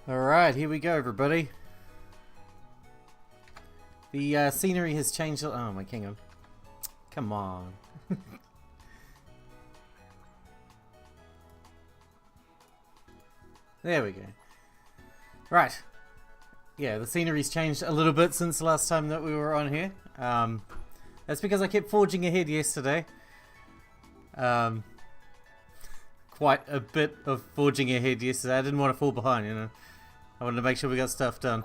Alright, here we go, everybody. The scenery has changed. Oh my kingdom. Come on. There we go. Right. Yeah, the scenery's changed a little bit since the last time that we were on here. That's because I kept forging ahead yesterday. Quite a bit of forging ahead yesterday. I didn't want to fall behind, you know. I wanted to make sure we got stuff done.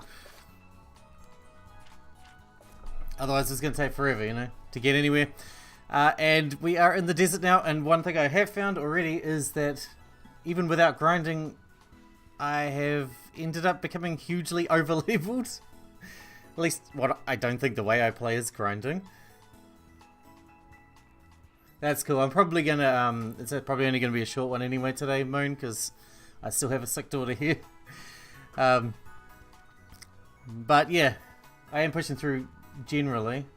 Otherwise it's going to take forever, you know, to get anywhere. And we are in the desert now, and one thing I have found already is that even without grinding, I have ended up becoming hugely over-leveled. At least, what I don't think the way I play is grinding. That's cool. I'm probably gonna, it's probably only gonna be a short one anyway today, Moon, because I still have a sick daughter here. But yeah, I am pushing through generally.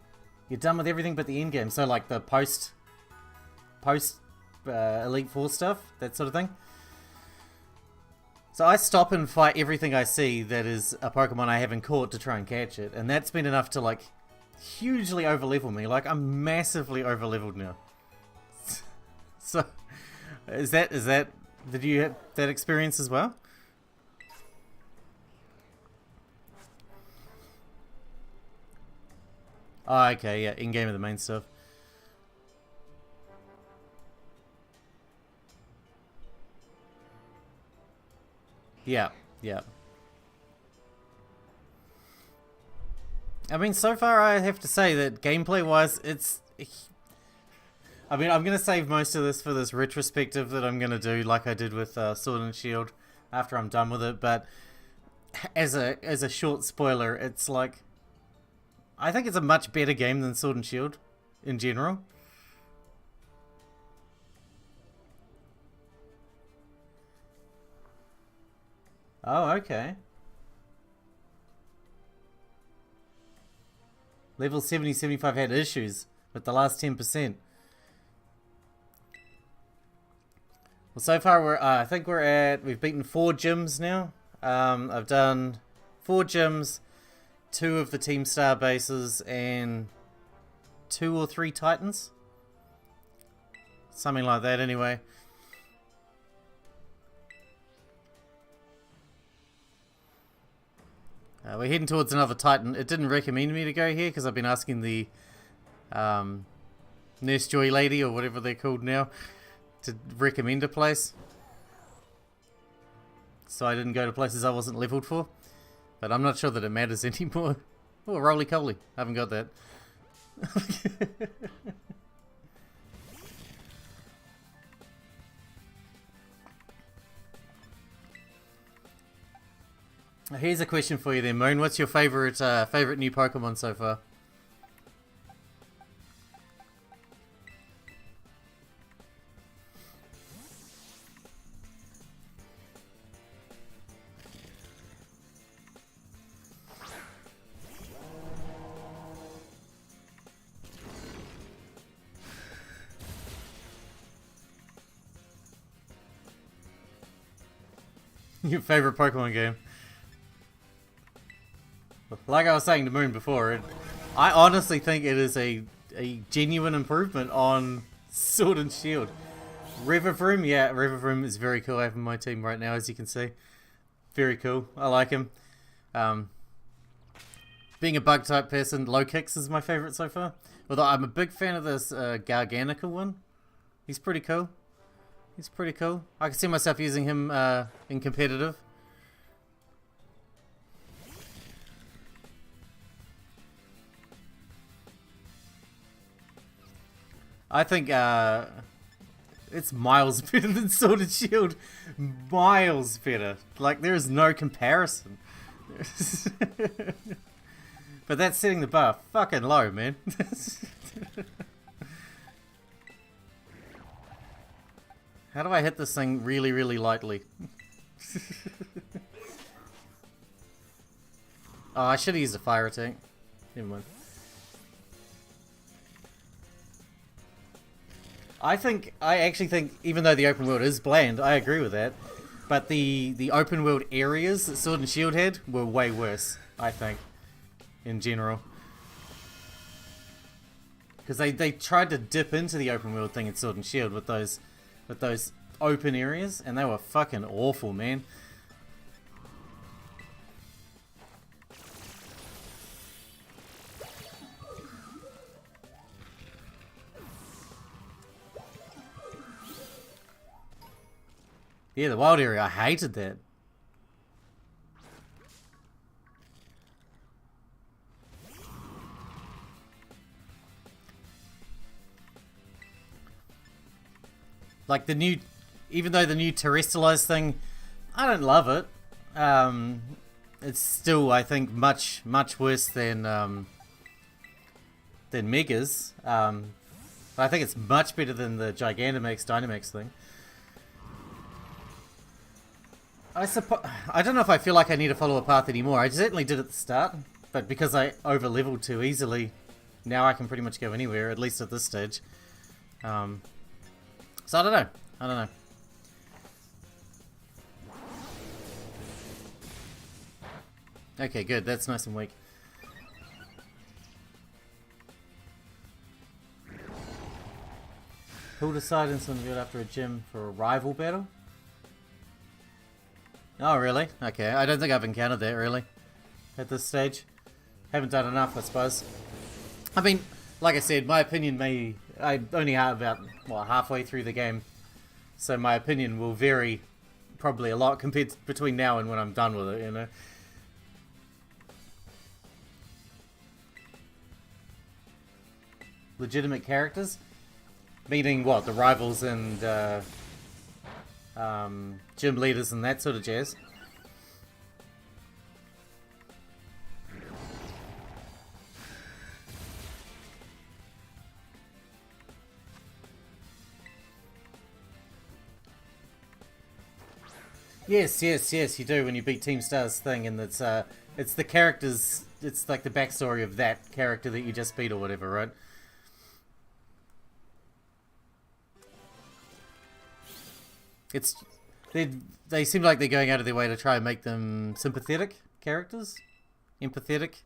You're done with everything but the end game, so like the post Elite Four stuff, that sort of thing. So I stop and fight everything I see that is a Pokemon I haven't caught to try and catch it, and that's been enough to like hugely overlevel me. Like I'm massively overleveled now. So is that did you have that experience as well? Oh, okay, yeah, in game of the main stuff. Yeah, yeah. I mean, so far I have to say that gameplay-wise, it's... I mean, I'm going to save most of this for this retrospective that I'm going to do, like I did with Sword and Shield, after I'm done with it, but as a short spoiler, it's like... I think it's a much better game than Sword and Shield, in general. Oh, okay. Level 70, 75 had issues with the last 10%. Well, so far I think we've beaten 4 gyms now. I've done 4 gyms, 2 of the Team Star bases, and 2 or 3 Titans. Something like that anyway. We're heading towards another Titan. It didn't recommend me to go here because I've been asking the Nurse Joy lady, or whatever they're called now, to recommend a place. So I didn't go to places I wasn't leveled for. But I'm not sure that it matters anymore. Oh, roly-coly. I haven't got that. Here's a question for you then, Moon. What's your favorite new Pokemon so far? Your favorite Pokemon game? Like I was saying to Moon before, I honestly think it is a genuine improvement on Sword and Shield. Rivervroom, yeah, Rivervroom is very cool. I have him on my team right now, as you can see. Very cool. I like him. Being a bug type person, Low Kicks is my favorite so far. Although I'm a big fan of this Garganical one. He's pretty cool. He's pretty cool. I can see myself using him in competitive. I think it's miles better than Sword and Shield. Miles better. Like, there is no comparison. But that's setting the bar fucking low, man. How do I hit this thing really, really lightly? Oh, I should have used a fire attack. Never mind. I actually think, even though the open world is bland, I agree with that. But the open world areas that Sword and Shield had were way worse, I think, in general. Because they tried to dip into the open world thing in Sword and Shield with those open areas, and they were fucking awful, man. Yeah, the wild area, I hated that. Like the new, even though the new terrestrialized thing, I don't love it. It's still, I think, much worse than Megas. I think it's much better than the Gigantamax Dynamax thing. I don't know if I feel like I need to follow a path anymore. I certainly did at the start, but because I over-leveled too easily, now I can pretty much go anywhere, at least at this stage. So I don't know. I don't know. Okay, good. That's nice and weak. Pulled aside and some good after a gym for a rival battle. Oh, really? Okay, I don't think I've encountered that, really, at this stage. Haven't done enough, I suppose. I mean, like I said, my opinion may... I only have about, what, halfway through the game. So my opinion will vary probably a lot compared to between now and when I'm done with it, you know? Legitimate characters? Meaning, what, the rivals and... gym leaders and that sort of jazz. Yes, you do when you beat Team Star's thing, and it's the characters, it's like the backstory of that character that you just beat or whatever, right? It's they seem like they're going out of their way to try and make them sympathetic characters, empathetic.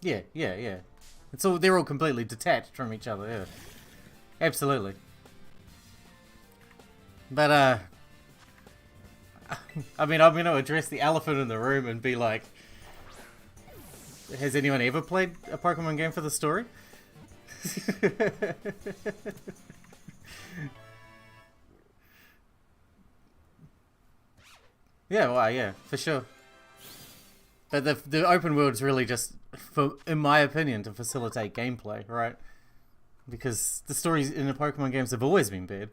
Yeah. It's all they're all completely detached from each other. Yeah, absolutely. But I mean, I'm going to address the elephant in the room and be like, has anyone ever played a Pokemon game for the story? Yeah, well, yeah, for sure. But the open world's really just, in my opinion, to facilitate gameplay, right? Because the stories in the Pokemon games have always been bad.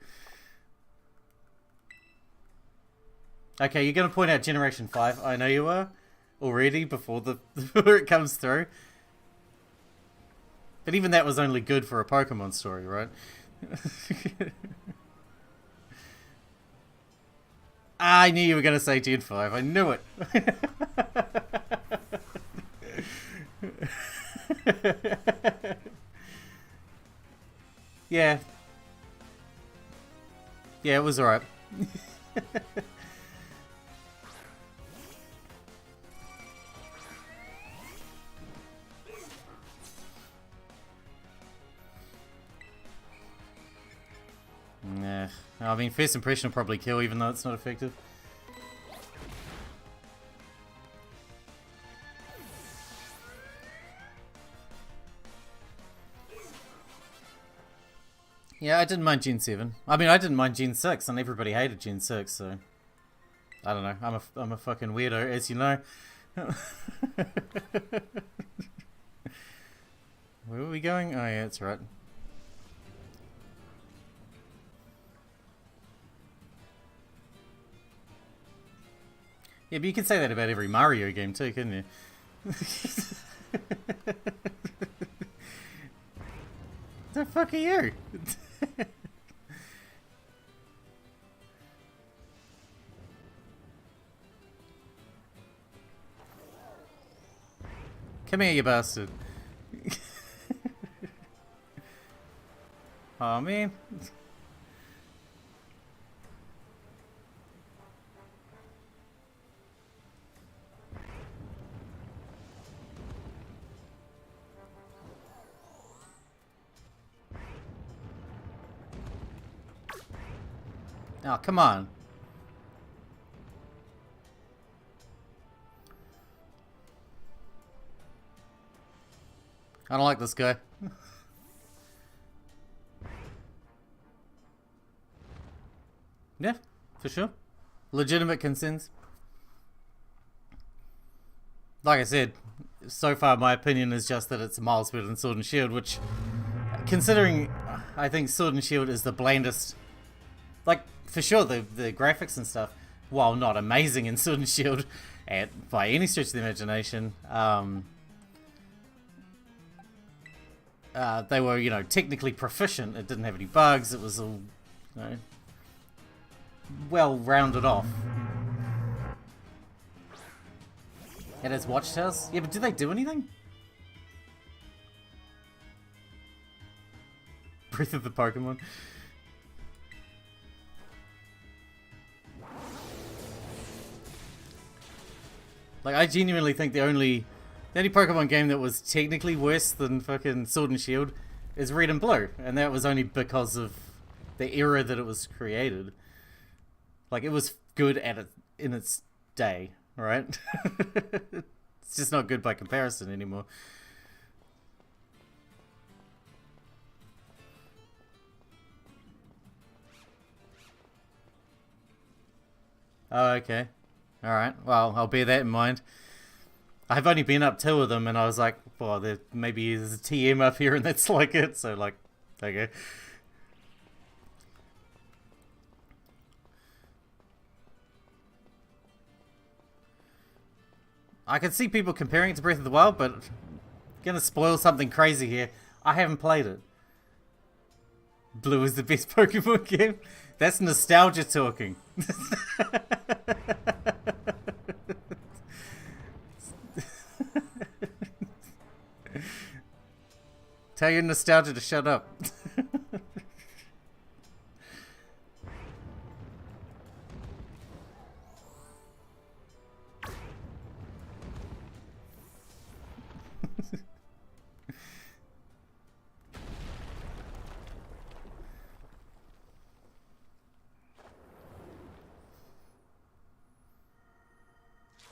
Okay, you're gonna point out Generation 5. I know you are already before before it comes through. But even that was only good for a Pokemon story, right? I knew you were going to say Gen 5. I knew it. Yeah. Yeah, it was alright. Nah. I mean, first impression will probably kill even though it's not effective. Yeah, I didn't mind Gen 7. I mean, I didn't mind Gen 6 and everybody hated Gen 6, so... I don't know. I'm a fucking weirdo, as you know. Where were we going? Oh yeah, that's right. Yeah, but you can say that about every Mario game too, couldn't you? The fuck are you? Come here, you bastard. Oh man. Oh, come on. I don't like this guy. Yeah, for sure. Legitimate concerns. Like I said, so far my opinion is just that it's miles better than Sword and Shield, which, considering I think Sword and Shield is the blandest, like, for sure the graphics and stuff, while not amazing in Sword and Shield, by any stretch of the imagination, they were, you know, technically proficient. It didn't have any bugs. It was all, you know, well rounded off. It has watchtowers? Yeah, but do they do anything? Breath of the Pokemon. Like, I genuinely think the only Pokemon game that was technically worse than fucking Sword and Shield is Red and Blue, and that was only because of the era that it was created. Like, it was good in its day, right? It's just not good by comparison anymore. Oh, okay. Alright, well, I'll bear that in mind. I've only been up 2 of them, and I was like, well, maybe there's a TM up here, and that's like it, so, like, okay. I can see people comparing it to Breath of the Wild, but I'm gonna spoil something crazy here. I haven't played it. Blue is the best Pokemon game? That's nostalgia talking. Tell your nostalgia to shut up.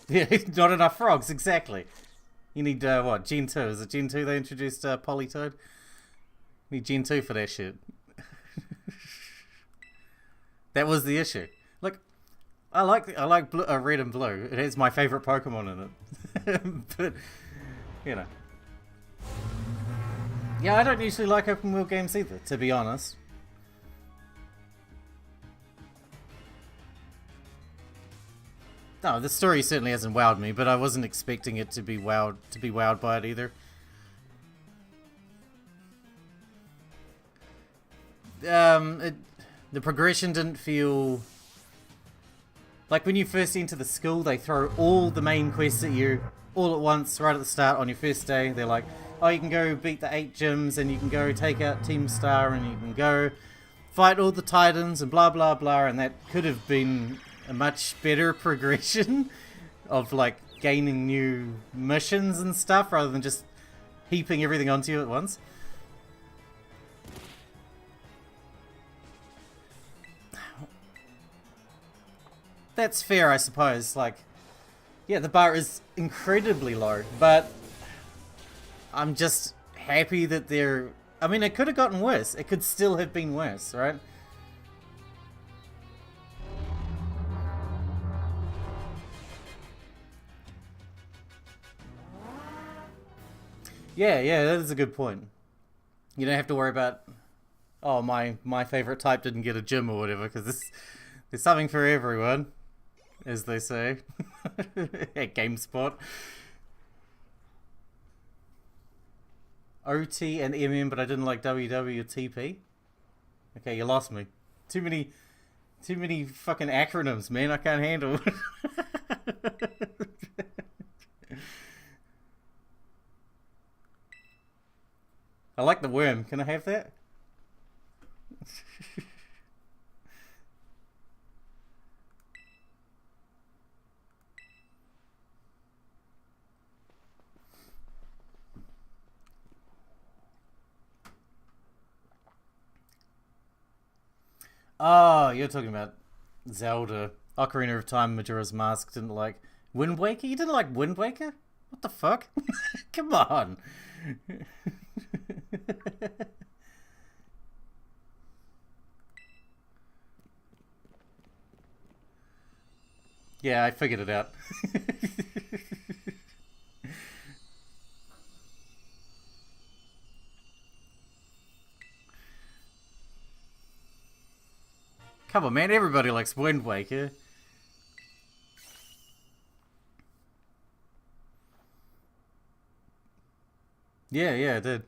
Yeah, not enough frogs, exactly. You need, what, Gen 2? Is it Gen 2 they introduced Politoed? You need Gen 2 for that shit. That was the issue. Look, I like Red and Blue. It has my favorite Pokemon in it. But, you know. Yeah, I don't usually like open world games either, to be honest. No, the story certainly hasn't wowed me, but I wasn't expecting it to be wowed by it either. The progression didn't feel like when you first enter the school, they throw all the main quests at you all at once, right at the start on your first day. They're like, oh, you can go beat the 8 gyms, and you can go take out Team Star, and you can go fight all the Titans, and blah blah blah, and that could have been a much better progression of like gaining new missions and stuff rather than just heaping everything onto you at once. That's fair, I suppose. Like, yeah, the bar is incredibly low, but I'm just happy that they're... I mean, it could have gotten worse. It could still have been worse, right? Yeah, that is a good point. You don't have to worry about, oh, my favorite type didn't get a gym or whatever, because there's something for everyone, as they say at GameSpot. OT and MM, but I didn't like WW or TP. Okay, you lost me. Too many fucking acronyms, man. I can't handle it. I like the worm. Can I have that? Oh, you're talking about Zelda. Ocarina of Time, Majora's Mask didn't like Wind Waker? You didn't like Wind Waker? What the fuck? Come on. Yeah, I figured it out. Come on, man. Everybody likes Wind Waker. Yeah, yeah, I did.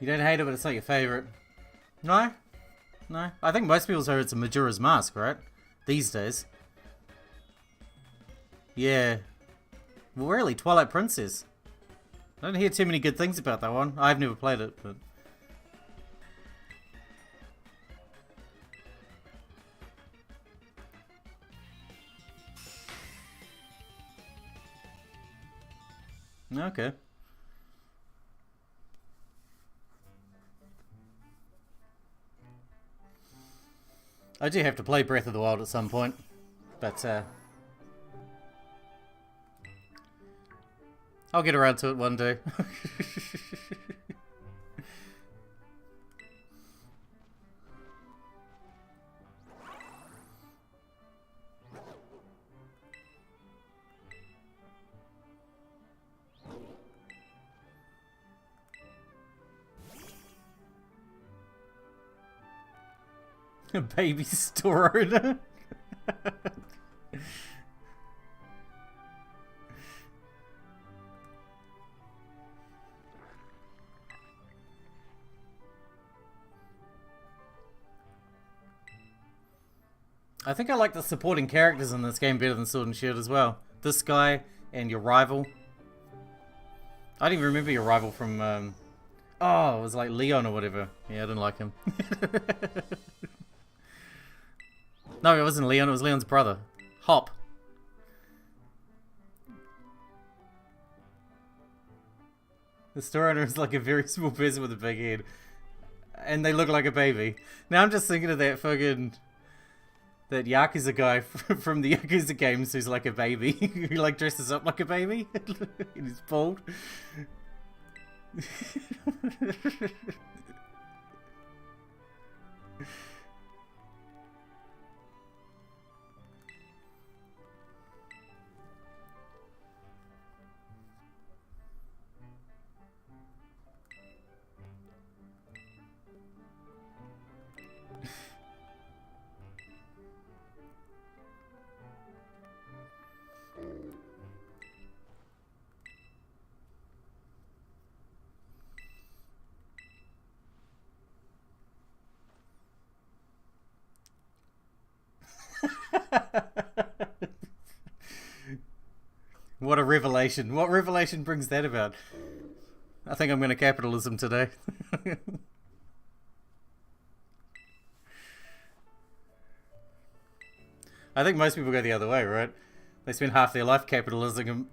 You don't hate it, but it's not your favorite. No? No? I think most people say it's a Majora's Mask, right? These days. Yeah. Well, really, Twilight Princess. I don't hear too many good things about that one. I've never played it, but... Okay. I do have to play Breath of the Wild at some point, but I'll get around to it one day. A baby store owner. I think I like the supporting characters in this game better than Sword and Shield as well. This guy and your rival. I didn't even remember your rival from, oh, it was like Leon or whatever. Yeah, I didn't like him. No, it wasn't Leon, it was Leon's brother. Hop. The store owner is like a very small person with a big head. And they look like a baby. Now I'm just thinking of that fucking... That Yakuza guy from the Yakuza games who's like a baby. Who like dresses up like a baby. And he's bald. What a revelation. What revelation brings that about? I think I'm going to capitalism today. I think most people go the other way, right? They spend half their life capitalisming,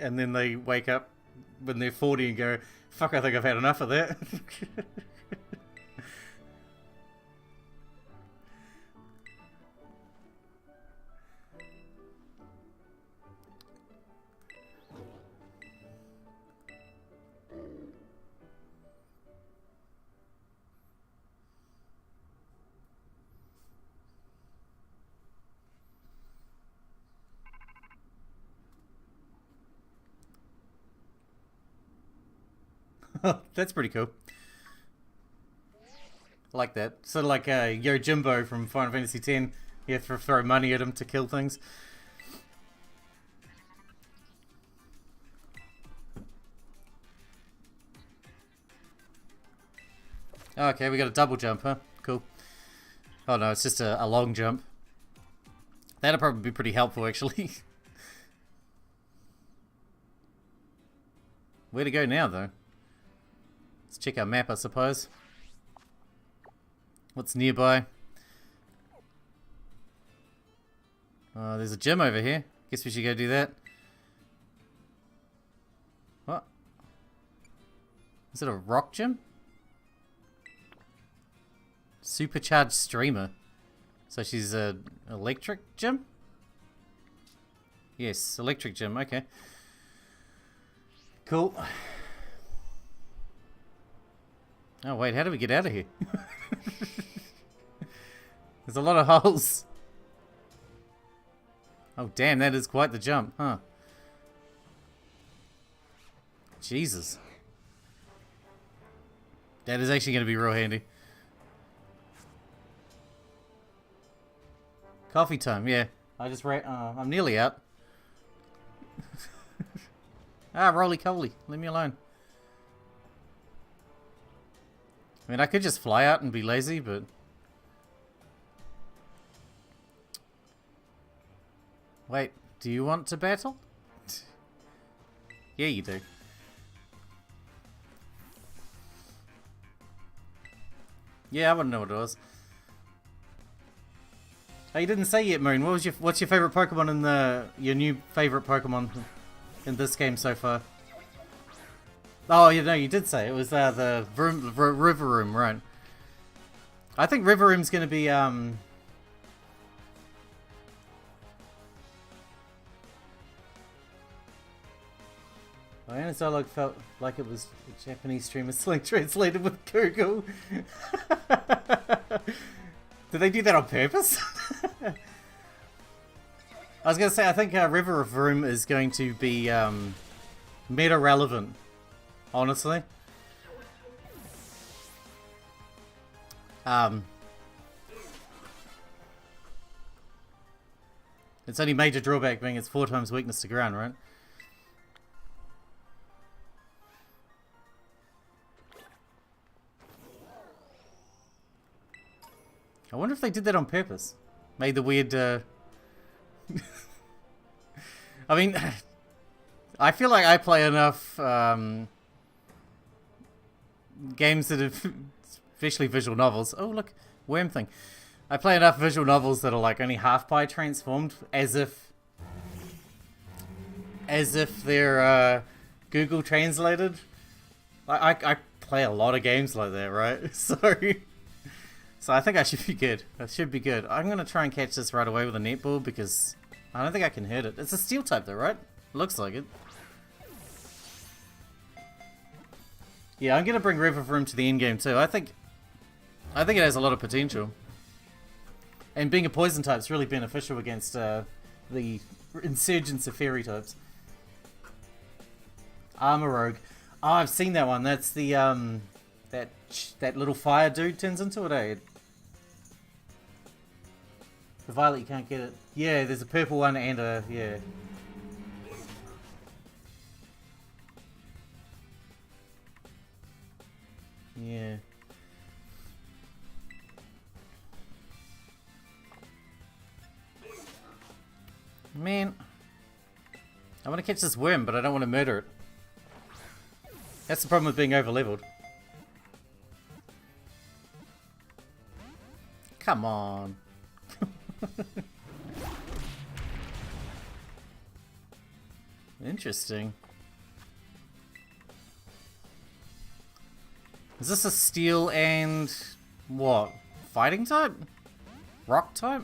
and then they wake up when they're 40 and go, fuck, I think I've had enough of that. That's pretty cool. I like that. Sort of like Yojimbo from Final Fantasy X. You have to throw money at him to kill things. Okay, we got a double jump, huh? Cool. Oh no, it's just a long jump. That'll probably be pretty helpful, actually. Where to go now, though? Let's check our map, I suppose. What's nearby? There's a gym over here. Guess we should go do that. What? Is it a rock gym? Supercharged streamer. So she's a electric gym? Yes, electric gym, okay. Cool. Oh wait, how do we get out of here? There's a lot of holes. Oh damn, that is quite the jump, huh? Jesus. That is actually going to be real handy. Coffee time, yeah. I'm nearly out. Roly-coly. Leave me alone. I mean, I could just fly out and be lazy, but... Wait, do you want to battle? Yeah, you do. Yeah, I wouldn't know what it was. Oh, you didn't say yet, Moon. What's your favorite Pokemon in your new favorite Pokemon in this game so far? Oh, you know, you did say it was the Rivaroom, right? I think Rivaroom's going to be Diana's dialogue felt like it was a Japanese streamer slang translated with Google. Did they do that on purpose? I was going to say, I think River of Room is going to be meta relevant, honestly. Its only major drawback being its 4 times weakness to ground, right? I wonder if they did that on purpose. Made the weird, I mean, I feel like I play enough, games that have, especially visual novels. Oh, look, worm thing. I play enough visual novels that are like only half pie transformed, as if they're, Google translated. I play a lot of games like that, right? So I think I should be good. I should be good. I'm going to try and catch this right away with a netball because I don't think I can hit it. It's a steel type though, right? Looks like it. Yeah, I'm going to bring River Room to the end game too. I think it has a lot of potential. And being a poison type is really beneficial against the insurgents of fairy types. Armor Rogue. Oh, I've seen that one. That's the that little fire dude turns into it, eh? The violet, you can't get it. Yeah, there's a purple one and a... yeah. Yeah. Man. I want to catch this worm, but I don't want to murder it. That's the problem with being over-leveled. Come on. Interesting. Is this a steel and... what? Fighting type? Rock type?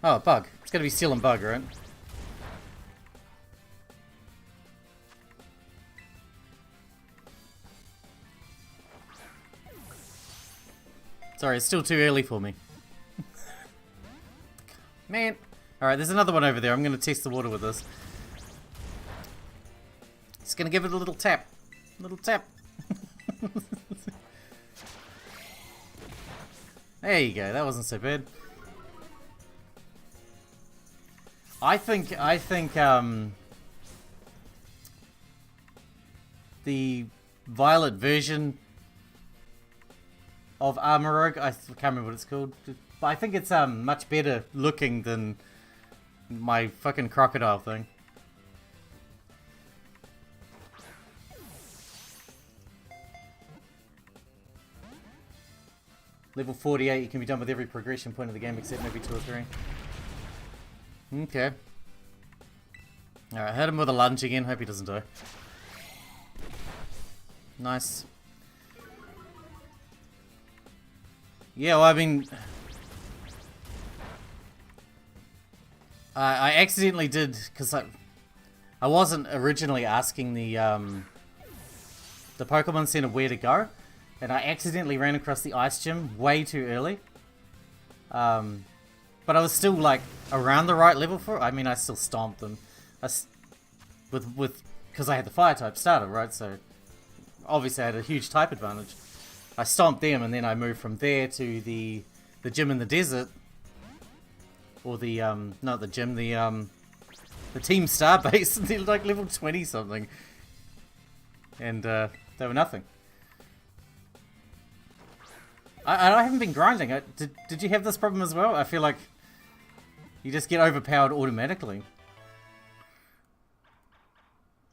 Oh, bug. It's gotta be steel and bug, right? Sorry, it's still too early for me. Man. Alright, there's another one over there. I'm going to test the water with this. Just going to give it a little tap. Little tap. There you go. That wasn't so bad. I think the violet version of Armorogue, I can't remember what it's called, but I think it's much better looking than my fucking crocodile thing. Level 48, you can be done with every progression point of the game except maybe 2 or 3. Okay. Alright, hit him with a lunge again. Hope he doesn't die. Nice. Yeah, well, I mean... I accidentally did, because I wasn't originally asking the Pokemon Center where to go. And I accidentally ran across the ice gym way too early. But I was still, like, around the right level for it. I mean, I still stomped them. Because I had the fire type starter, right? So, obviously I had a huge type advantage. I stomped them, and then I moved from there to the gym in the desert. Or the, not the gym, the Team Star base. They're, like, level 20 something. And, they were nothing. I haven't been grinding. Did you have this problem as well? I feel like you just get overpowered automatically.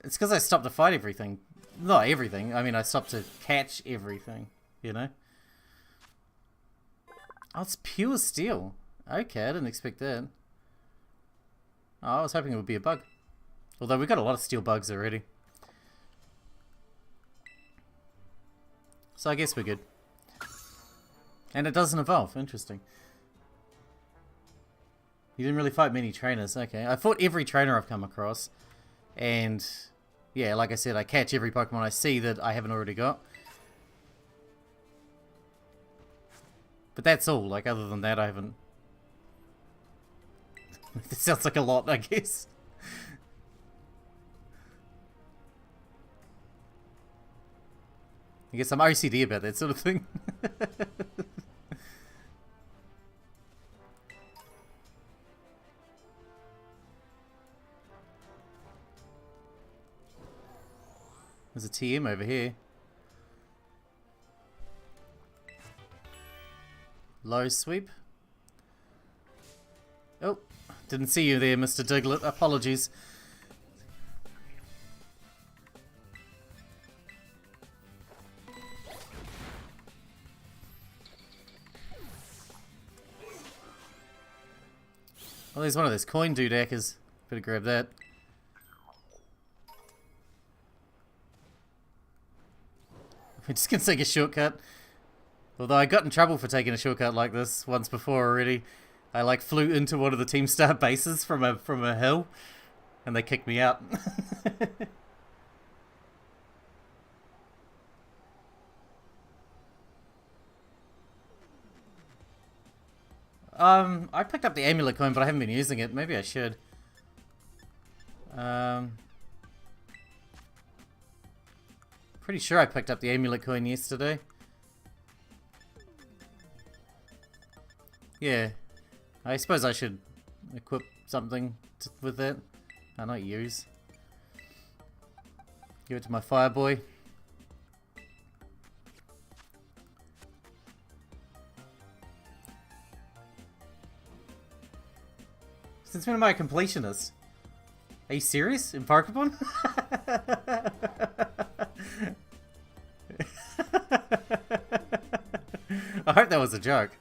It's because I stopped to fight everything. Not everything. I mean, I stopped to catch everything, you know? Oh, it's pure steel. Okay, I didn't expect that. Oh, I was hoping it would be a bug. Although we got a lot of steel bugs already. So I guess we're good. And it doesn't evolve. Interesting. You didn't really fight many trainers. Okay. I fought every trainer I've come across. And, yeah, like I said, I catch every Pokemon I see that I haven't already got. But that's all. Like, other than that, I haven't... This sounds like a lot, I guess. I guess I'm OCD about that sort of thing. There's a TM over here. Low sweep. Oh, didn't see you there, Mr. Diglett. Apologies. Oh, there's one of those coin doodackers. Better grab that. We're just gonna take a shortcut. Although I got in trouble for taking a shortcut like this once before already. I like flew into one of the Team Star bases from a hill, and they kicked me out. I picked up the amulet coin, but I haven't been using it. Maybe I should. Pretty sure I picked up the amulet coin yesterday. Yeah. I suppose I should equip something with that. I not use. Give it to my fire boy. Since when am I a completionist? Are you serious? In Pokemon? I hope that was a joke.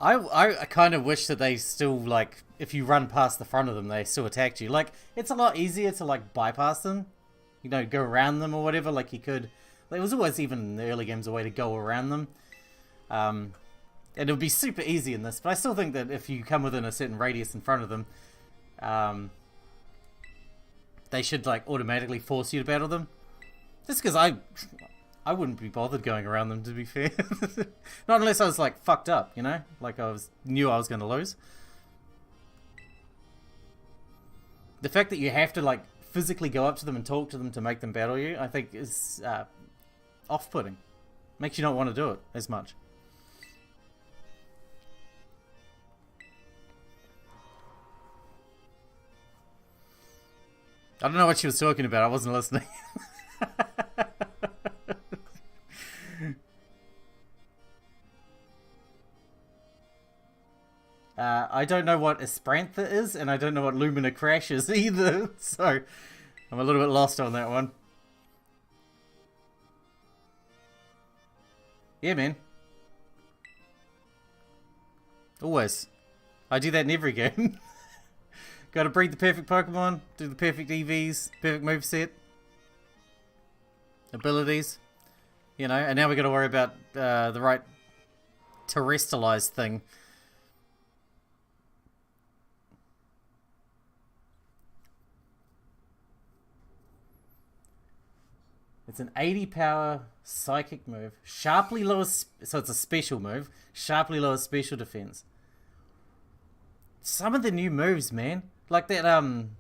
I kind of wish that they still, like, if you run past the front of them, they still attacked you. Like, it's a lot easier to, like, bypass them. You know, go around them or whatever, like you could. There was always, even in the early games, a way to go around them. And it would be super easy in this, but I still think that if you come within a certain radius in front of them, they should, like, automatically force you to battle them. Just because I wouldn't be bothered going around them, to be fair. Not unless I was like fucked up, you know, like knew I was going to lose. The fact that you have to like physically go up to them and talk to them to make them battle you, I think is off-putting. Makes you not want to do it as much. I don't know what she was talking about. I wasn't listening. I don't know what Esperantha is, and I don't know what Lumina Crash is either, so I'm a little bit lost on that one. Yeah, man. Always. I do that in every game. Gotta breed the perfect Pokemon, do the perfect EVs, perfect moveset, abilities, you know, and now we gotta worry about the right terrestrialized thing. It's an 80 power psychic move, sharply lower, so it's a special move, sharply lower special defense. Some of the new moves, man, like that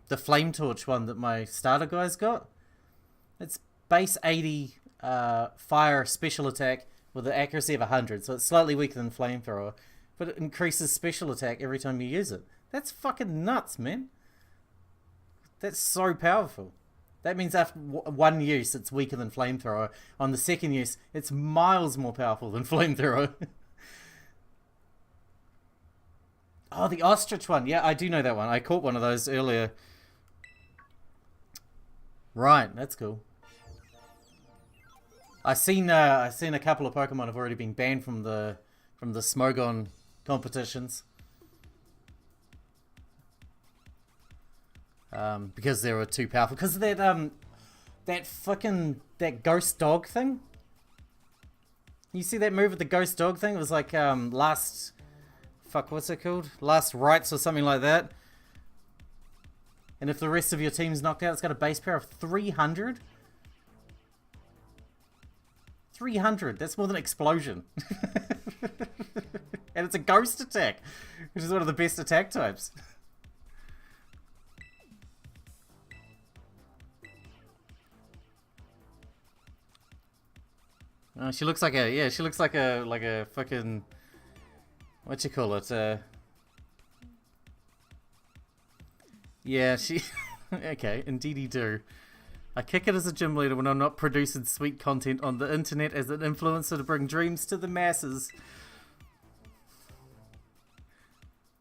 the flame torch one that my starter guy's got. It's base 80 fire special attack with an accuracy of 100, so it's slightly weaker than flamethrower, but it increases special attack every time you use it. That's fucking nuts, man. That's so powerful. That means after one use, it's weaker than Flamethrower. On the second use, it's miles more powerful than Flamethrower. Oh, the Ostrich one. Yeah, I do know that one. I caught one of those earlier. Right, that's cool. I've seen a couple of Pokemon have already been banned from the Smogon competitions. Because they were too powerful. Because of that ghost dog thing. You see that move with the ghost dog thing? It was like what's it called? Last Rites or something like that. And if the rest of your team's knocked out, it's got a base power of 300. 300. That's more than Explosion. And it's a ghost attack, which is one of the best attack types. She looks like a fucking, what you call it? Yeah, she. Okay, indeedy do. I kick it as a gym leader when I'm not producing sweet content on the internet as an influencer to bring dreams to the masses.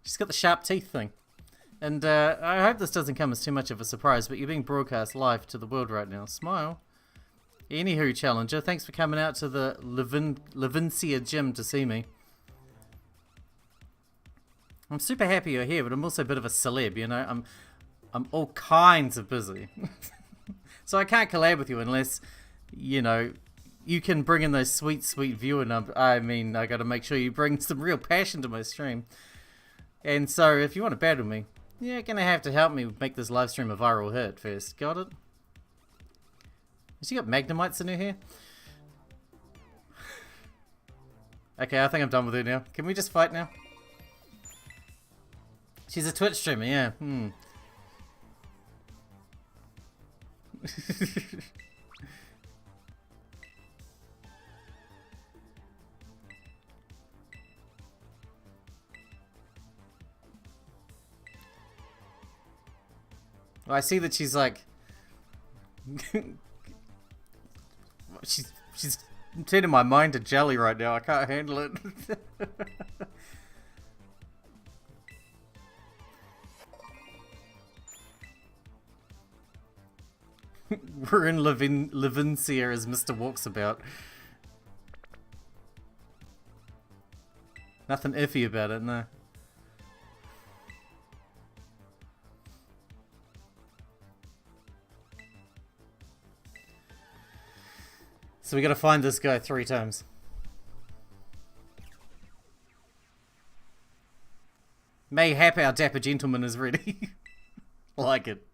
She's got the sharp teeth thing. And I hope this doesn't come as too much of a surprise, but you're being broadcast live to the world right now. Smile. Anywho, Challenger, thanks for coming out to the Levincia gym to see me. I'm super happy you're here, but I'm also a bit of a celeb, you know? I'm all kinds of busy. So I can't collab with you unless, you know, you can bring in those sweet, sweet viewer numbers. I mean, I gotta make sure you bring some real passion to my stream. And so, if you want to battle me, you're gonna have to help me make this live stream a viral hit first. Got it? Has she got Magnemites in her hair? Okay, I think I'm done with her now. Can we just fight now? She's a Twitch streamer, yeah. Well, I see that she's like... she's turning my mind to jelly right now. I can't handle it. We're in Levincia as Mr. Walksabout. Nothing iffy about it, no. So we gotta find this guy 3 times. Mayhap our dapper gentleman is ready. Like it.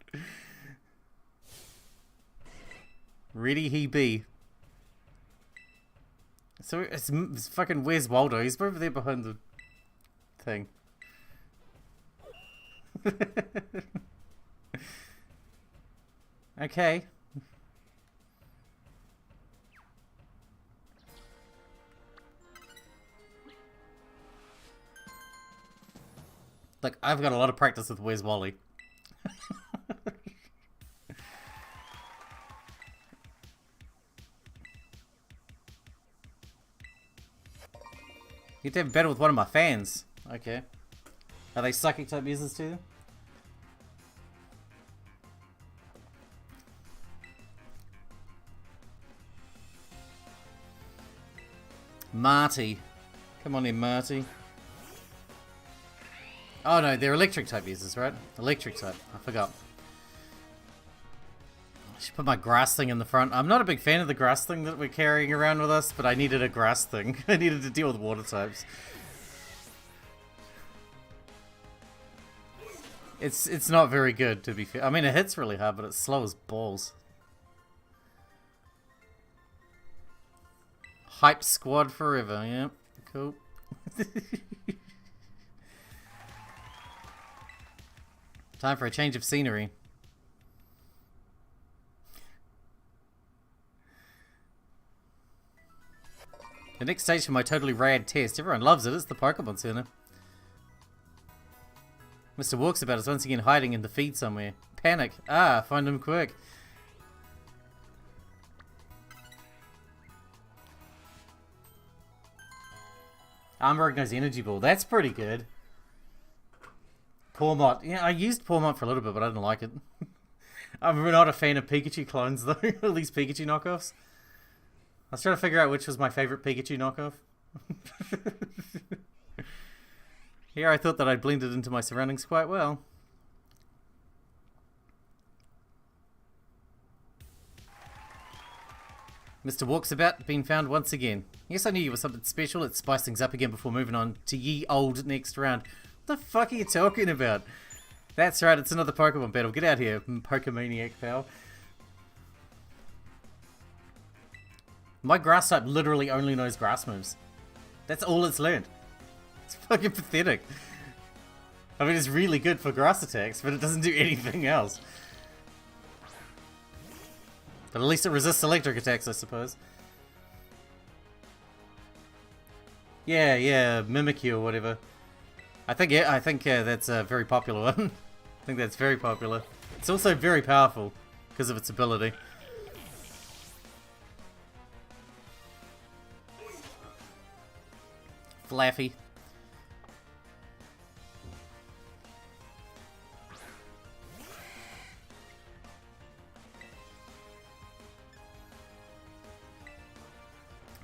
Ready he be. So it's fucking where's Waldo? He's over there behind the thing. Okay. Look, I've got a lot of practice with Where's Wally. You have to have a battle with one of my fans. Okay. Are they psychic type users too? Marty. Come on in, Marty. Oh no, they're electric type users, right? Electric type. I forgot. I should put my grass thing in the front. I'm not a big fan of the grass thing that we're carrying around with us, but I needed a grass thing. I needed to deal with water types. It's not very good, to be fair. I mean, it hits really hard, but it's slow as balls. Hype squad forever, yeah. Cool. Time for a change of scenery. The next stage for my totally rad test. Everyone loves it. It's the Pokemon Center. Mr. Walksabout is once again hiding in the feed somewhere. Panic. Ah, find him quick. Armor Ignite's Energy Ball. That's pretty good. Pawmot. Yeah, I used Pawmot for a little bit, but I didn't like it. I'm not a fan of Pikachu clones, though. At least Pikachu knockoffs. I was trying to figure out which was my favorite Pikachu knockoff. Here I thought that I'd blended into my surroundings quite well. Mr. Walksabout been found once again. Yes, I knew you were something special. Let's spice things up again before moving on to ye old next round. What the fuck are you talking about? That's right, it's another Pokemon battle. Get out here, Pokemaniac pal. My grass type literally only knows grass moves. That's all it's learned. It's fucking pathetic. I mean, it's really good for grass attacks, but it doesn't do anything else. But at least it resists electric attacks, I suppose. Yeah, Mimikyu or whatever. I think that's a very popular one. I think that's very popular. It's also very powerful because of its ability. Flaffy.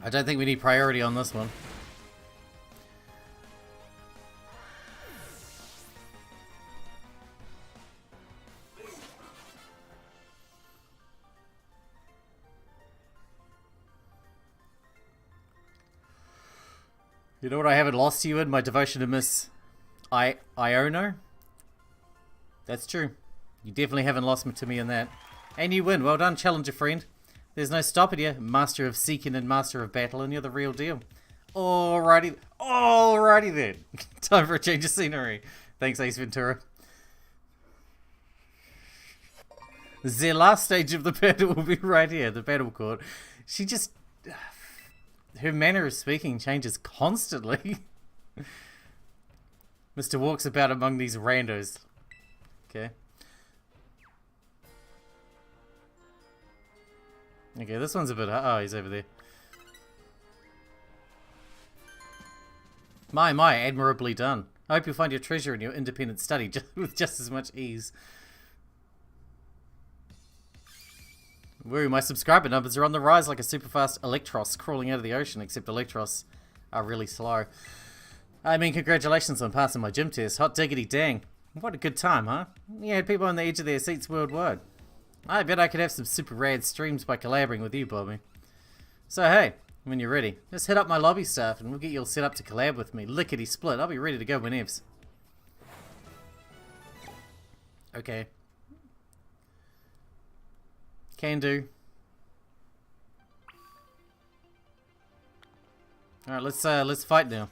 I don't think we need priority on this one. You know what I haven't lost to you in? My devotion to Miss Iono? That's true. You definitely haven't lost to me in that. And you win. Well done, challenger friend. There's no stopping you. Master of Seeking and Master of Battle, and you're the real deal. Alrighty then. Time for a change of scenery. Thanks, Ace Ventura. The last stage of the battle will be right here, the battle court. She just... Her manner of speaking changes constantly. Mr. Walksabout among these randos. Okay. Okay, this one's a bit... Oh, he's over there. My, admirably done. I hope you'll find your treasure in your independent study with just as much ease. Woo, my subscriber numbers are on the rise like a super fast Electros crawling out of the ocean, except Electros are really slow. I mean, congratulations on passing my gym test. Hot diggity dang. What a good time, huh? You had people on the edge of their seats worldwide. I bet I could have some super rad streams by collaborating with you, Bobby. So hey, when you're ready, just hit up my lobby staff and we'll get you all set up to collab with me. Lickety split, I'll be ready to go whenevs. Okay. Can do. Alright, let's fight now.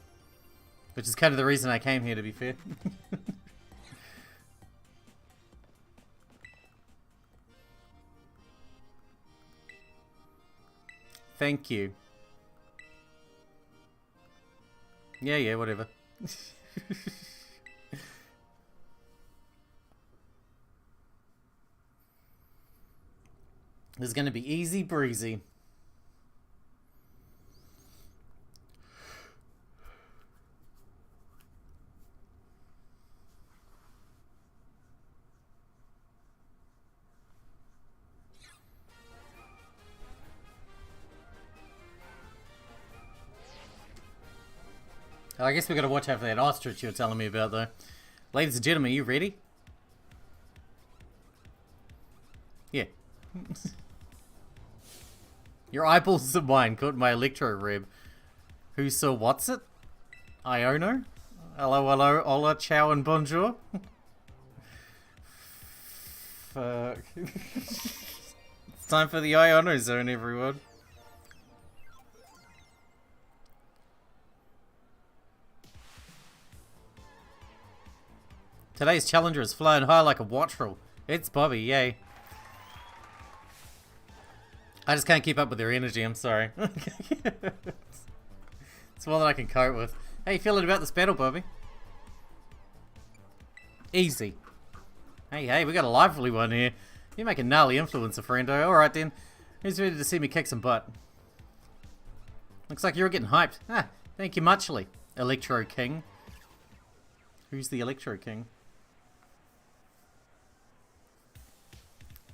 Which is kind of the reason I came here, to be fair. Thank you. Yeah, whatever. This is going to be easy breezy. I guess we gotta watch out for that ostrich you were telling me about, though. Ladies and gentlemen, are you ready? Yeah. Your eyeballs are mine, caught my electro rib. Who saw what's it? Iono? Hello, hola, ciao, and bonjour? Fuck. It's time for the Iono zone, everyone. Today's challenger is flying high like a watrel. It's Bobby, yay. I just can't keep up with their energy, I'm sorry. It's more than I can cope with. How you feeling about this battle, Bobby? Easy. Hey, we got a lively one here. You make a gnarly influencer, friendo. Alright then. Who's ready to see me kick some butt? Looks like you're getting hyped. Ah, thank you muchly, Electro King. Who's the Electro King?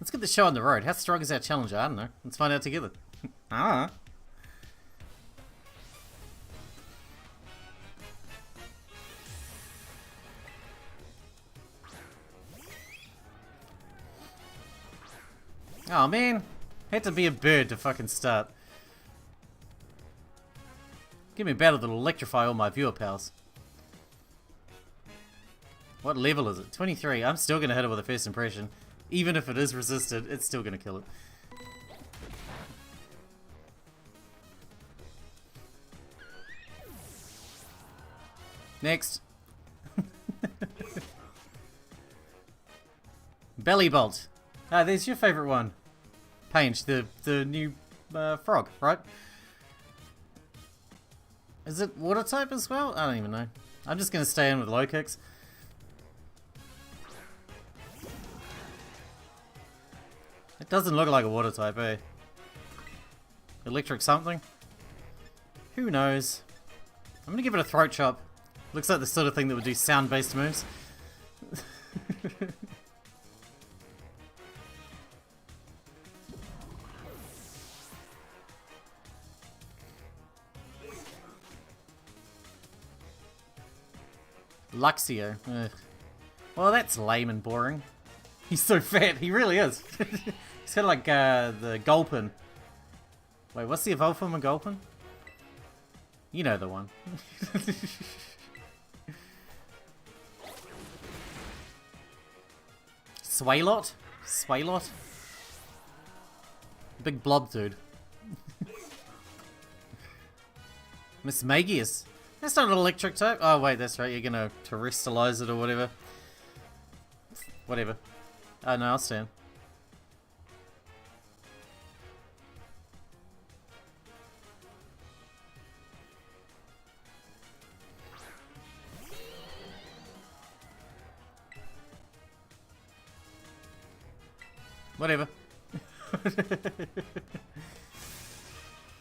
Let's get the show on the road. How strong is our challenger? I don't know. Let's find out together. Ah. Oh man. Had to be a bird to fucking start. Give me a battle that'll electrify all my viewer pals. What level is it? 23. I'm still gonna hit it with a first impression. Even if it is resisted, it's still gonna kill it. Next. Belly Bolt. Ah, there's your favorite one. Paige, the new frog, right? Is it water type as well? I don't even know. I'm just gonna stay in with low kicks. It doesn't look like a water type, eh? Electric something? Who knows? I'm gonna give it a throat chop. Looks like the sort of thing that would do sound-based moves. Luxio. Ugh. Well, that's lame and boring. He's so fat, he really is. He's kind of like the Gulpin. Wait, what's the evolved form of Gulpin? You know the one. Swailot? Swailot? Big blob dude. Miss Magius. That's not an electric type. Oh wait, that's right, you're gonna terrestrialize it or whatever. Whatever. Oh no, I'll stand. Whatever.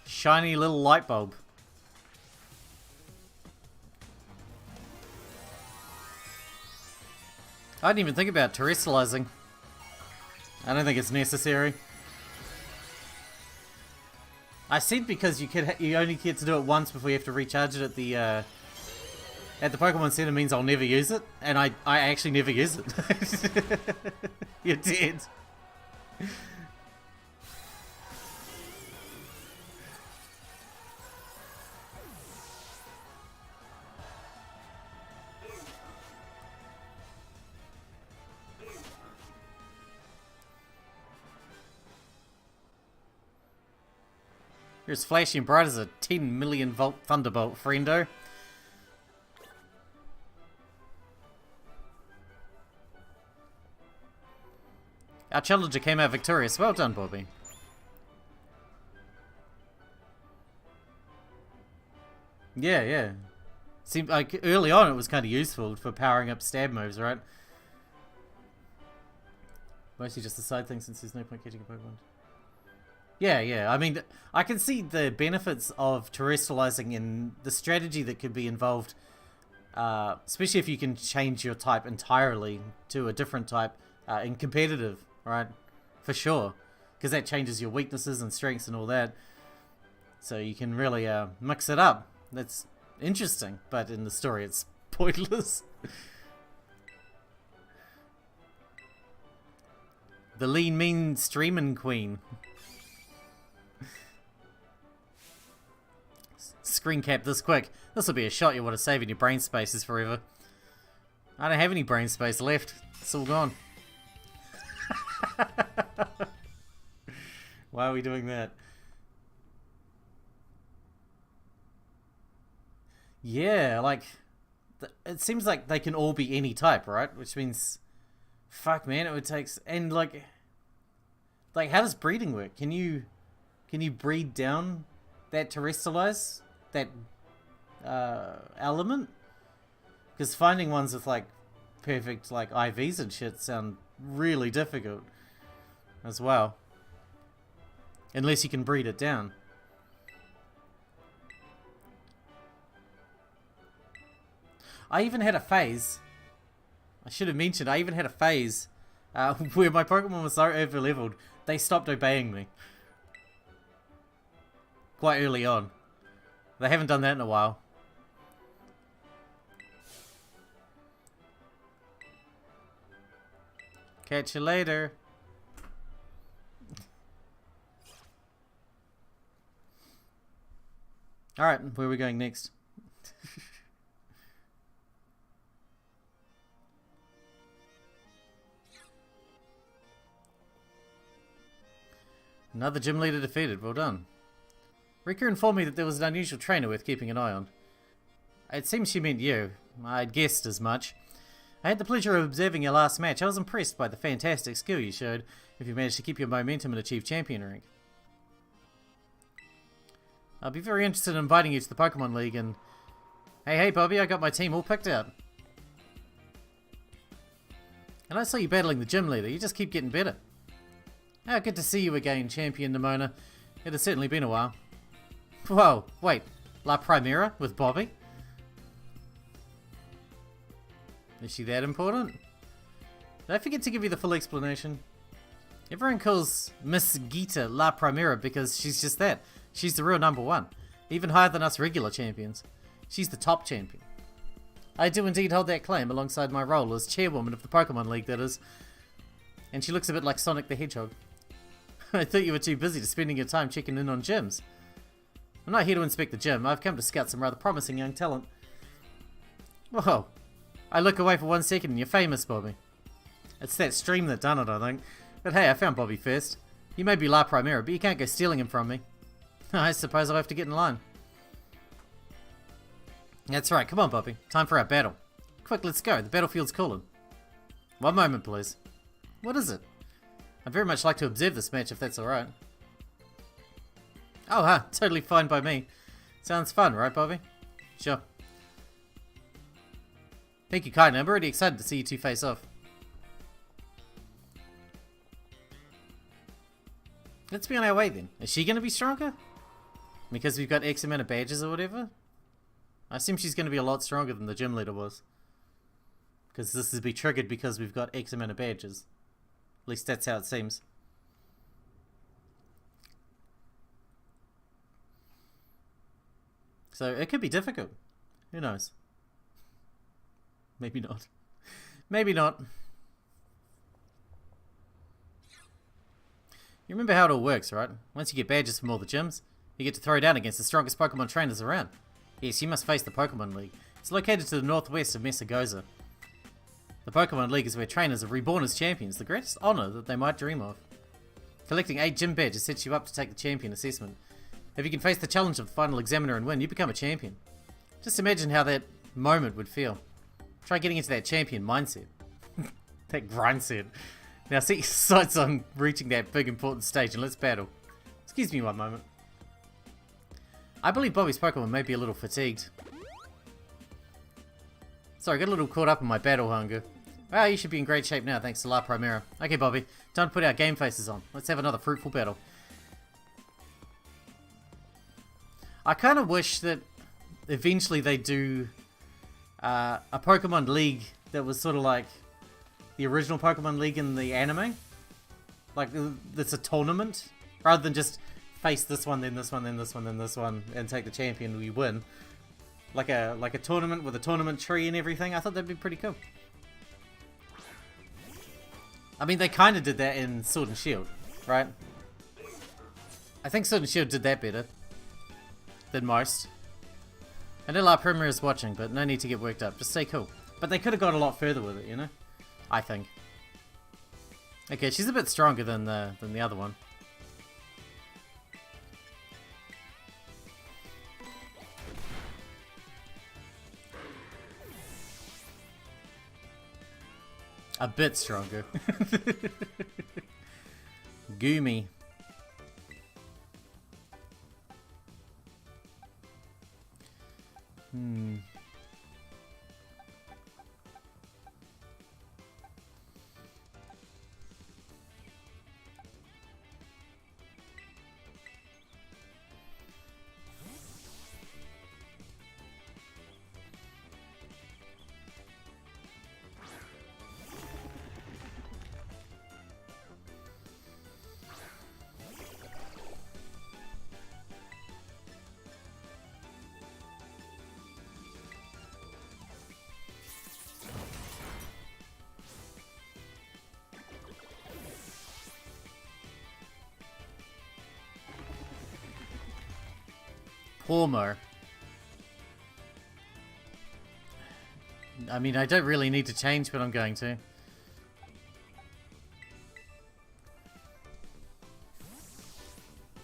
Shiny little light bulb. I didn't even think about terrestrializing. I don't think it's necessary. I said because you only get to do it once before you have to recharge it at the Pokemon Center means I'll never use it, and I actually never use it. You're dead. You're as flashy and bright as a 10 million volt thunderbolt, friendo. Our challenger came out victorious. Well done, Bobby. Yeah, yeah. Seemed like early on it was kind of useful for powering up stab moves, right? Mostly just a side thing since there's no point catching a Pokemon. Yeah, yeah. I mean, I can see the benefits of terrestrializing and the strategy that could be involved, especially if you can change your type entirely to a different type in competitive, right? For sure. Because that changes your weaknesses and strengths and all that. So you can really mix it up. That's interesting, but in the story it's pointless. The lean, mean, streamin' queen. Screen cap this quick. This will be a shot you want to save in your brain spaces forever. I don't have any brain space left. It's all gone. Why are we doing that? Yeah, like, it seems like they can all be any type, right? Which means, fuck, man, it would take, and like, how does breeding work? Can you breed down that terrestrialize, that element? Because finding ones with like perfect like IVs and shit sound really difficult as well. Unless you can breed it down. I even had a phase, I should have mentioned, I even had a phase where my Pokemon was so over leveled, they stopped obeying me. Quite early on. They haven't done that in a while. Catch you later. Alright, where are we going next? Another gym leader defeated. Well done. Rika informed me that there was an unusual trainer worth keeping an eye on. It seems she meant you. I'd guessed as much. I had the pleasure of observing your last match. I was impressed by the fantastic skill you showed if you managed to keep your momentum and achieve champion rank. I'll be very interested in inviting you to the Pokemon League and... Hey Bobby, I got my team all picked out. And I saw you battling the gym leader. You just keep getting better. Oh, good to see you again, Champion Nimona. It has certainly been a while. Whoa, wait. La Primera with Bobby? Is she that important? Did I forget to give you the full explanation? Everyone calls Miss Gita La Primera because she's just that. She's the real number one. Even higher than us regular champions. She's the top champion. I do indeed hold that claim alongside my role as chairwoman of the Pokemon League, that is. And she looks a bit like Sonic the Hedgehog. I thought you were too busy to spending your time checking in on gyms. I'm not here to inspect the gym. I've come to scout some rather promising young talent. Whoa. I look away for 1 second and you're famous, Bobby. It's that stream that done it, I think. But hey, I found Bobby first. You may be La Primera, but you can't go stealing him from me. I suppose I'll have to get in line. That's right. Come on, Bobby. Time for our battle. Quick, let's go. The battlefield's calling. One moment, please. What is it? I'd very much like to observe this match if that's alright. Oh, huh. Totally fine by me. Sounds fun, right, Bobby? Sure. Thank you kindly. I'm already excited to see you two face off. Let's be on our way then. Is she going to be stronger? Because we've got X amount of badges or whatever? I assume she's going to be a lot stronger than the gym leader was. Because this will be triggered because we've got X amount of badges. At least that's how it seems. So it could be difficult. Who knows? Maybe not. Maybe not. You remember how it all works, right? Once you get badges from all the gyms, you get to throw down against the strongest Pokemon trainers around. Yes, you must face the Pokemon League. It's located to the northwest of Mesagoza. The Pokemon League is where trainers are reborn as champions, the greatest honour that they might dream of. Collecting 8 gym badges sets you up to take the champion assessment. If you can face the challenge of the final examiner and win, you become a champion. Just imagine how that moment would feel. Try getting into that champion mindset. That grind set. Now set your sights on reaching that big important stage and let's battle. Excuse me one moment. I believe Bobby's Pokemon may be a little fatigued. Sorry, I got a little caught up in my battle hunger. Well, you should be in great shape now thanks to La Primera. Okay, Bobby, time to put our game faces on. Let's have another fruitful battle. I kind of wish that eventually they do a Pokemon League that was sort of like the original Pokemon League in the anime. Like, it's a tournament. Rather than just face this one, then this one, then this one, then this one, and take the champion, we win. Like a tournament with a tournament tree and everything. I thought that'd be pretty cool. I mean, they kind of did that in Sword and Shield, right? I think Sword and Shield did that better than most. I know La Primera is watching, but no need to get worked up. Just stay cool. But they could have gone a lot further with it, you know? I think. Okay, she's a bit stronger than the other one. A bit stronger. Goomy. Poor. I mean, I don't really need to change, but I'm going to.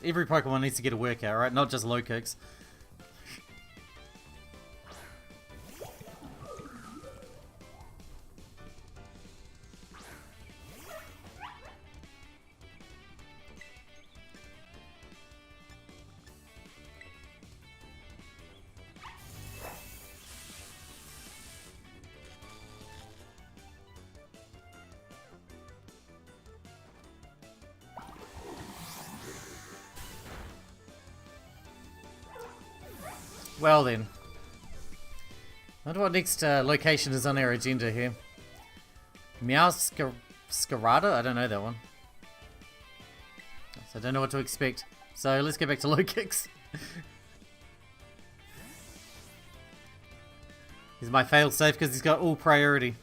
Every Pokemon needs to get a workout, right? Not just low kicks. Well then. I wonder what next location is on our agenda here. Scarada? I don't know that one. So I don't know what to expect. So let's get back to low kicks. He's my fail safe because he's got all priority.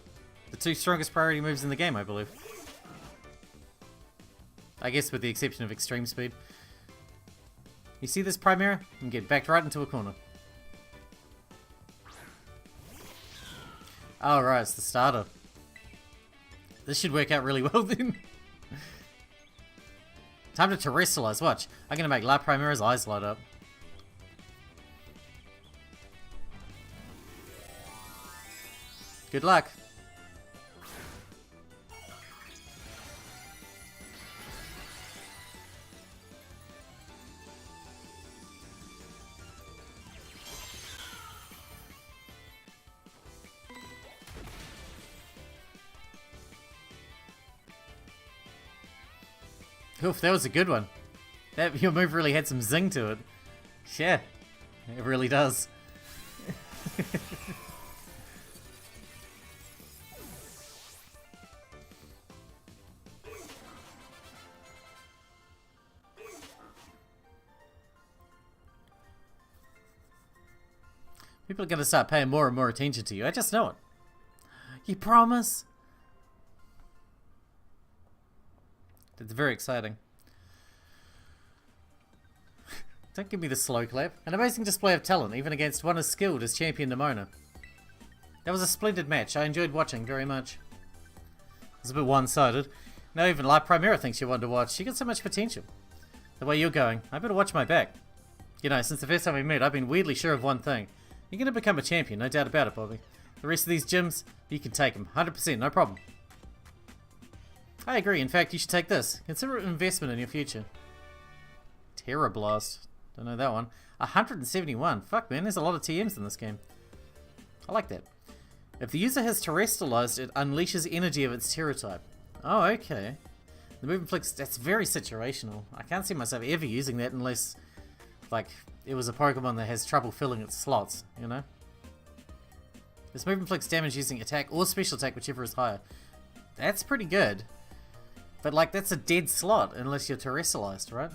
The two strongest priority moves in the game, I believe. I guess with the exception of extreme speed. You see this Primera? And get backed right into a corner. Oh, right, it's the starter. This should work out really well then. Time to terrestrialize. Watch. I'm going to make La Primera's eyes light up. Good luck. Oof, that was a good one. Your move really had some zing to it. Yeah, it really does. People are going to start paying more and more attention to you. I just know it. You promise? It's very exciting. Don't give me the slow clap. An amazing display of talent, even against one as skilled as Champion Nimona. That was a splendid match. I enjoyed watching very much. It was a bit one-sided. Now even La Primera thinks you're one to watch. She got so much potential. The way you're going, I better watch my back. You know, since the first time we met, I've been weirdly sure of one thing. You're going to become a champion, no doubt about it, Bobby. The rest of these gyms, you can take them. 100%, no problem. I agree. In fact, you should take this. Consider it an investment in your future. Terror Blast. Don't know that one. 171. Fuck, man. There's a lot of TMs in this game. I like that. If the user has terrestrialized, it unleashes energy of its terror type. Oh, okay. The movement flicks, that's very situational. I can't see myself ever using that unless, like, it was a Pokemon that has trouble filling its slots, you know? This move inflicts damage using attack or special attack, whichever is higher. That's pretty good. But, like, that's a dead slot unless you're terrestrialized, right?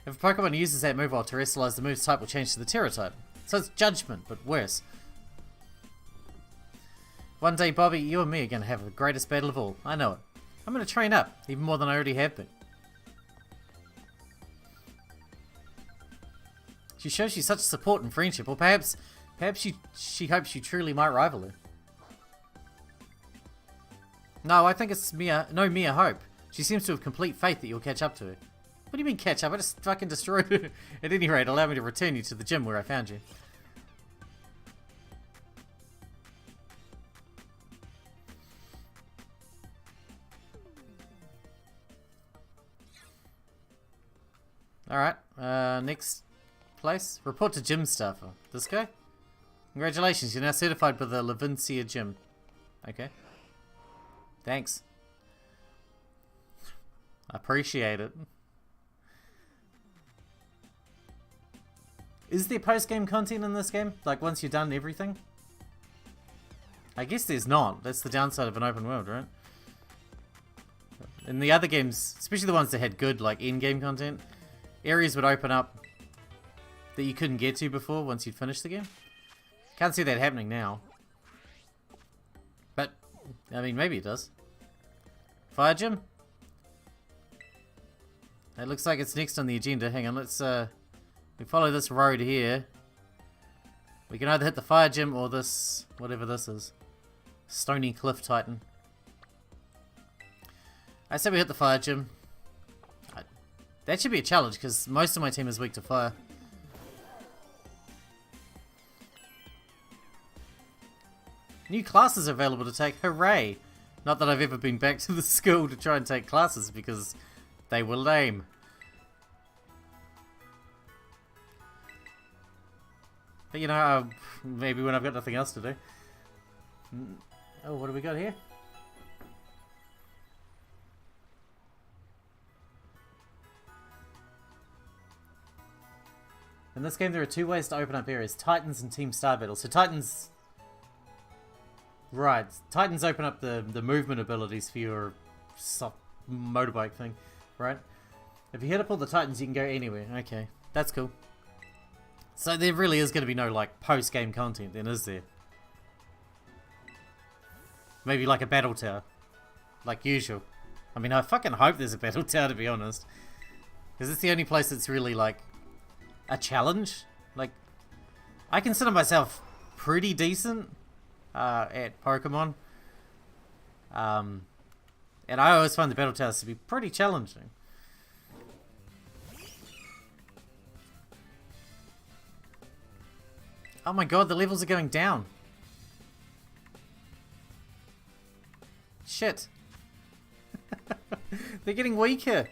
If a Pokemon uses that move while terrestrialized, the move's type will change to the Terror type. So it's Judgment, but worse. One day, Bobby, you and me are going to have the greatest battle of all. I know it. I'm going to train up, even more than I already have been. She shows you such support and friendship, or perhaps she hopes you truly might rival her. No, I think it's mere hope. She seems to have complete faith that you'll catch up to her. What do you mean catch up? I just fucking destroyed her. At any rate, allow me to return you to the gym where I found you. Alright, next place. Report to gym staffer. This guy? Congratulations, you're now certified by the Levincia gym. Okay. Thanks. I appreciate it. Is there post-game content in this game? Like once you've done everything? I guess there's not. That's the downside of an open world, right? In the other games, especially the ones that had good like in-game content, areas would open up that you couldn't get to before once you'd finished the game. Can't see that happening now. But, I mean, maybe it does. Fire gym? It looks like it's next on the agenda. Hang on, let's we follow this road here. We can either hit the fire gym or this, whatever this is. Stony Cliff Titan. I say we hit the fire gym. That should be a challenge because most of my team is weak to fire. New classes are available to take. Hooray! Not that I've ever been back to the school to try and take classes because they were lame. But you know, maybe when I've got nothing else to do. Oh, what do we got here? In this game, there are two ways to open up areas. Titans and Team Star Battle. So Titans... Right. Titans open up the movement abilities for your soft motorbike thing. Right? If you hit up all the Titans, you can go anywhere. Okay. That's cool. So there really is going to be no, like, post-game content then, is there? Maybe like a battle tower. Like usual. I mean, I fucking hope there's a battle tower, to be honest. Because it's the only place that's really, like... a challenge. Like, I consider myself pretty decent at Pokemon, and I always find the battle towers to be pretty challenging. Oh my god, the levels are going down. Shit. They're getting weaker.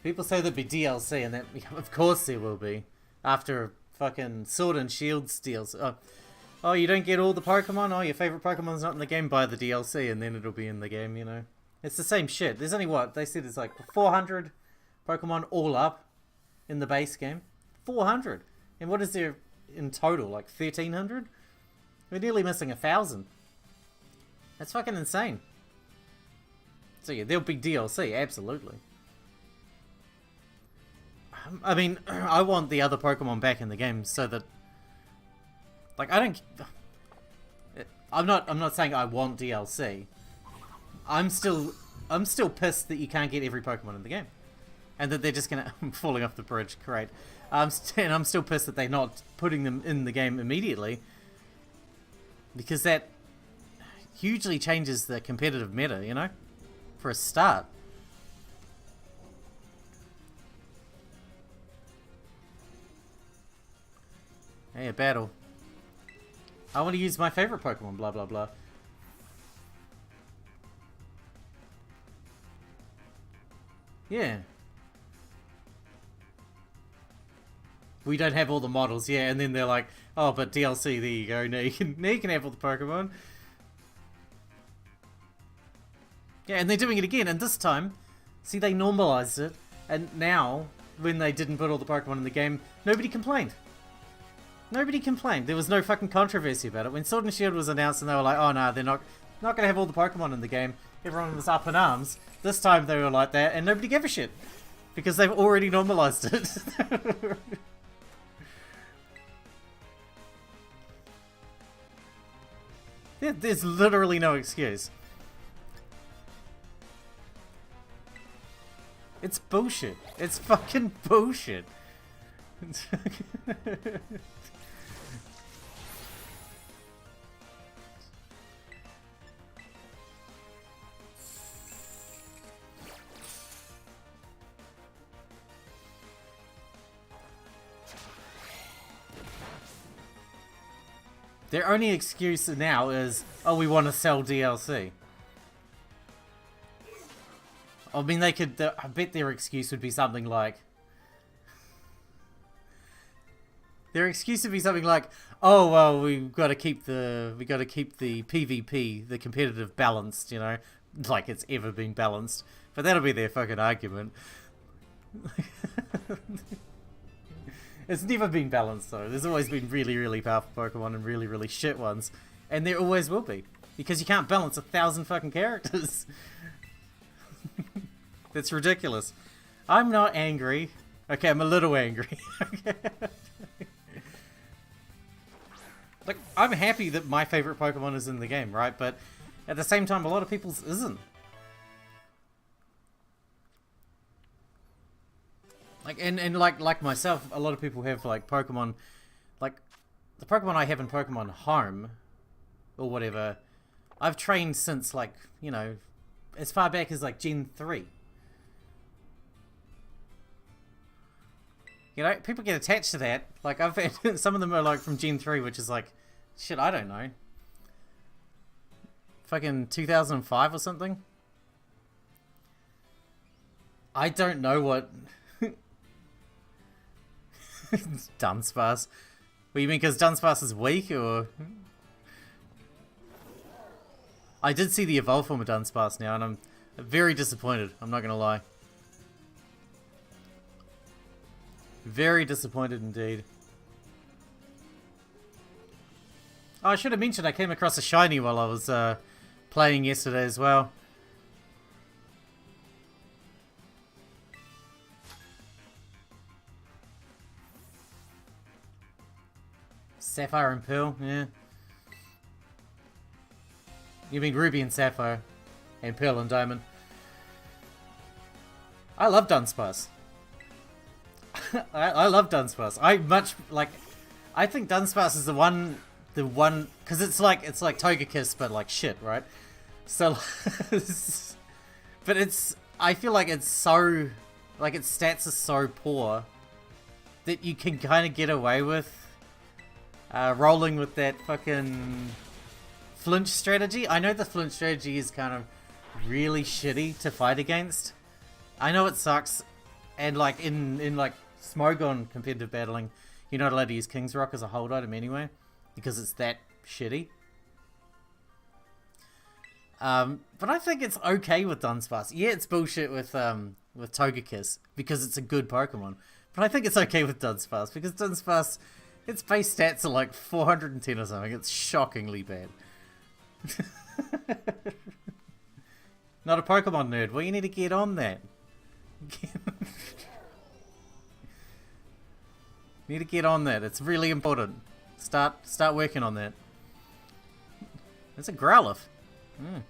People say there'd be DLC, and that, of course there will be. After fucking Sword and Shield steals. Oh, you don't get all the Pokemon? Oh, your favorite Pokemon's not in the game? Buy the DLC, and then it'll be in the game, you know? It's the same shit. There's only what? They said it's like 400 Pokemon all up in the base game. 400! And what is there in total? Like 1,300? We're nearly missing 1,000. That's fucking insane. So yeah, there'll be DLC, absolutely. I mean, I want the other Pokemon back in the game so that, like, I'm not saying I want DLC. I'm still pissed that you can't get every Pokemon in the game, and that they're just gonna I'm falling off the bridge. Great. And I'm still pissed that they're not putting them in the game immediately. Because that hugely changes the competitive meta, you know? For a start. Hey, a battle. I want to use my favorite Pokemon, blah blah blah. Yeah. We don't have all the models, yeah, and then they're like, oh, but DLC, there you go, now you can have all the Pokemon. Yeah, and they're doing it again, and this time, see, they normalized it, and now, when they didn't put all the Pokemon in the game, nobody complained. Nobody complained. There was no fucking controversy about it. When Sword and Shield was announced and they were like, oh no, they're not going to have all the Pokemon in the game, everyone was up in arms. This time they were like that, and nobody gave a shit. Because they've already normalized it. There's literally no excuse. It's bullshit. It's fucking bullshit. Their only excuse now is, oh, we want to sell DLC. I mean, they could. I bet their excuse would be something like. Their excuse would be something like, oh well, we've got to keep the PvP, the competitive balanced, you know, like it's ever been balanced. But that'll be their fucking argument. It's never been balanced though. There's always been really, really powerful Pokemon and really, really shit ones, and there always will be because you can't balance 1,000 fucking characters. That's ridiculous. I'm not angry. Okay, I'm a little angry. Like, I'm happy that my favorite Pokemon is in the game, right? But at the same time, a lot of people's isn't. Like, and like myself, a lot of people have, like, Pokemon... Like, the Pokemon I have in Pokemon Home, or whatever, I've trained since, like, you know, as far back as, like, Gen 3. You know, people get attached to that. Like, I've had... Some of them are, like, from Gen 3, which is, like... Shit, I don't know. Fucking 2005 or something? I don't know what... Dunsparce. What, you mean because Dunsparce is weak, or...? I did see the evolved form of Dunsparce now, and I'm very disappointed, I'm not gonna lie. Very disappointed indeed. Oh, I should have mentioned I came across a shiny while I was playing yesterday as well. Sapphire and Pearl, yeah. You mean Ruby and Sapphire, and Pearl and Diamond. I love Dunsparce. I love Dunsparce. I think Dunsparce is the one, because it's like Togekiss, but like shit, right? So, but I feel like it's so, like its stats are so poor that you can kind of get away with rolling with that fucking flinch strategy. I know the flinch strategy is kind of really shitty to fight against. I know it sucks, and like in like Smogon competitive battling, you're not allowed to use King's Rock as a hold item anyway, because it's that shitty. But I think it's okay with Dunsparce. Yeah, it's bullshit with Togekiss because it's a good Pokemon. But I think it's okay with Dunsparce because Dunsparce, its base stats are like 410 or something. It's shockingly bad. Not a Pokemon nerd. Well, you need to get on that. Need to get on that. It's really important. Start working on that. It's a Growlithe. Mm.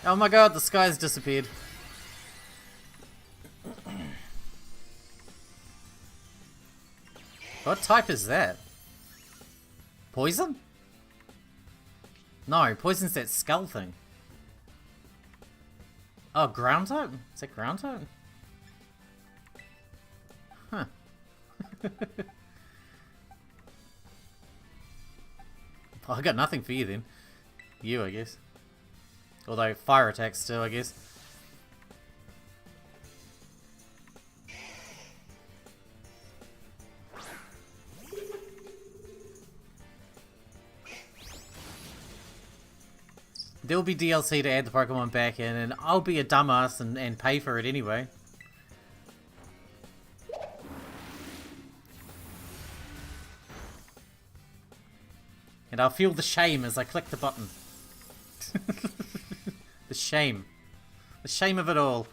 Oh my god, the sky's disappeared. What type is that? Poison? No, poison's that skull thing. Oh, ground type? Is that ground type? Huh. I got nothing for you then. You, I guess. Although, fire attacks still, I guess. There'll be DLC to add the Pokemon back in, and I'll be a dumbass and pay for it anyway. And I'll feel the shame as I click the button. The shame. The shame of it all.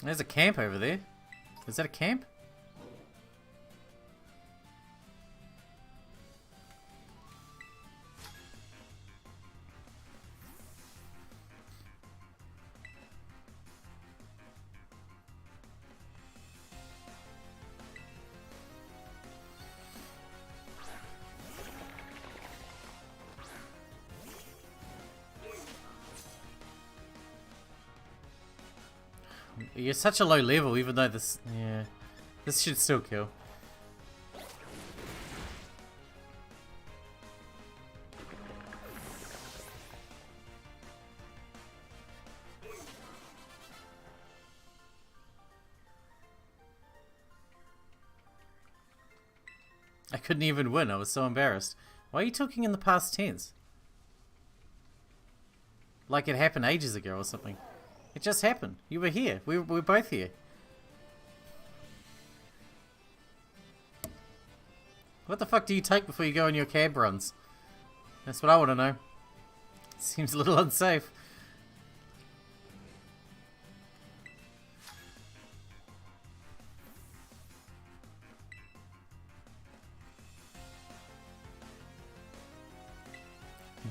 There's a camp over there. Is that a camp? You're such a low level, even though this... Yeah. This should still kill. I couldn't even win, I was so embarrassed. Why are you talking in the past tense? Like it happened ages ago or something. It just happened. You were here. We were both here. What the fuck do you take before you go on your cab runs? That's what I want to know. Seems a little unsafe.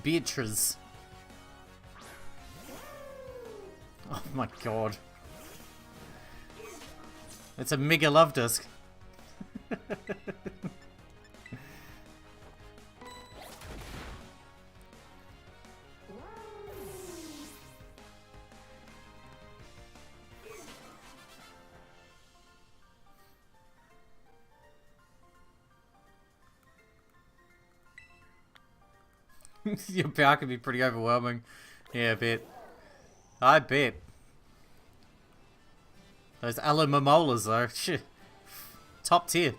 Beatrice. Oh my god. It's a mega love disc. Your power can be pretty overwhelming. Yeah, I bet. I bet. Those Alamomolas though, shit. Top tier.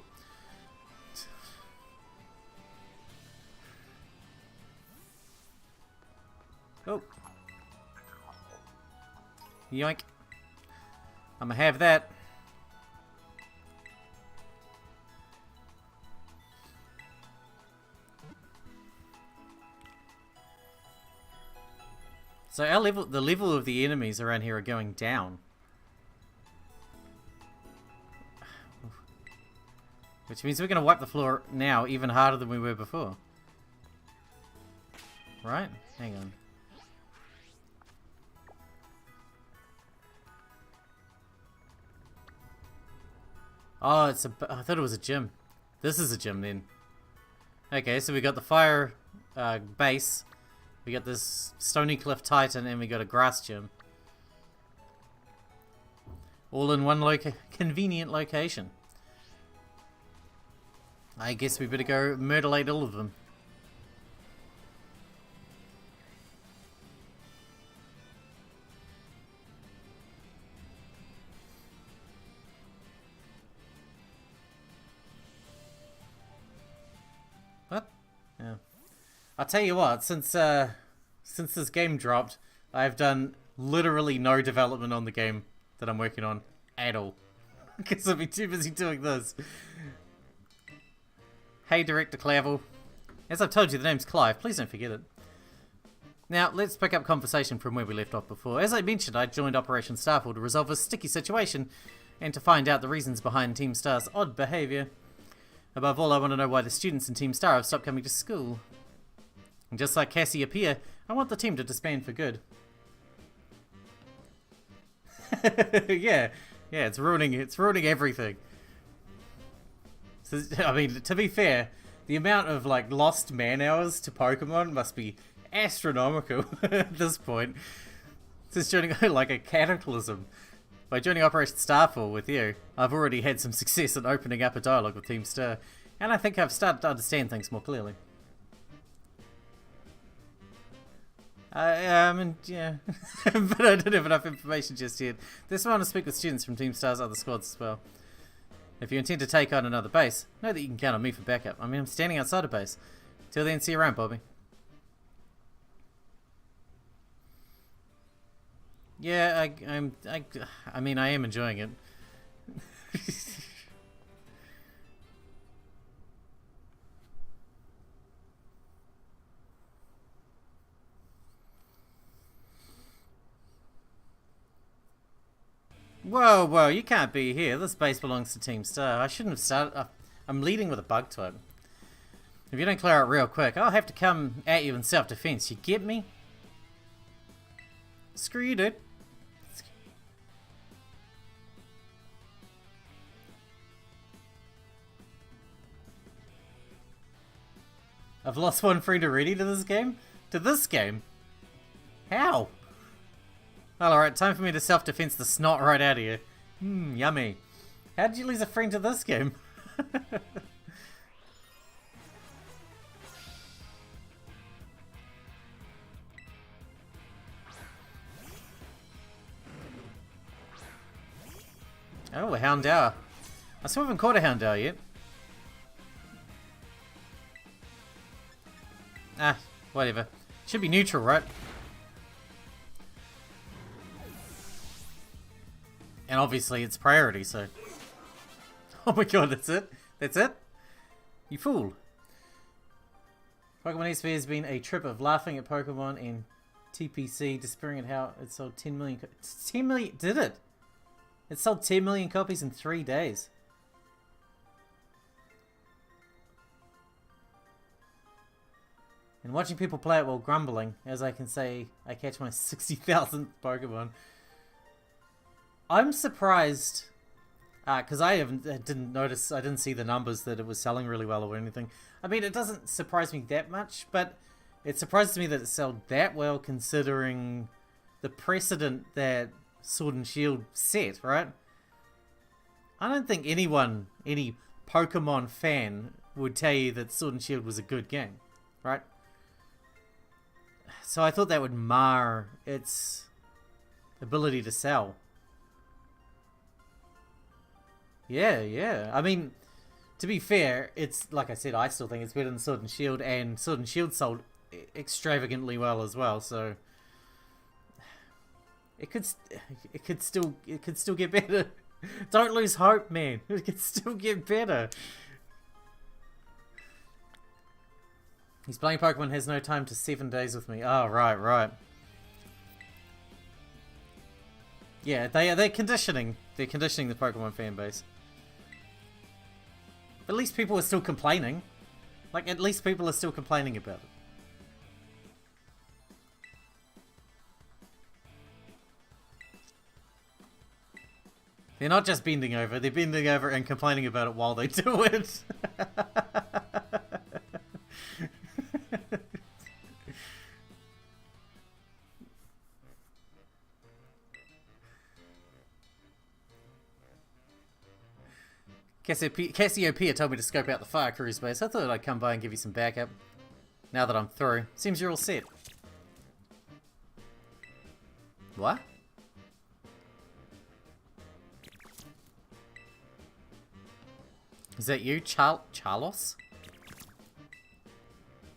Oh. Yoink. I'ma have that. So our level, the level of the enemies around here are going down. Which means we're going to wipe the floor now even harder than we were before. Right? Hang on. Oh, it's a... I thought it was a gym. This is a gym then. Okay, so we got the fire base. We got this Stony Cliff Titan and we got a grass gym. All in one convenient location. I guess we better go murderate all of them. What? Yeah. I'll tell you what, since this game dropped, I've done literally no development on the game that I'm working on at all. Because I've been too busy doing this. Hey, Director Clavel. As I've told you, the name's Clive. Please don't forget it. Now, let's pick up conversation from where we left off before. As I mentioned, I joined Operation Starfall to resolve a sticky situation and to find out the reasons behind Team Star's odd behaviour. Above all, I want to know why the students in Team Star have stopped coming to school. And just like Cassiopeia, I want the team to disband for good. yeah, it's ruining everything. So, I mean, to be fair, the amount of like lost man hours to Pokemon must be astronomical at this point. Since joining like a cataclysm. By joining Operation Starfall with you, I've already had some success in opening up a dialogue with Team Star, and I think I've started to understand things more clearly. And yeah, but I don't have enough information just yet. This one to speak with students from Team Star's other squads as well. If you intend to take on another base, know that you can count on me for backup. I mean, I'm standing outside a base. Till then, see you around, Bobby. Yeah, I mean, I am enjoying it. Whoa, you can't be here. This base belongs to Team Star. I shouldn't have started. I'm leading with a bug type. If you don't clear out real quick, I'll have to come at you in self-defense. You get me? Screw you, dude. I've lost one friend already to this game? To this game? How? Well, alright, time for me to self-defense the snot right out of you. Yummy. How did you lose a friend to this game? Oh, a Houndour. I still haven't caught a Houndour yet. Ah, whatever. Should be neutral, right? And obviously it's priority, so... Oh my god, that's it? That's it? You fool. Pokemon ESV has been a trip of laughing at Pokemon and TPC, despairing at how it sold 10 million... 10 million... Did it? It sold 10 million copies in 3 days. And watching people play it while grumbling, as I can say, I catch my 60,000th Pokemon. I'm surprised, because I didn't see the numbers that it was selling really well or anything. I mean, it doesn't surprise me that much, but it surprises me that it sold that well considering the precedent that Sword and Shield set, right? I don't think any Pokemon fan would tell you that Sword and Shield was a good game, right? So I thought that would mar its ability to sell. Yeah. I mean, to be fair, it's like I said, I still think it's better than Sword and Shield sold extravagantly well as well. So it could still get better. Don't lose hope, man. It could still get better. He's playing Pokemon, has no time to 7 days with me. Oh, right. Yeah, they're conditioning. They're conditioning the Pokemon fan base. But at least people are still complaining. Like, at least people are still complaining about it. They're not just bending over, they're bending over and complaining about it while they do it. Cassiopeia told me to scope out the Fire Cruise base. I thought I'd come by and give you some backup. Now that I'm through. Seems you're all set. What? Is that you, Charlos?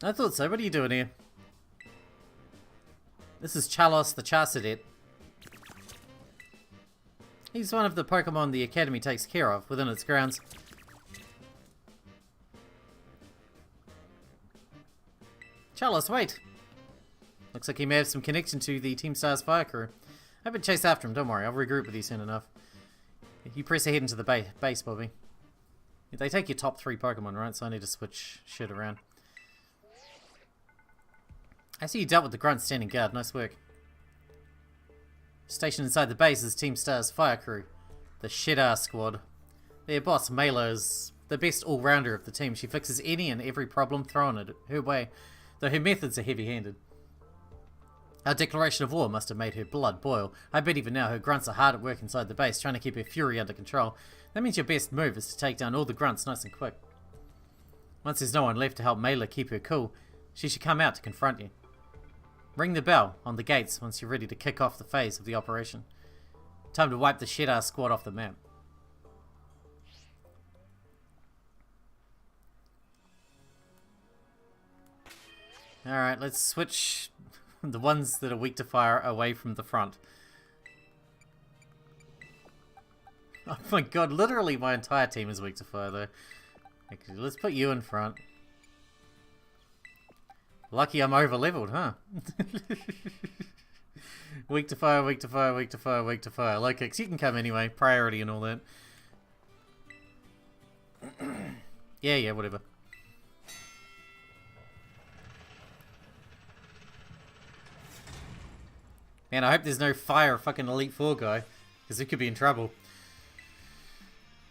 I thought so. What are you doing here? This is Chalos the Charcadet. He's one of the Pokemon the Academy takes care of within its grounds. Chalos, wait! Looks like he may have some connection to the Team Star's fire crew. I haven't chased after him, don't worry, I'll regroup with you soon enough. You press ahead into the base, Bobby. They take your top 3 Pokemon, right? So I need to switch shit around. I see you dealt with the grunt standing guard, nice work. Stationed inside the base is Team Star's fire crew, the Shit-Ass Squad. Their boss, Mela, is the best all-rounder of the team. She fixes any and every problem thrown at her way, though her methods are heavy-handed. Our declaration of war must have made her blood boil. I bet even now her grunts are hard at work inside the base, trying to keep her fury under control. That means your best move is to take down all the grunts nice and quick. Once there's no one left to help Mela keep her cool, she should come out to confront you. Ring the bell on the gates once you're ready to kick off the phase of the operation. Time to wipe the Shit-Ass Squad off the map. Alright, let's switch the ones that are weak to fire away from the front. Oh my god, literally my entire team is weak to fire though. Okay, let's put you in front. Lucky I'm over leveled, huh? Weak to fire, weak to fire, weak to fire, weak to fire. Low kicks, you can come anyway. Priority and all that. Yeah, whatever. Man, I hope there's no fire fucking Elite Four guy, because we could be in trouble.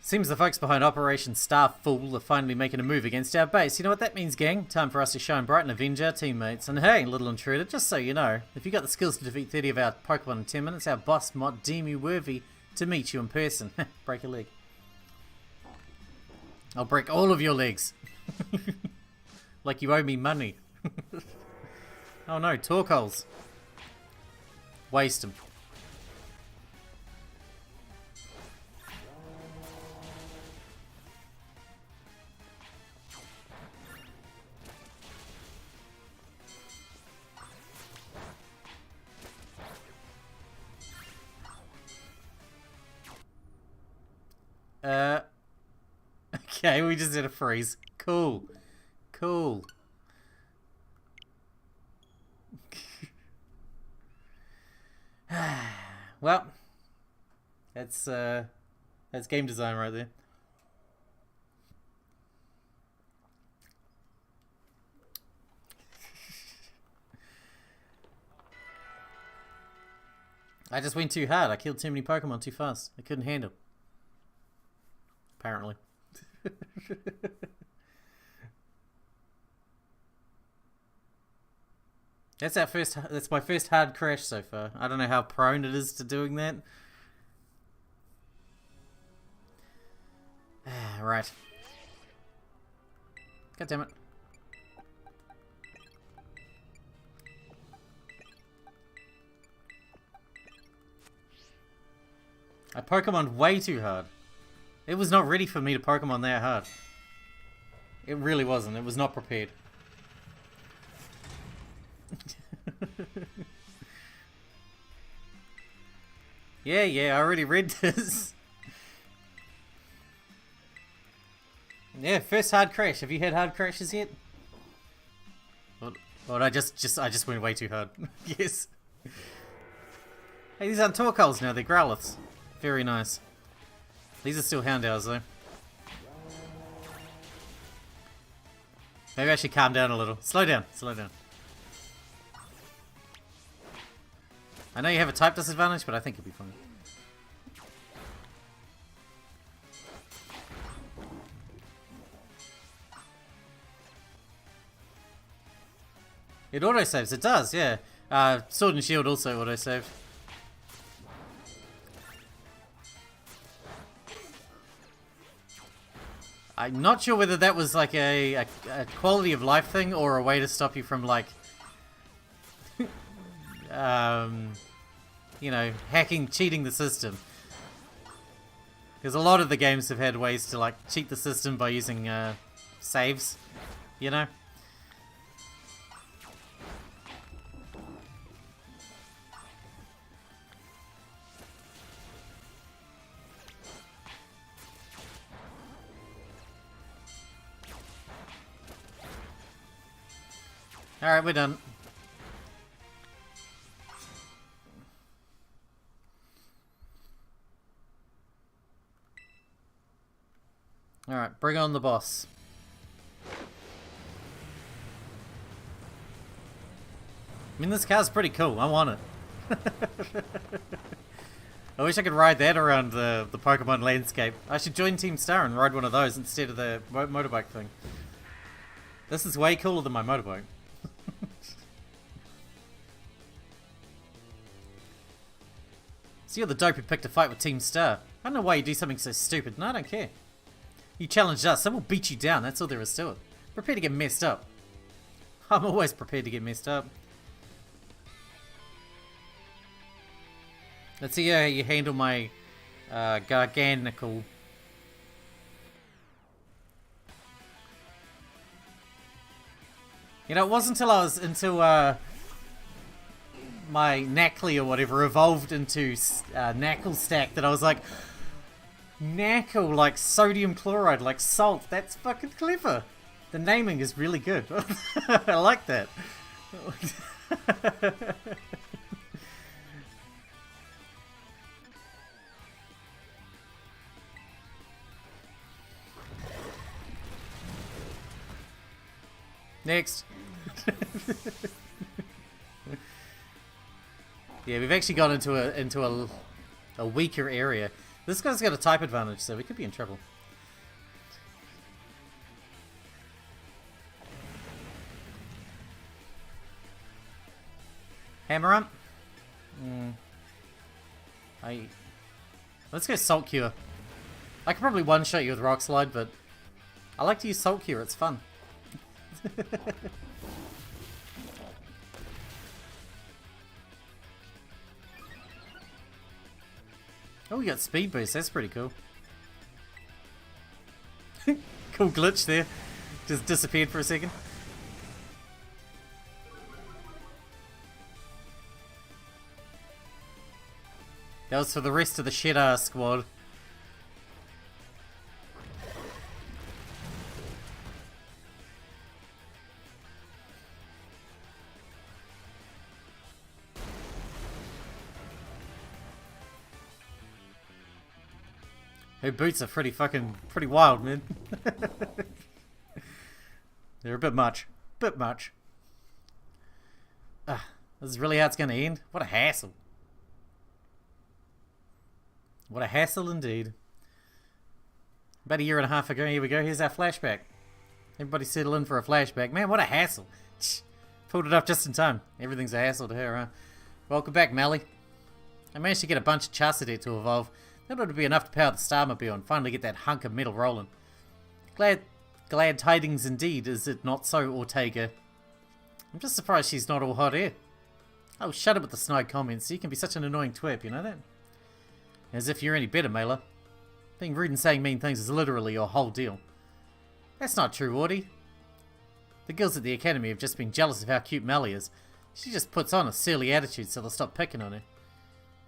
Seems the folks behind Operation Starfall are finally making a move against our base. You know what that means, gang? Time for us to shine bright and avenge our teammates. And hey, little intruder, just so you know, if you got the skills to defeat 30 of our Pokemon in 10 minutes, our boss might deem you worthy to meet you in person. Break a leg. I'll break all of your legs. Like you owe me money. Oh no, Torkoals. Waste them. Okay, we just did a freeze. Cool. Cool. Well, that's game design right there. I just went too hard. I killed too many Pokemon too fast. I couldn't handle. Apparently. That's my first hard crash so far. I don't know how prone it is to doing that. Right. God damn it. I Pokemon way too hard. It was not ready for me to Pokemon that hard. It really wasn't. It was not prepared. Yeah, I already read this. Yeah, first hard crash. Have you had hard crashes yet? Well, I just went way too hard. Yes. Hey, these aren't Torkoals now. They're Growliths. Very nice. These are still Houndours though. Maybe I should calm down a little. Slow down. Slow down. I know you have a type disadvantage, but I think you'll be fine. It autosaves. It does, yeah. Sword and Shield also autosave. I'm not sure whether that was like a quality of life thing or a way to stop you from like, you know, cheating the system. Because a lot of the games have had ways to like cheat the system by using saves, you know. Alright, we're done. Alright, bring on the boss. I mean, this car's pretty cool. I want it. I wish I could ride that around the Pokemon landscape. I should join Team Star and ride one of those instead of the motorbike thing. This is way cooler than my motorbike. So you're the dope who picked a fight with Team Star. I don't know why you do something so stupid. No, I don't care. You challenged us, so we'll beat you down. That's all there is to it. Prepare to get messed up. I'm always prepared to get messed up. Let's see how you handle my garganical. You know, it wasn't until I was my Knackly or whatever evolved into Knackle Stack that I was like, Knackle, like sodium chloride, like salt. That's fucking clever. The naming is really good. I like that. Next. Yeah, we've actually gone into a weaker area. This guy's got a type advantage, so we could be in trouble. Hammer up. Let's go Salt Cure. I could probably one-shot you with Rock Slide, but I like to use Salt Cure. It's fun. Oh, we got Speed Boost. That's pretty cool. Cool glitch there. Just disappeared for a second. That was for the rest of the shit-ass squad. Her boots are pretty wild, man. They're a bit much. Bit much. This is really how it's going to end? What a hassle. What a hassle indeed. About a year and a half ago, here we go, here's our flashback. Everybody settle in for a flashback. Man, what a hassle. Pulled it off just in time. Everything's a hassle to her, huh? Welcome back, Melly. I managed to get a bunch of Chastity to evolve. That ought to be enough to power the Starmobile and finally get that hunk of metal rolling. Glad tidings indeed, is it not so, Ortega? I'm just surprised she's not all hot air. Oh, shut up with the snide comments. You can be such an annoying twerp, you know that? As if you're any better, Mela. Being rude and saying mean things is literally your whole deal. That's not true, Audie. The girls at the academy have just been jealous of how cute Melly is. She just puts on a silly attitude so they'll stop picking on her.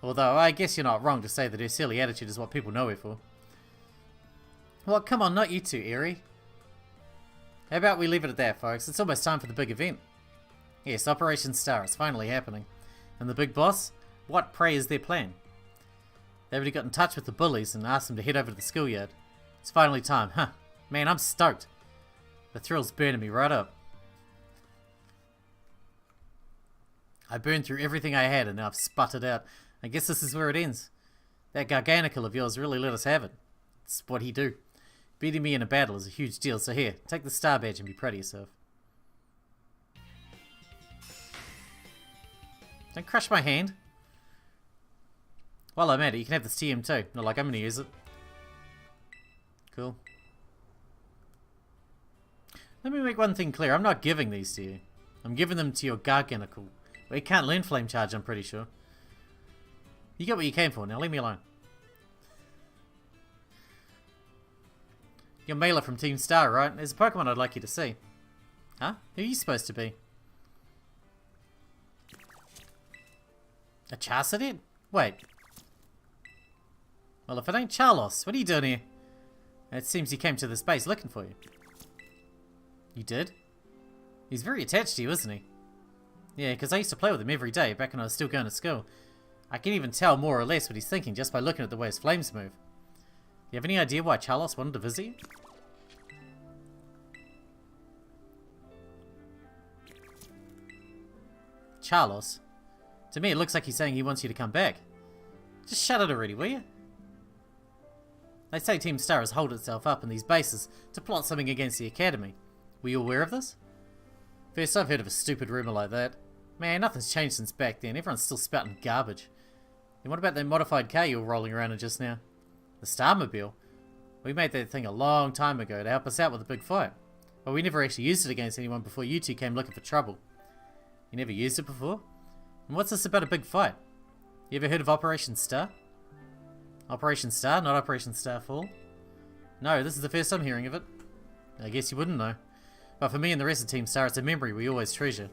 Although, I guess you're not wrong to say that her silly attitude is what people know her for. Well, come on, not you two, Eerie. How about we leave it at that, folks? It's almost time for the big event. Yes, Operation Star is finally happening. And the big boss? What, pray, is their plan? They already got in touch with the bullies and asked them to head over to the schoolyard. It's finally time, huh? Man, I'm stoked. The thrill's burning me right up. I burned through everything I had and now I've sputtered out. I guess this is where it ends. That Garganical of yours really let us have it. It's what he do. Beating me in a battle is a huge deal, so here, take the star badge and be proud of yourself. Don't crush my hand. While I'm at it, you can have this TM too. Not like I'm gonna use it. Cool. Let me make one thing clear. I'm not giving these to you. I'm giving them to your Garganical. Well, you can't learn Flame Charge, I'm pretty sure. You got what you came for, now leave me alone. You're Mela from Team Star, right? There's a Pokemon I'd like you to see. Huh? Who are you supposed to be? A Charcadet? Wait. Well, if it ain't Charlos, what are you doing here? It seems he came to this base looking for you. You did? He's very attached to you, isn't he? Yeah, because I used to play with him every day back when I was still going to school. I can even tell more or less what he's thinking just by looking at the way his flames move. You have any idea why Charlos wanted to visit you? Charlos? To me, it looks like he's saying he wants you to come back. Just shut it already, will you? They say Team Star has holed itself up in these bases to plot something against the Academy. Were you aware of this? First I've heard of a stupid rumour like that. Man, nothing's changed since back then. Everyone's still spouting garbage. And what about that modified car you were rolling around in just now? The Starmobile? We made that thing a long time ago to help us out with a big fight. But we never actually used it against anyone before you two came looking for trouble. You never used it before? And what's this about a big fight? You ever heard of Operation Star? Operation Star, not Operation Starfall? No, this is the first time hearing of it. I guess you wouldn't know. But for me and the rest of Team Star, it's a memory we always treasure.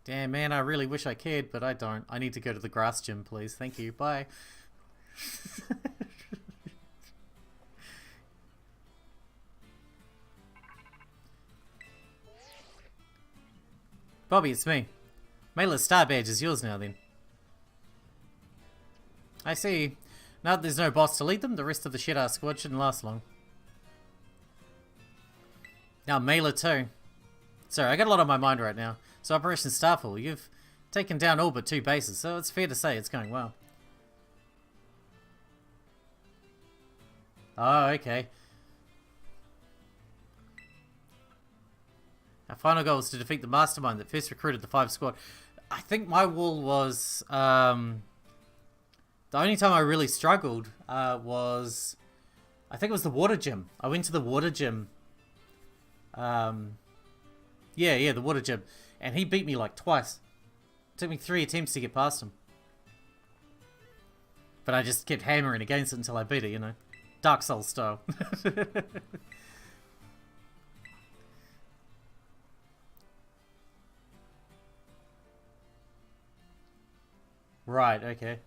Damn, man, I really wish I cared, but I don't. I need to go to the grass gym, please. Thank you. Bye. Bobby, it's me. Mailer's star badge is yours now, then. I see. Now that there's no boss to lead them, the rest of the shit-ass squad shouldn't last long. Now, Mailer too. Sorry, I got a lot on my mind right now. So, Operation Starfall, you've taken down all but 2 bases, so it's fair to say it's going well. Oh, okay. Our final goal was to defeat the mastermind that first recruited the 5 squad. I think my wall was... the only time I really struggled was... I think it was the water gym. I went to the water gym. Yeah, the water gym. And he beat me like twice. It took me 3 attempts to get past him. But I just kept hammering against it until I beat it, you know. Dark Souls style. Right, okay.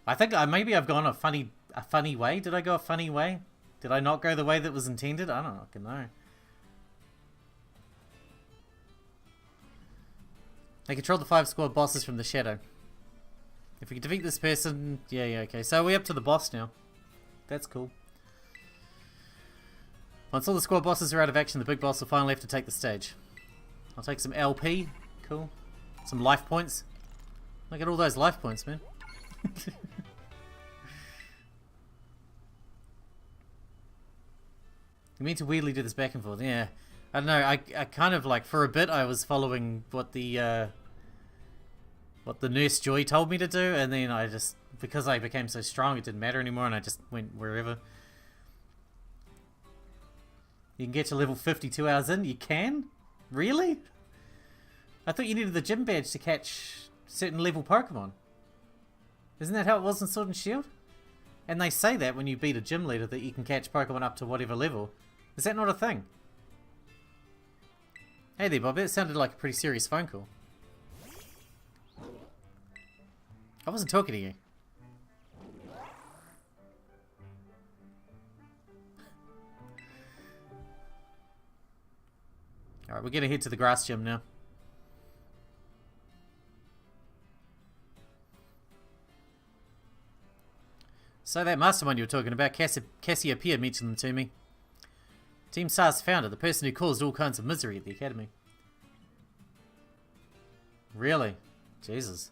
I think maybe I've gone a funny way. Did I go a funny way? Did I not go the way that was intended? I don't fucking know. They control the 5 squad bosses from the shadow. If we can defeat this person... Yeah, okay. So we're up to the boss now. That's cool. Once all the squad bosses are out of action, the big boss will finally have to take the stage. I'll take some LP. Cool. Some life points. Look at all those life points, man. You mean to weirdly do this back and forth? Yeah. I don't know, I kind of like, for a bit I was following what the Nurse Joy told me to do, and then I just, because I became so strong it didn't matter anymore and I just went wherever. You can get to level 52 hours in? You can? Really? I thought you needed the gym badge to catch certain level Pokemon. Isn't that how it was in Sword and Shield? And they say that when you beat a gym leader that you can catch Pokemon up to whatever level. Is that not a thing? Hey there, Bobby. It sounded like a pretty serious phone call. I wasn't talking to you. Alright, we're gonna head to the grass gym now. So that mastermind you were talking about, Cassiopeia mentioned them to me. Team Star's founder, the person who caused all kinds of misery at the Academy. Really? Jesus.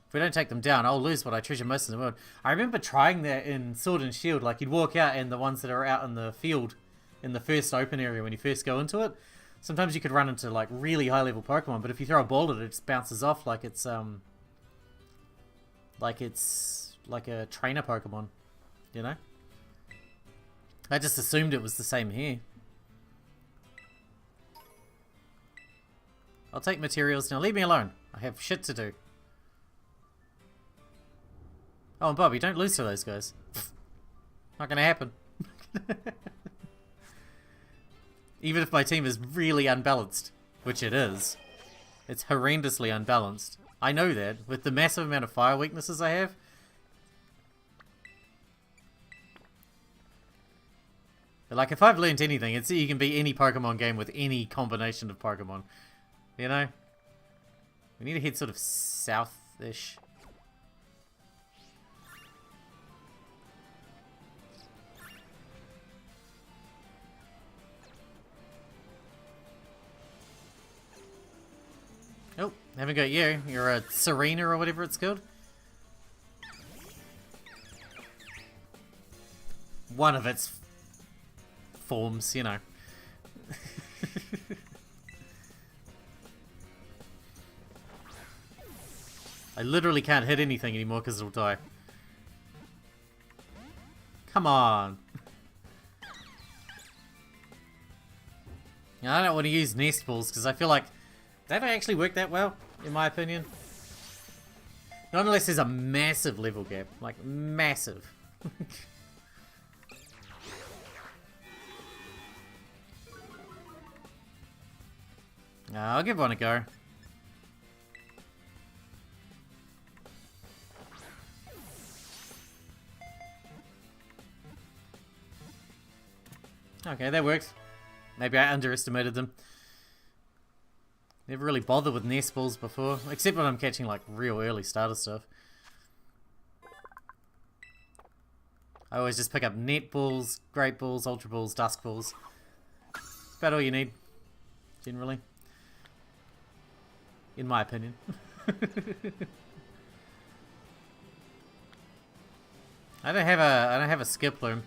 If we don't take them down, I'll lose what I treasure most in the world. I remember trying that in Sword and Shield. Like, you'd walk out and the ones that are out in the field, in the first open area when you first go into it, sometimes you could run into, like, really high-level Pokemon, but if you throw a ball at it, it just bounces off like it's like a trainer Pokemon, you know? I just assumed it was the same here. I'll take materials now. Leave me alone. I have shit to do. Oh, and Bobby, don't lose to those guys. Not gonna happen. Even if my team is really unbalanced, which it is. It's horrendously unbalanced. I know that. With the massive amount of fire weaknesses I have. Like, if I've learned anything, it's that you can beat any Pokemon game with any combination of Pokemon. You know? We need to head sort of south-ish. Oh, haven't got you. You're a Serena or whatever it's called. One of its forms, you know. I literally can't hit anything anymore because it'll die. Come on. I don't want to use nest balls because I feel like they don't actually work that well, in my opinion. Not unless there's a massive level gap. Like, massive. I'll give one a go. Okay, that works. Maybe I underestimated them. Never really bothered with nest balls before, except when I'm catching like real early starter stuff. I always just pick up net balls, great balls, ultra balls, dusk balls. That's about all you need, generally. In my opinion. I don't have a skip bloom.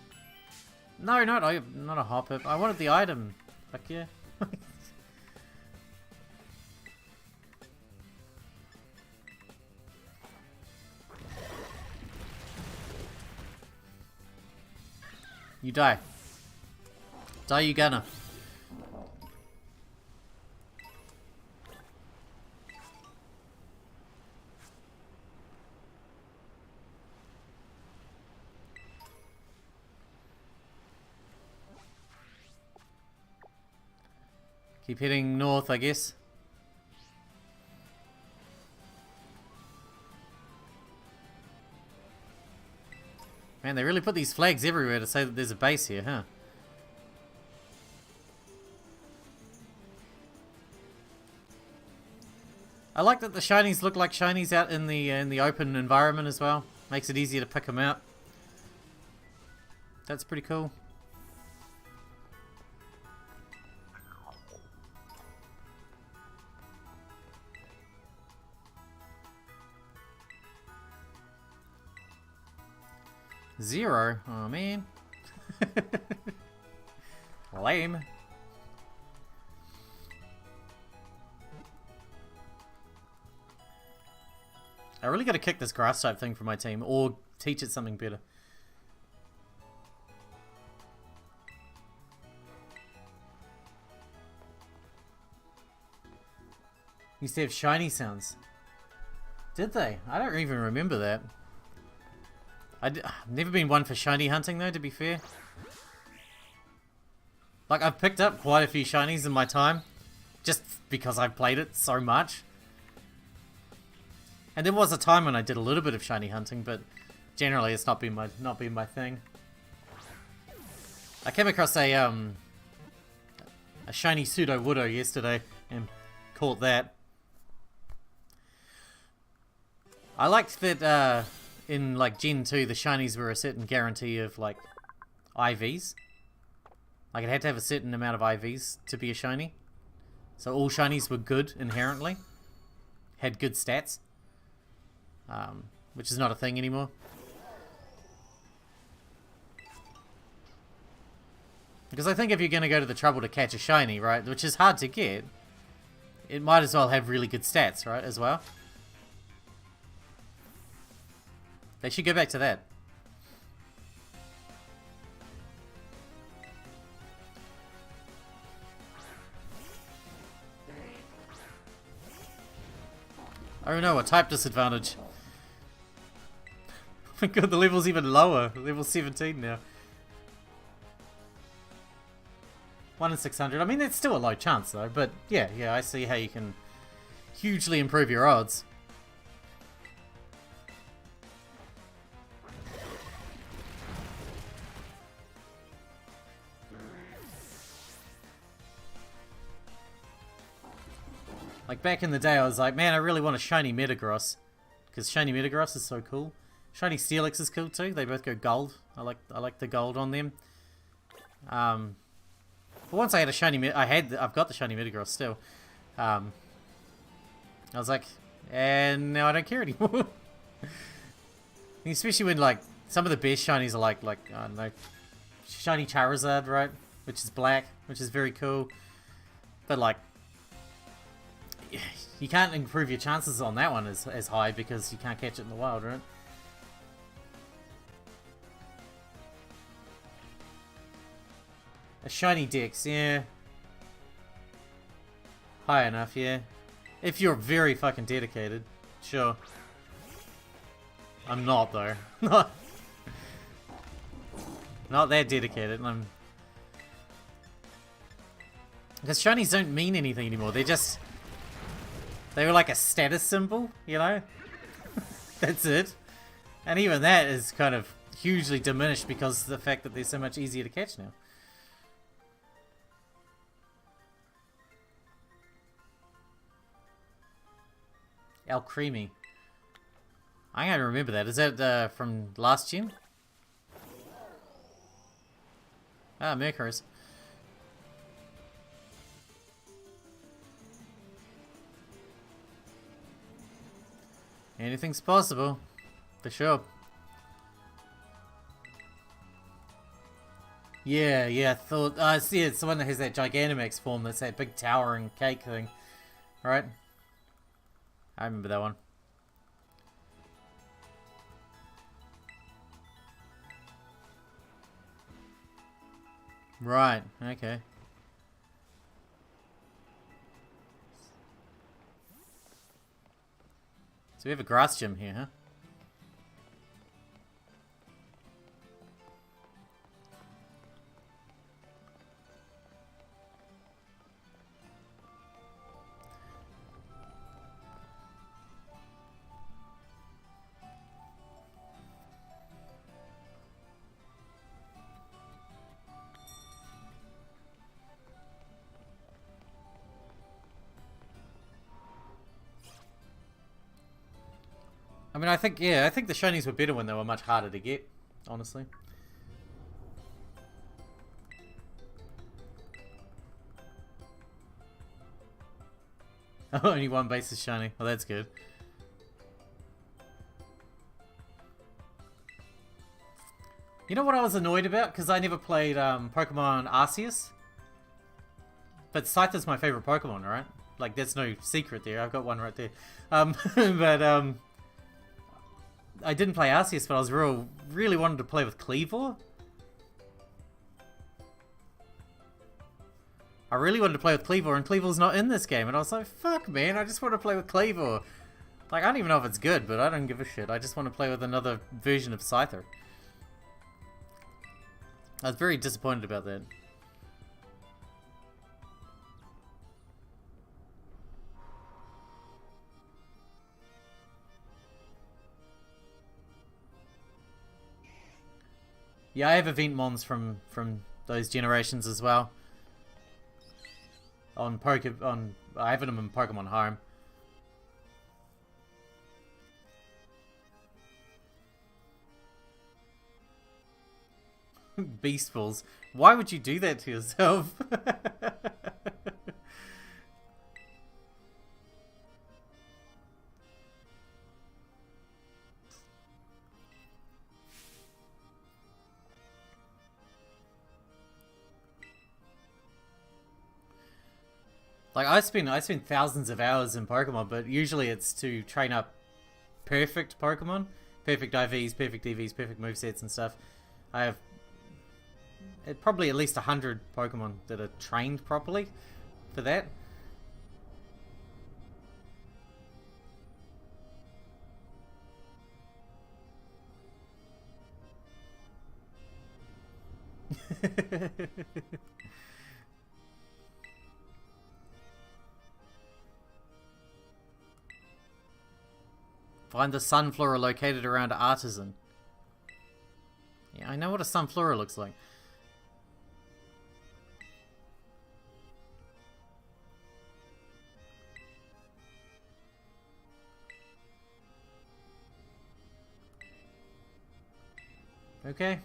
No, not a Hoppip. I wanted the item. Fuck yeah. You die. Die, you gonna. Keep heading north, I guess. Man, they really put these flags everywhere to say that there's a base here, huh? I like that the shinies look like shinies out in the open environment as well. Makes it easier to pick them out. That's pretty cool. Zero? Oh man. Lame. I really gotta kick this grass type thing for my team, or teach it something better. Used to have shiny sounds. Did they? I don't even remember that. I've never been one for shiny hunting though, to be fair. Like, I've picked up quite a few shinies in my time, just because I've played it so much. And there was a time when I did a little bit of shiny hunting, but generally it's not been my thing. I came across a shiny Pseudo-Woodo yesterday and caught that. I liked that in like Gen 2 the shinies were a certain guarantee of like IVs. Like it had to have a certain amount of IVs to be a shiny. So all shinies were good inherently. Had good stats. Which is not a thing anymore. Because I think if you're going to go to the trouble to catch a shiny, right, which is hard to get, it might as well have really good stats, right, as well. They should go back to that. Oh no, a type disadvantage. Oh my god, the level's even lower. Level 17 now. 1 in 600. I mean, it's still a low chance though, but yeah, I see how you can hugely improve your odds. Like back in the day, I was like, man, I really want a shiny Metagross, because shiny Metagross is so cool. Shiny Steelix is cool too. They both go gold. I like the gold on them. But once I had a shiny, I've got the shiny Metagross still. I was like, and now I don't care anymore. Especially when like some of the best shinies are like I don't know, shiny Charizard, right? Which is black, which is very cool. But like, you can't improve your chances on that one as high because you can't catch it in the wild, right? A shiny Dex, yeah. High enough, yeah. If you're very fucking dedicated, sure. I'm not though. Not that dedicated. Because shinies don't mean anything anymore. They were like a status symbol, you know? That's it. And even that is kind of hugely diminished because of the fact that they're so much easier to catch now. Alcremie. I can't remember that. Is that from last gen? Ah, Mercurus. Anything's possible. For sure. Yeah, I thought... see, it's the one that has that Gigantamax form that's that big towering cake thing. Right? I remember that one. Right, okay. So we have a grass gym here, huh? I mean, I think the shinies were better when they were much harder to get, honestly. Only one base is shiny. Well, that's good. You know what I was annoyed about? Because I never played Pokemon Arceus. But Scyther's my favorite Pokemon, right? Like, there's no secret there. I've got one right there. But I didn't play Arceus, but I was really wanted to play with Cleavor. I really wanted to play with Cleavor, and Cleavor's not in this game. And I was like, fuck, man, I just want to play with Cleavor. Like, I don't even know if it's good, but I don't give a shit. I just want to play with another version of Scyther. I was very disappointed about that. Yeah, I have event mons from those generations as well. I have them in Pokemon Home. Beast Balls. Why would you do that to yourself? Like, I spend thousands of hours in Pokemon, but usually it's to train up perfect Pokemon. Perfect IVs, perfect EVs, perfect movesets and stuff. I have probably at least 100 Pokemon that are trained properly for that. Find the Sunflora located around Artisan. Yeah, I know what a Sunflora looks like. Okay.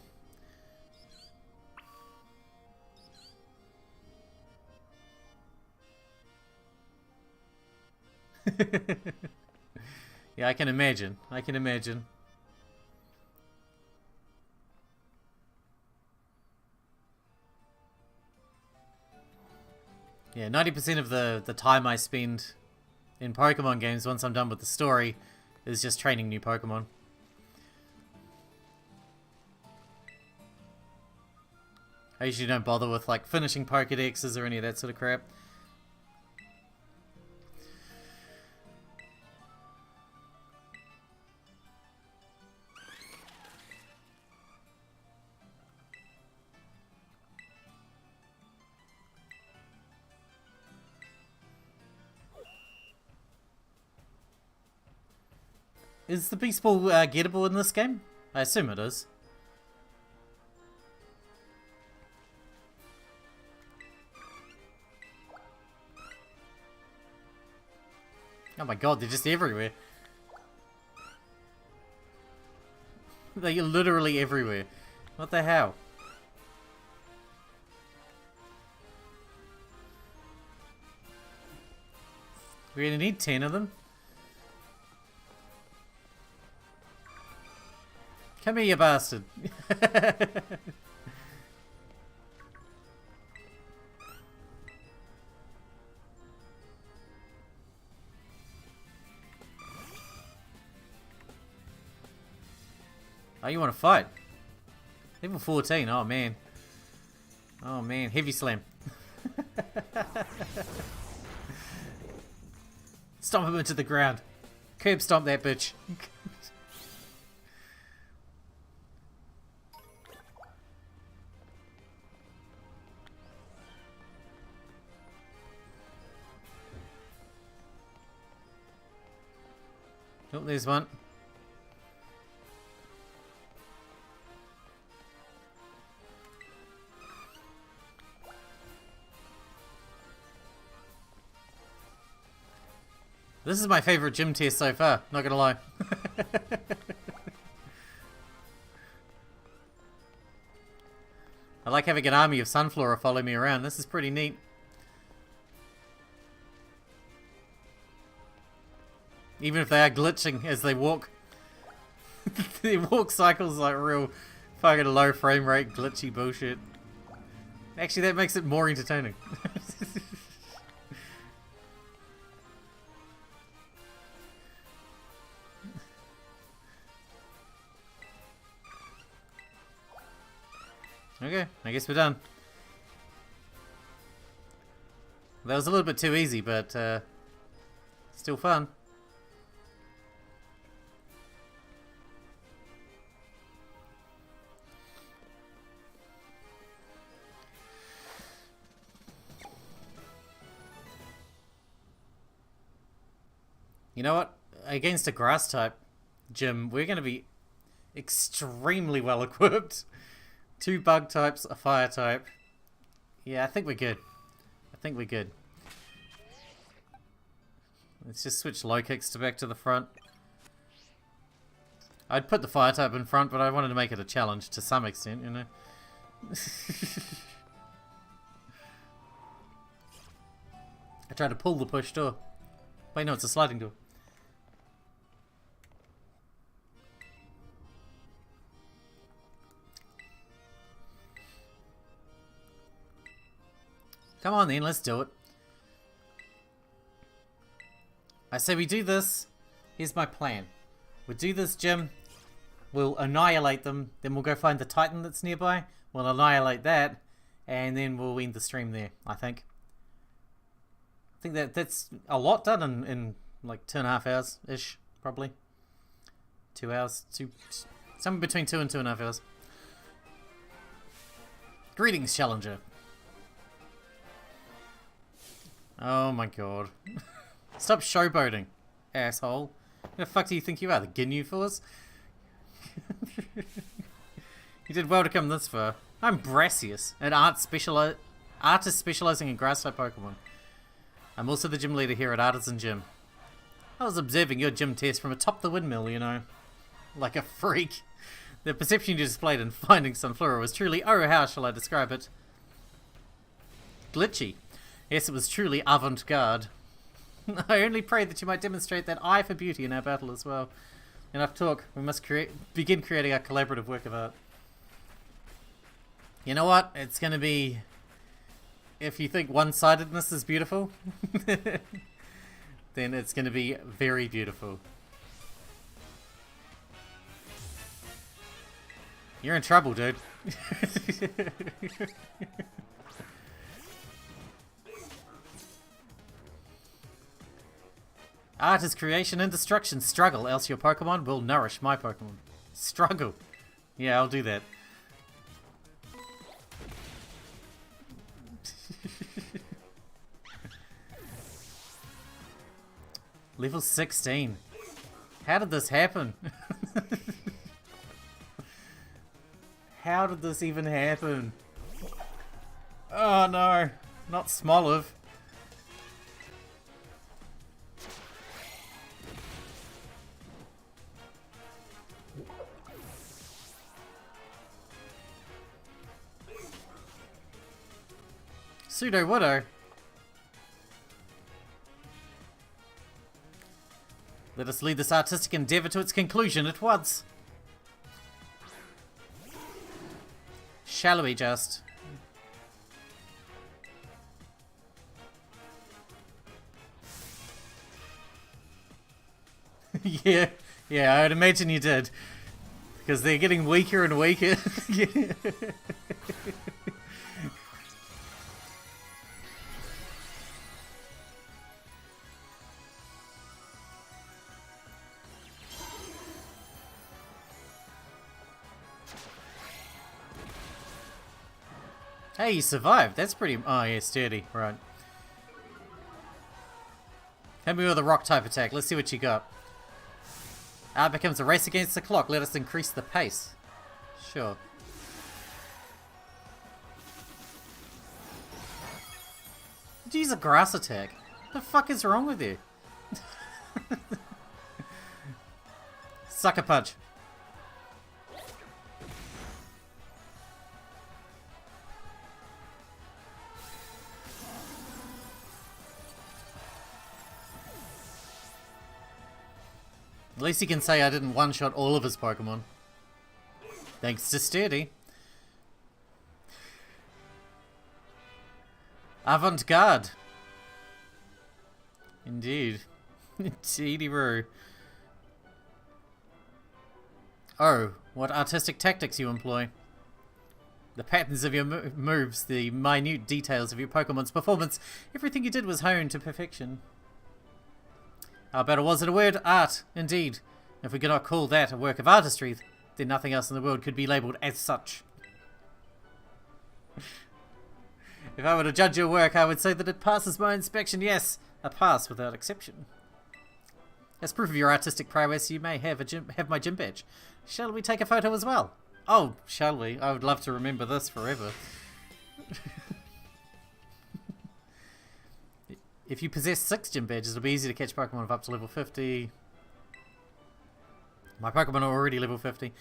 Yeah, I can imagine. I can imagine. Yeah, 90% of the time I spend in Pokemon games once I'm done with the story is just training new Pokemon. I usually don't bother with like finishing Pokedexes or any of that sort of crap. Is the Beast Ball gettable in this game? I assume it is. Oh my god, they're just everywhere. They're literally everywhere. What the hell? We're gonna need 10 of them. Come here, you bastard. Oh, you want to fight? Level 14, oh man. Oh man, heavy slam. Stomp him into the ground. Curb stomp that bitch. Oh, there's one. This is my favorite gym test so far, not gonna lie. I like having an army of Sunflora follow me around. This is pretty neat. Even if they are glitching as they walk. Their walk cycle's like real fucking low frame rate glitchy bullshit. Actually, that makes it more entertaining. Okay, I guess we're done. That was a little bit too easy, but still fun. You know what? Against a grass type gym, we're going to be extremely well equipped. 2 bug types, a fire type. Yeah, I think we're good. I think we're good. Let's just switch low kicks to back to the front. I'd put the fire type in front, but I wanted to make it a challenge to some extent, you know. I tried to pull the push door. Wait, no, it's a sliding door. Come on then, let's do it. I say we do this. Here's my plan. We'll do this gym. We'll annihilate them. Then we'll go find the Titan that's nearby. We'll annihilate that. And then we'll end the stream there, I think. I think that's a lot done in like 2.5 hours-ish, probably. 2 hours. Somewhere between 2 and 2.5 hours. Greetings, Challenger. Oh my god. Stop showboating, asshole. Who the fuck do you think you are, the Ginyu Force? You did well to come this far. I'm Brassius, an artist specializing in grass-type Pokemon. I'm also the gym leader here at Artisan Gym. I was observing your gym test from atop the windmill, you know. Like a freak. The perception you displayed in finding Sunflora was truly, oh, how shall I describe it? Glitchy. Yes, it was truly avant-garde. I only pray that you might demonstrate that eye for beauty in our battle as well. Enough talk. We must begin creating our collaborative work of art. You know what? It's going to be... If you think one-sidedness is beautiful, then it's going to be very beautiful. You're in trouble, dude. Art is creation and destruction. Struggle, else your Pokemon will nourish my Pokemon. Struggle. Yeah, I'll do that. Level 16. How did this happen? How did this even happen? Oh no, not Smoliv. Pseudo-Widow. Let us lead this artistic endeavour to its conclusion at once. Shall we just? Yeah, I would imagine you did. Because they're getting weaker and weaker. Hey, you survived. That's pretty... Oh, yeah, sturdy. Right. Hit me with a rock type attack. Let's see what you got. It becomes a race against the clock. Let us increase the pace. Sure. Did you use a grass attack? What the fuck is wrong with you? Sucker punch. At least he can say I didn't one-shot all of his Pokemon. Thanks to Sturdy. Avant-garde. Indeed. Indeedy-roo. Oh, what artistic tactics you employ. The patterns of your moves, the minute details of your Pokemon's performance, everything you did was honed to perfection. How better was it a word? Art, indeed. If we cannot call that a work of artistry, then nothing else in the world could be labelled as such. If I were to judge your work, I would say that it passes my inspection. Yes, a pass without exception. As proof of your artistic prowess, you may have my gym badge. Shall we take a photo as well? Oh, shall we? I would love to remember this forever. If you possess 6 gym badges, it'll be easy to catch Pokemon of up to level 50. My Pokemon are already level 50.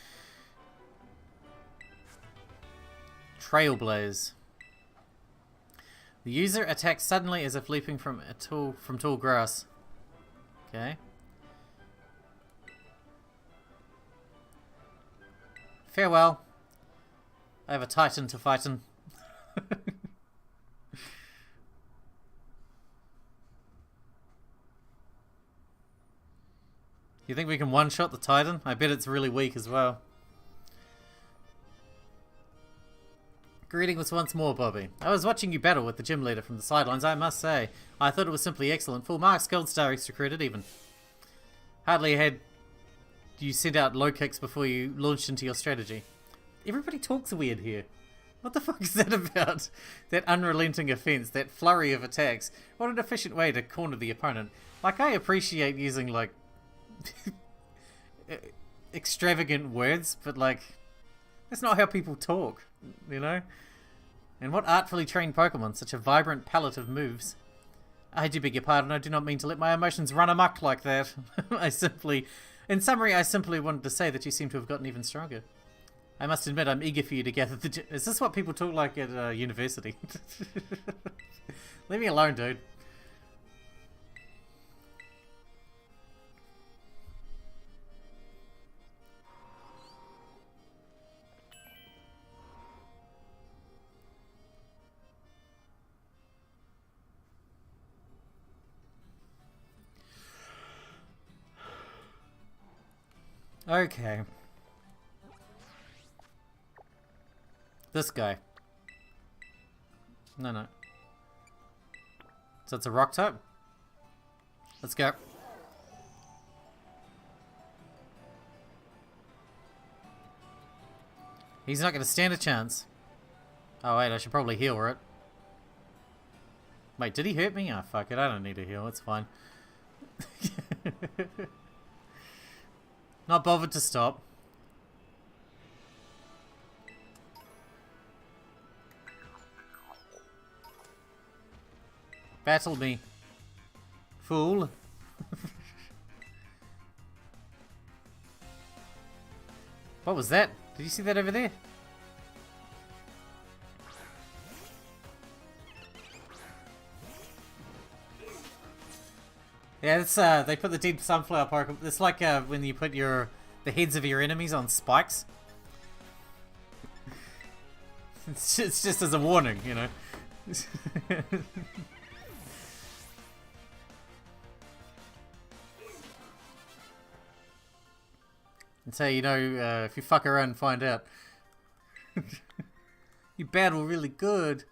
Trailblaze. The user attacks suddenly as if leaping from tall grass. Okay. Farewell. I have a Titan to fighten. You think we can one-shot the Titan? I bet it's really weak as well. Greetings once more, Bobby. I was watching you battle with the gym leader from the sidelines, I must say. I thought it was simply excellent. Full marks, gold star, extra credit even. Hardly had you sent out low kicks before you launched into your strategy. Everybody talks weird here. What the fuck is that about? That unrelenting offense, that flurry of attacks. What an efficient way to corner the opponent. Like, I appreciate using, like, extravagant words, but like that's not how people talk, you know? And what artfully trained Pokemon, such a vibrant palette of moves. I do beg your pardon, I do not mean to let my emotions run amok like that. In summary, I simply wanted to say that you seem to have gotten even stronger. I must admit, I'm eager for you to gather the... Is this what people talk like at university? Leave me alone, dude. Okay. This guy. No. So it's a rock type? Let's go. He's not going to stand a chance. Oh wait, I should probably heal, right? Wait, did he hurt me? Oh fuck it, I don't need to heal, it's fine. Not bothered to stop. Battle me. Fool. What was that? Did you see that over there? Yeah, it's they put the dead sunflower Pokemon. It's like when you put the heads of your enemies on spikes. It's just as a warning, you know. And so you know, if you fuck around and find out, you battle really good.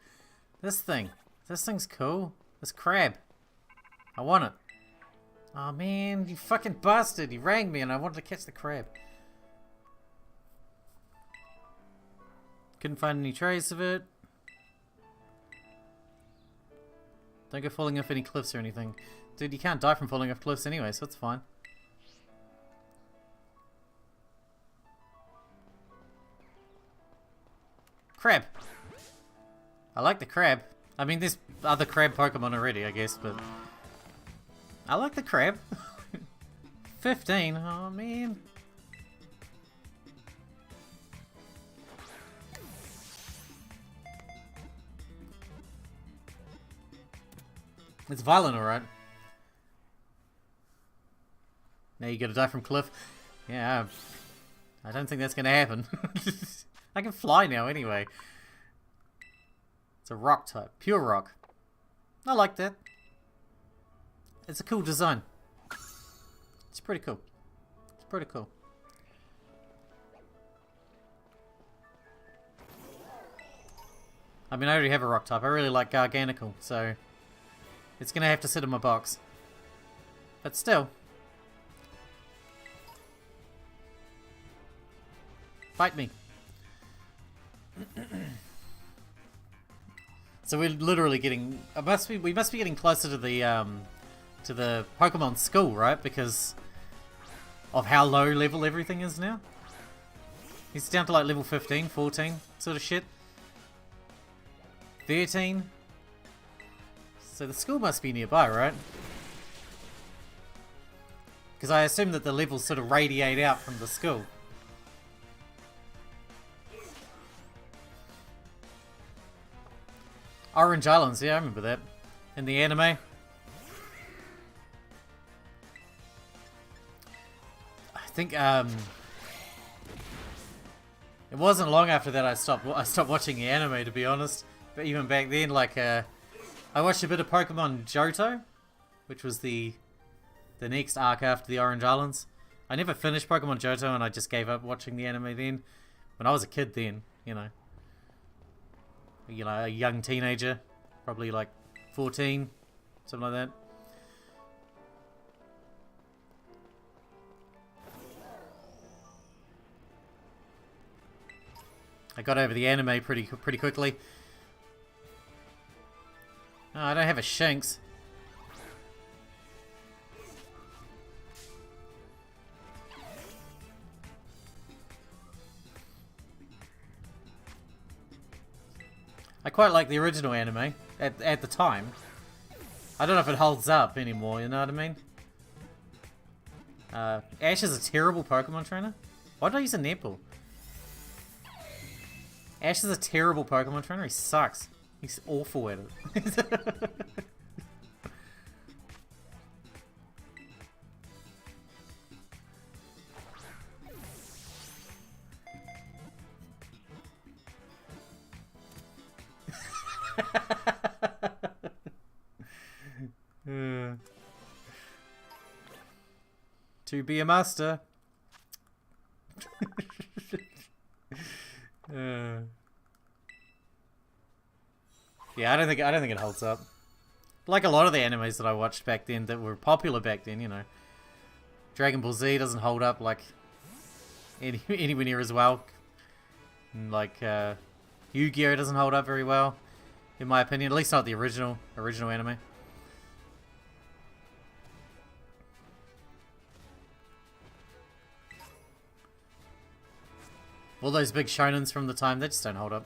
This thing's cool. This crab, I want it. Oh man, you fucking bastard! You rang me and I wanted to catch the crab. Couldn't find any trace of it. Don't go falling off any cliffs or anything. Dude, you can't die from falling off cliffs anyway, so it's fine. Crab! I like the crab. I mean, there's other crab Pokemon already, I guess, but... I like the crab. 15, oh man. It's violent, alright. Now you gotta die from cliff. Yeah, I don't think that's gonna happen. I can fly now anyway. It's a rock type. Pure rock. I like that. It's a cool design. It's pretty cool. It's pretty cool. I mean, I already have a rock type. I really like Garganical, so it's gonna have to sit in my box. But still. Fight me. So we're literally getting... we must be getting closer to the Pokemon school, right? Because of how low level everything is now. He's down to like level 15, 14 sort of shit. 13. So the school must be nearby, right? Because I assume that the levels sort of radiate out from the school. Orange Islands, yeah, I remember that. In the anime. I think it wasn't long after that I stopped watching the anime, to be honest. But even back then, like I watched a bit of Pokemon Johto, which was the next arc after the Orange Islands. I never finished Pokemon Johto and I just gave up watching the anime then. When I was a kid then, you know, a young teenager, probably like 14, something like that. I got over the anime pretty quickly. Oh, I don't have a Shanks. I quite like the original anime at the time. I don't know if it holds up anymore, you know what I mean? Ash is a terrible Pokemon trainer. Why did I use a netball? Ash is a terrible Pokemon trainer. He sucks. He's awful at it. To be a master. Yeah, I don't think it holds up. Like a lot of the animes that I watched back then that were popular back then, you know. Dragon Ball Z doesn't hold up like anywhere near as well. Like Yu-Gi-Oh doesn't hold up very well, in my opinion. At least not the original anime. All those big shonens from the time, they just don't hold up.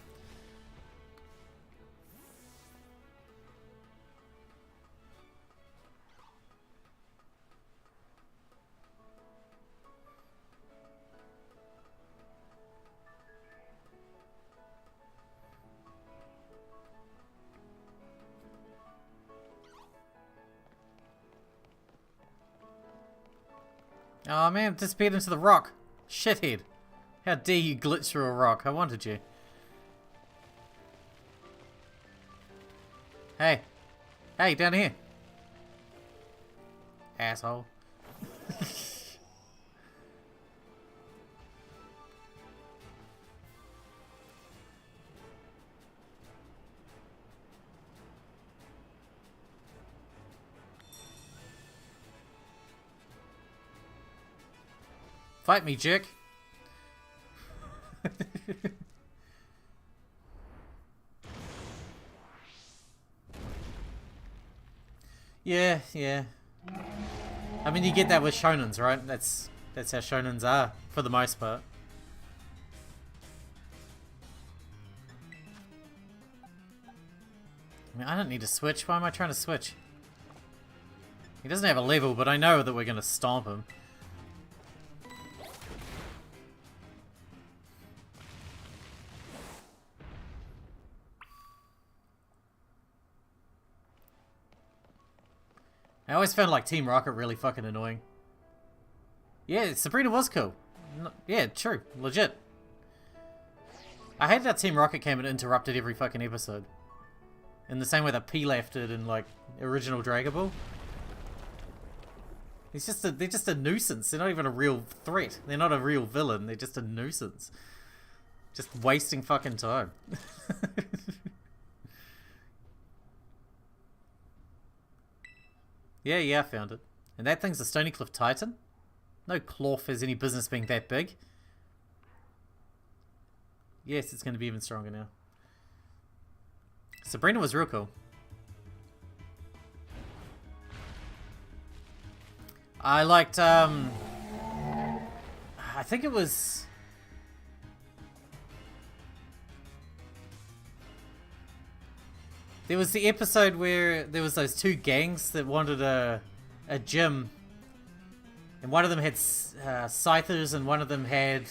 Oh man, disappeared into the rock. Shithead. How dare you glitch through a rock? I wanted you. Hey. Hey, down here. Asshole. Fight me, jerk. Yeah. I mean, you get that with shonens, right? That's how shonens are, for the most part. I mean, I don't need to switch. Why am I trying to switch? He doesn't have a level, but I know that we're going to stomp him. I always found like Team Rocket really fucking annoying. Yeah, Sabrina was cool. Yeah, true. Legit. I hated that Team Rocket came and interrupted every fucking episode. In the same way that Pilaf did in like original Dragon Ball. They're just a nuisance. They're not even a real threat. They're not a real villain. They're just a nuisance. Just wasting fucking time. Yeah, I found it. And that thing's a Stony Cliff Titan? No Cloth has any business being that big. Yes, it's going to be even stronger now. Sabrina was real cool. I liked, I think it was... There was the episode where there was those two gangs that wanted a gym, and one of them had scythers, and one of them had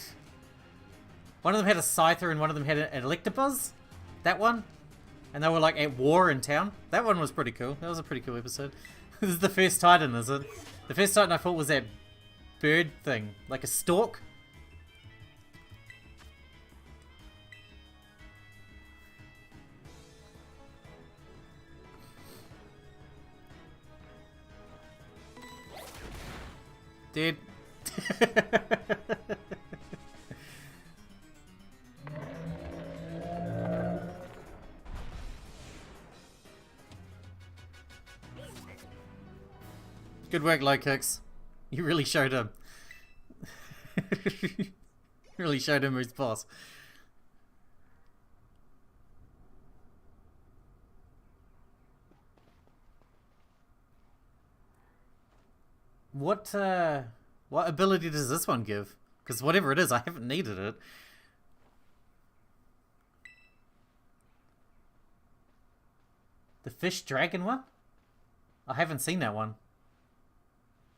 a scyther, and one of them had an Electabuzz. That one, and they were like at war in town. That one was pretty cool. That was a pretty cool episode. This is the first Titan, is it? The first Titan I thought was that bird thing, like a stork. Dude. Good work, low kicks. You really showed him. Really showed him who's boss. What ability does this one give? Because whatever it is, I haven't needed it. The fish dragon one? I haven't seen that one.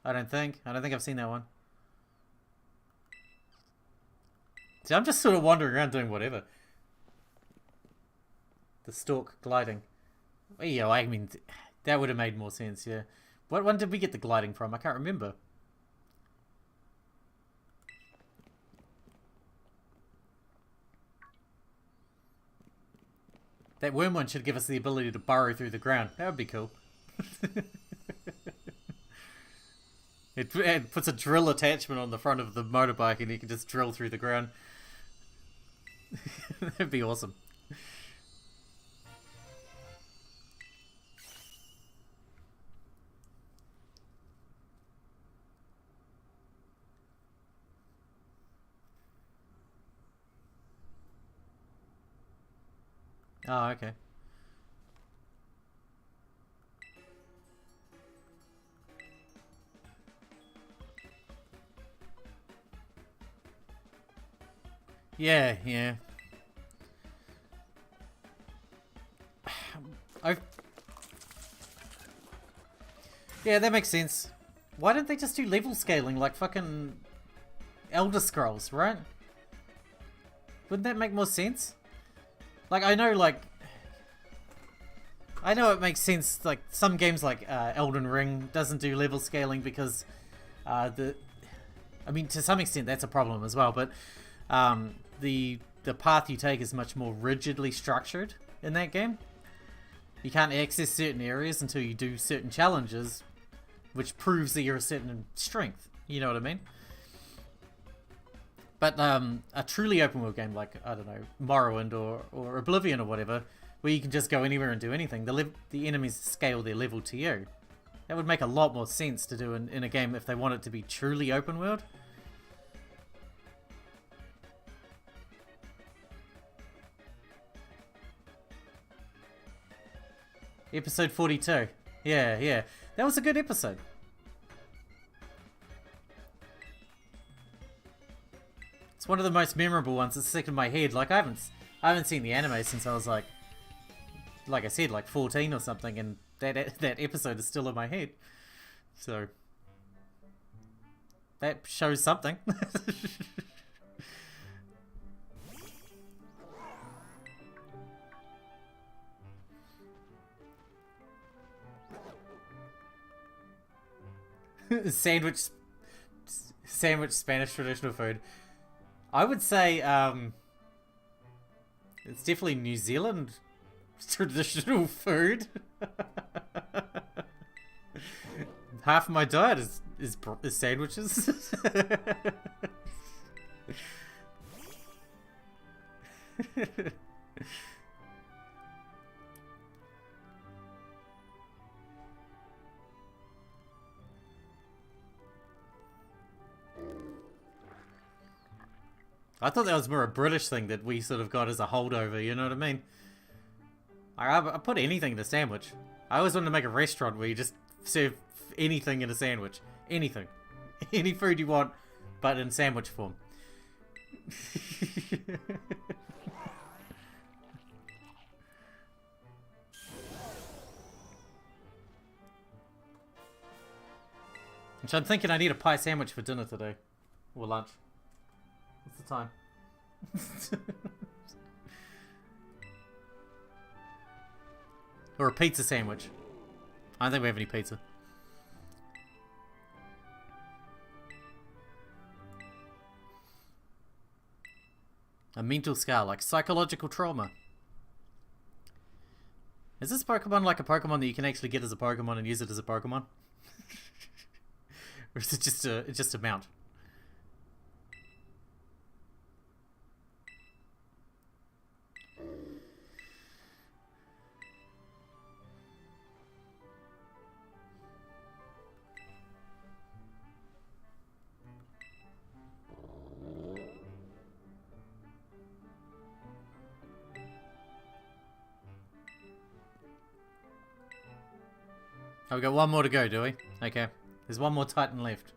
I don't think I've seen that one. See, I'm just sort of wandering around doing whatever. The stalk gliding. Yeah, I mean, that would have made more sense, yeah. What one did we get the gliding from? I can't remember. That worm one should give us the ability to burrow through the ground. That would be cool. It puts a drill attachment on the front of the motorbike and you can just drill through the ground. That'd be awesome. Oh, okay. Yeah, yeah. I've... Yeah, that makes sense. Why didn't they just do level scaling like fucking Elder Scrolls, right? Wouldn't that make more sense? Like, I know it makes sense, like, some games like Elden Ring doesn't do level scaling because I mean, to some extent that's a problem as well, but the path you take is much more rigidly structured in that game. You can't access certain areas until you do certain challenges, which proves that you're a certain strength. You know what I mean? But a truly open world game like, I don't know, Morrowind or Oblivion or whatever, where you can just go anywhere and do anything, the enemies scale their level to you. That would make a lot more sense to do in a game if they want it to be truly open world. Episode 42. Yeah, yeah. That was a good episode. It's one of the most memorable ones. It's stuck in my head. Like, I haven't seen the anime since I was like I said, like 14 or something, and that episode is still in my head. So that shows something. Sandwich Spanish traditional food. I would say it's definitely New Zealand traditional food. Half of my diet is sandwiches. I thought that was more a British thing that we sort of got as a holdover, you know what I mean? I put anything in a sandwich. I always wanted to make a restaurant where you just serve anything in a sandwich. Anything. Any food you want, but in sandwich form. Which I'm thinking I need a pie sandwich for dinner today. Or lunch. What's the time? Or a pizza sandwich. I don't think we have any pizza. A mental scar, like psychological trauma. Is this Pokemon like a Pokemon that you can actually get as a Pokemon and use it as a Pokemon? Or is it just a mount? Oh, we got one more to go, do we? Okay. There's one more Titan left.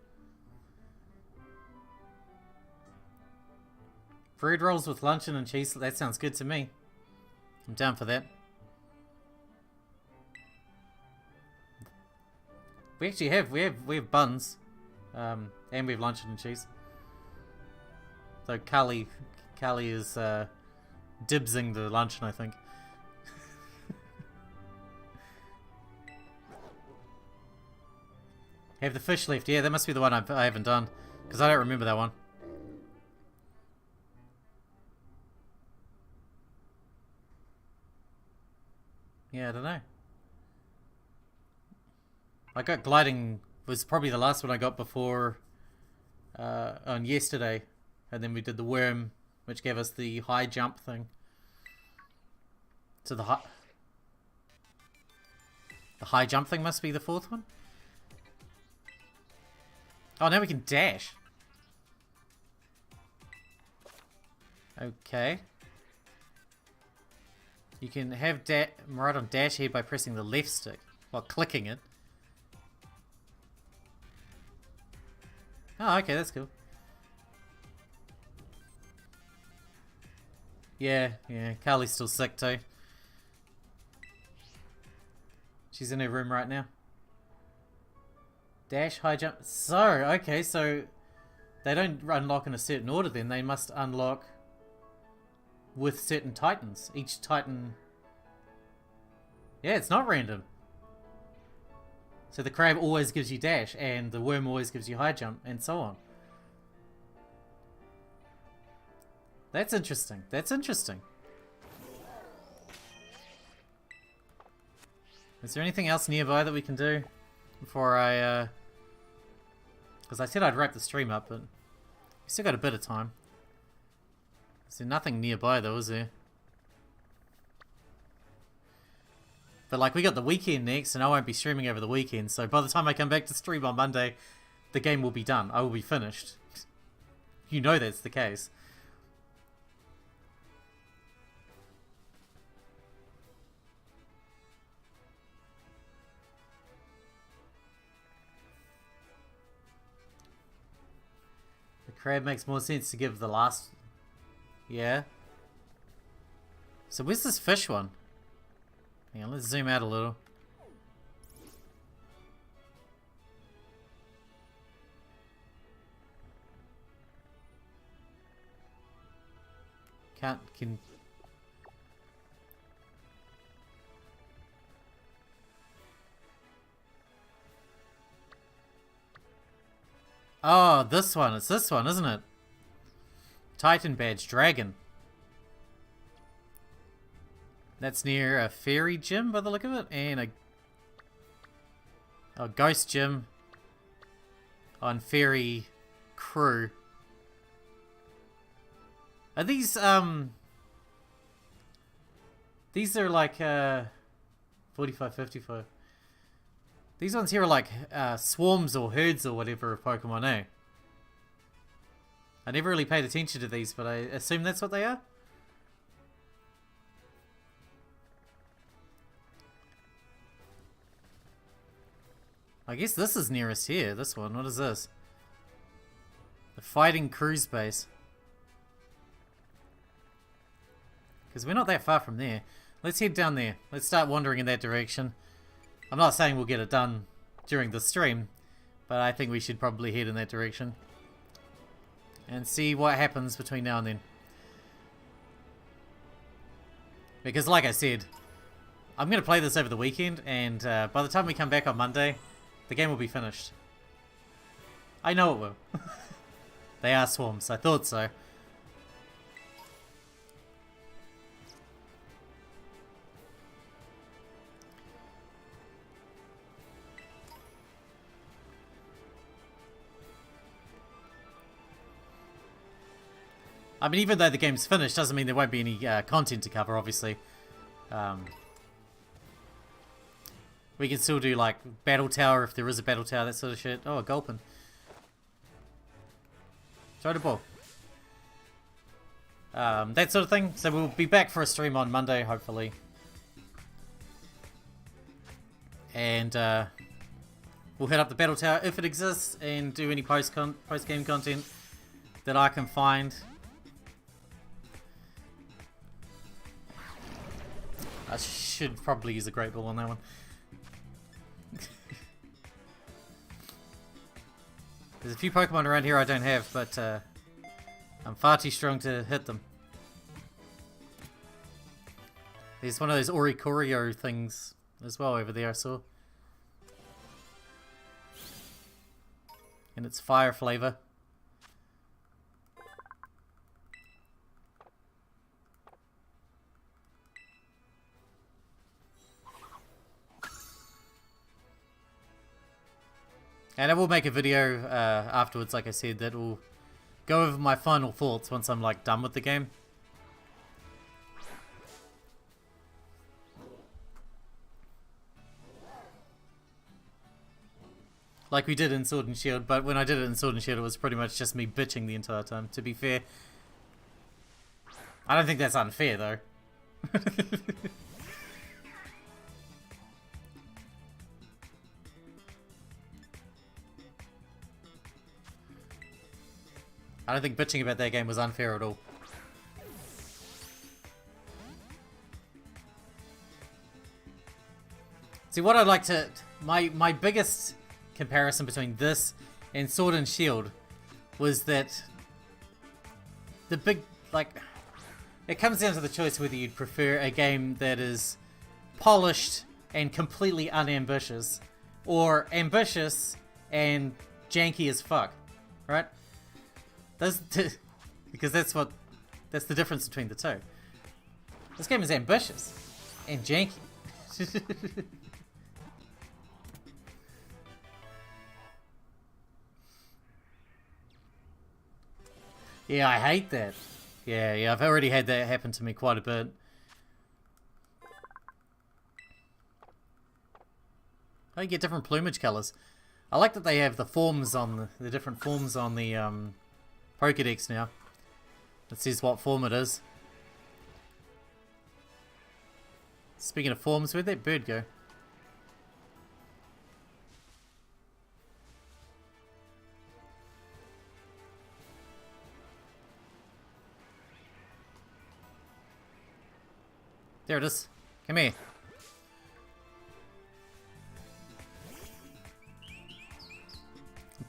Bread rolls with luncheon and cheese. That sounds good to me. I'm down for that. We actually have we have buns, and we have luncheon and cheese. So Kali is dibsing the luncheon, I think. Have the fish left. Yeah, that must be the one I haven't done. Because I don't remember that one. Yeah, I don't know. I got gliding, was probably the last one I got before on yesterday. And then we did the worm, which gave us the high jump thing. So the high jump thing must be the fourth one? Oh, now we can dash. Okay. You can have right on dash here by pressing the left stick while clicking it. Oh, okay, that's cool. Yeah, Carly's still sick too. She's in her room right now. Dash, high jump. So, okay, so they don't unlock in a certain order then. They must unlock with certain titans. Each titan... Yeah, it's not random. So the crab always gives you dash, and the worm always gives you high jump, and so on. That's interesting. That's interesting. Is there anything else nearby that we can do before I, because I said I'd wrap the stream up, but we still got a bit of time. Is there nothing nearby though, is there? But like, we got the weekend next, and I won't be streaming over the weekend, so by the time I come back to stream on Monday, the game will be done. I will be finished. You know that's the case. The crab makes more sense to give the last... Yeah. So where's this fish one? Hang on, let's zoom out a little. Can... Oh, this one. It's this one, isn't it? Titan badge, dragon. That's near a fairy gym by the look of it, and a ghost gym on fairy crew. Are these are like 45, 55. These ones here are like swarms or herds or whatever of Pokemon, eh? I never really paid attention to these, but I assume that's what they are? I guess this is nearest here, this one. What is this? The Fighting Cruise Base. Because we're not that far from there. Let's head down there. Let's start wandering in that direction. I'm not saying we'll get it done during the stream, but I think we should probably head in that direction. And see what happens between now and then. Because like I said, I'm going to play this over the weekend, and by the time we come back on Monday, the game will be finished. I know it will. They are swarms, I thought so. I mean, even though the game's finished, doesn't mean there won't be any content to cover, obviously. We can still do, like, Battle Tower, if there is a Battle Tower, that sort of shit. Oh, a Gulpin. Throw the ball. That sort of thing. So we'll be back for a stream on Monday, hopefully. And we'll hit up the Battle Tower if it exists, and do any post-game content that I can find. I should probably use a Great Ball on that one. There's a few Pokemon around here I don't have, but I'm far too strong to hit them. There's one of those Oricorio things as well over there, I saw. in its fire flavor. And I will make a video afterwards, like I said, that will go over my final thoughts once I'm like done with the game. Like we did in Sword and Shield, but when I did it in Sword and Shield, it was pretty much just me bitching the entire time, to be fair. I don't think that's unfair, though. I don't think bitching about that game was unfair at all. See, what I'd like to... My biggest comparison between this and Sword and Shield was that the big... like... It comes down to the choice whether you'd prefer a game that is polished and completely unambitious, or ambitious and janky as fuck, right? Because that's the difference between the two. This game is ambitious and janky. Yeah, I hate that. Yeah, I've already had that happen to me quite a bit. Oh, you get different plumage colors. I like that they have the forms on the different forms on the Pokédex now. It says what form it is. Speaking of forms, where'd that bird go? There it is. Come here.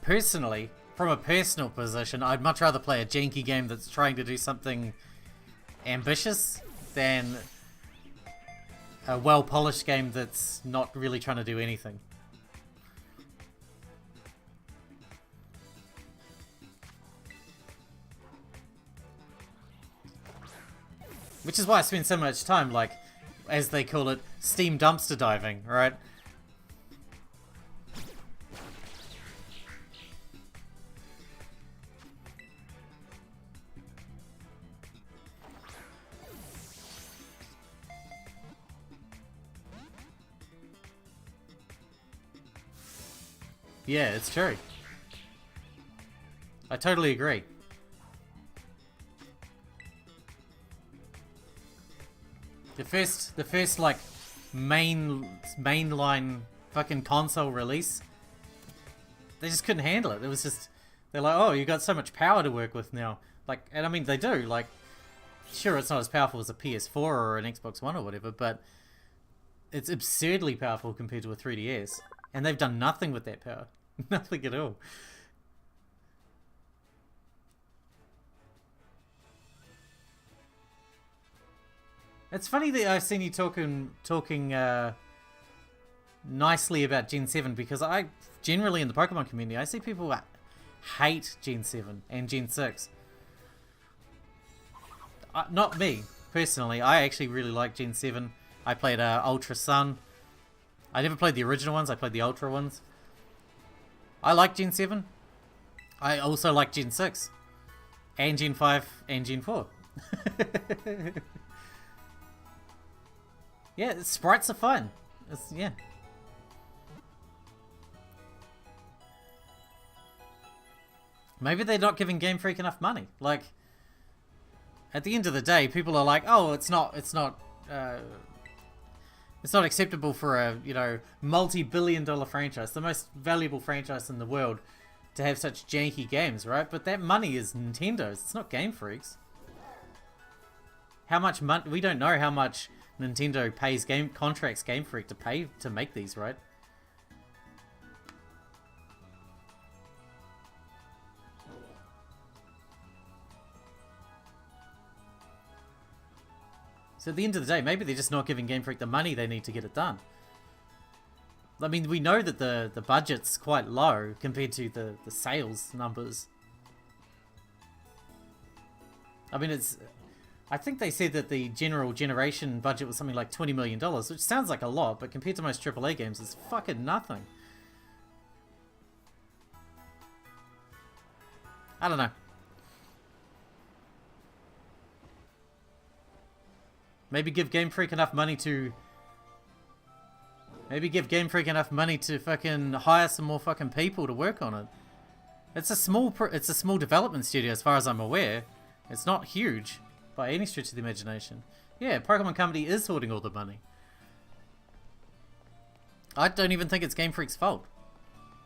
Personally, from a personal position, I'd much rather play a janky game that's trying to do something ambitious than a well-polished game that's not really trying to do anything. Which is why I spend so much time, like, as they call it, Steam dumpster diving, right? Yeah, it's true. I totally agree. The first like mainline fucking console release, they just couldn't handle it. It was just, they're like, oh, you got so much power to work with now. Like, and I mean, they do. Like, sure, it's not as powerful as a PS4 or an Xbox One or whatever, but it's absurdly powerful compared to a 3DS. And they've done nothing with that power. Nothing at all. It's funny that I've seen you talking nicely about Gen 7, because I generally in the Pokemon community I see people hate Gen 7 and Gen 6. Not me personally. I actually really like Gen 7. I played Ultra Sun. I never played the original ones. I played the Ultra ones. I like Gen 7. I also like Gen 6 and Gen 5 and Gen 4. Yeah, sprites are fun. Yeah. Maybe they're not giving Gamefreak enough money. Like, at the end of the day, people are like, "Oh, it's not acceptable for a, you know, multi-billion-dollar franchise, the most valuable franchise in the world, to have such janky games, right?" But that money is Nintendo's. It's not Game Freak's. How much money? We don't know how much Nintendo pays contracts Game Freak to pay to make these, right? So at the end of the day, maybe they're just not giving Game Freak the money they need to get it done. I mean, we know that the budget's quite low compared to the sales numbers. I mean, I think they said that the general generation budget was something like $20 million, which sounds like a lot, but compared to most AAA games, it's fucking nothing. I don't know. Maybe give Gamefreak enough money to... Maybe give Gamefreak enough money to fucking hire some more fucking people to work on it. It's a small development studio as far as I'm aware. It's not huge by any stretch of the imagination. Yeah, Pokemon Company is hoarding all the money. I don't even think it's Game Freak's fault.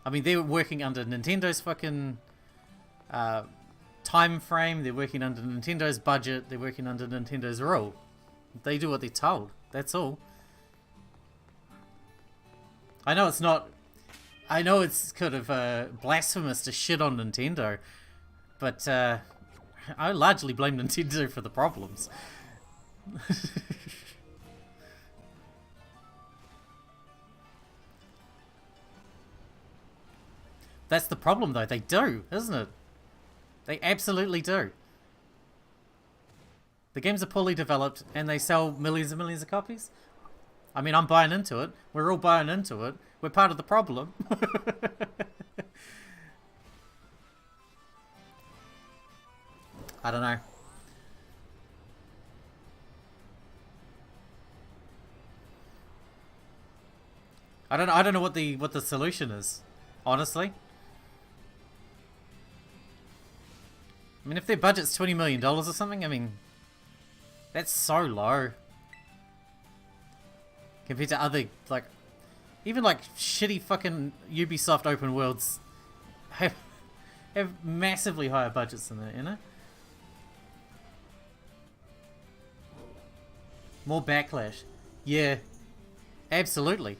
I mean, they're working under Nintendo's fucking time frame. They're working under Nintendo's budget. They're working under Nintendo's rule. They do what they're told. That's all. I know it's not... I know it's kind of blasphemous to shit on Nintendo, but I largely blame Nintendo for the problems. That's the problem, though. They do, isn't it? They absolutely do. The games are poorly developed, and they sell millions and millions of copies. I mean, I'm buying into it. We're all buying into it. We're part of the problem. I don't know. I don't know what the solution is, honestly. I mean, if their budget's $20 million or something, I mean, that's so low. Compared to other, like, even like shitty fucking Ubisoft open worlds have massively higher budgets than that, you know? More backlash. Yeah, absolutely.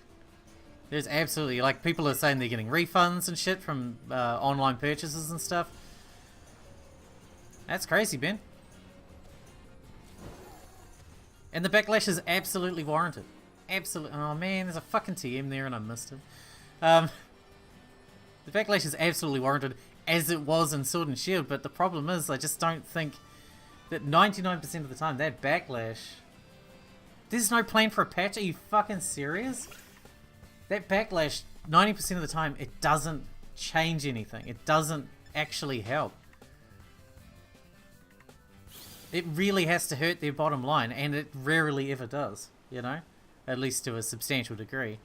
There's absolutely, like, people are saying they're getting refunds and shit from online purchases and stuff. That's crazy, Ben. And the backlash is absolutely warranted. Absolutely. Oh man, there's a fucking TM there and I missed it. The backlash is absolutely warranted, as it was in Sword and Shield, but the problem is I just don't think that 99% of the time that backlash... There's no plan for a patch? Are you fucking serious? That backlash, 90% of the time, it doesn't change anything. It doesn't actually help. It really has to hurt their bottom line, and it rarely ever does, you know? At least to a substantial degree.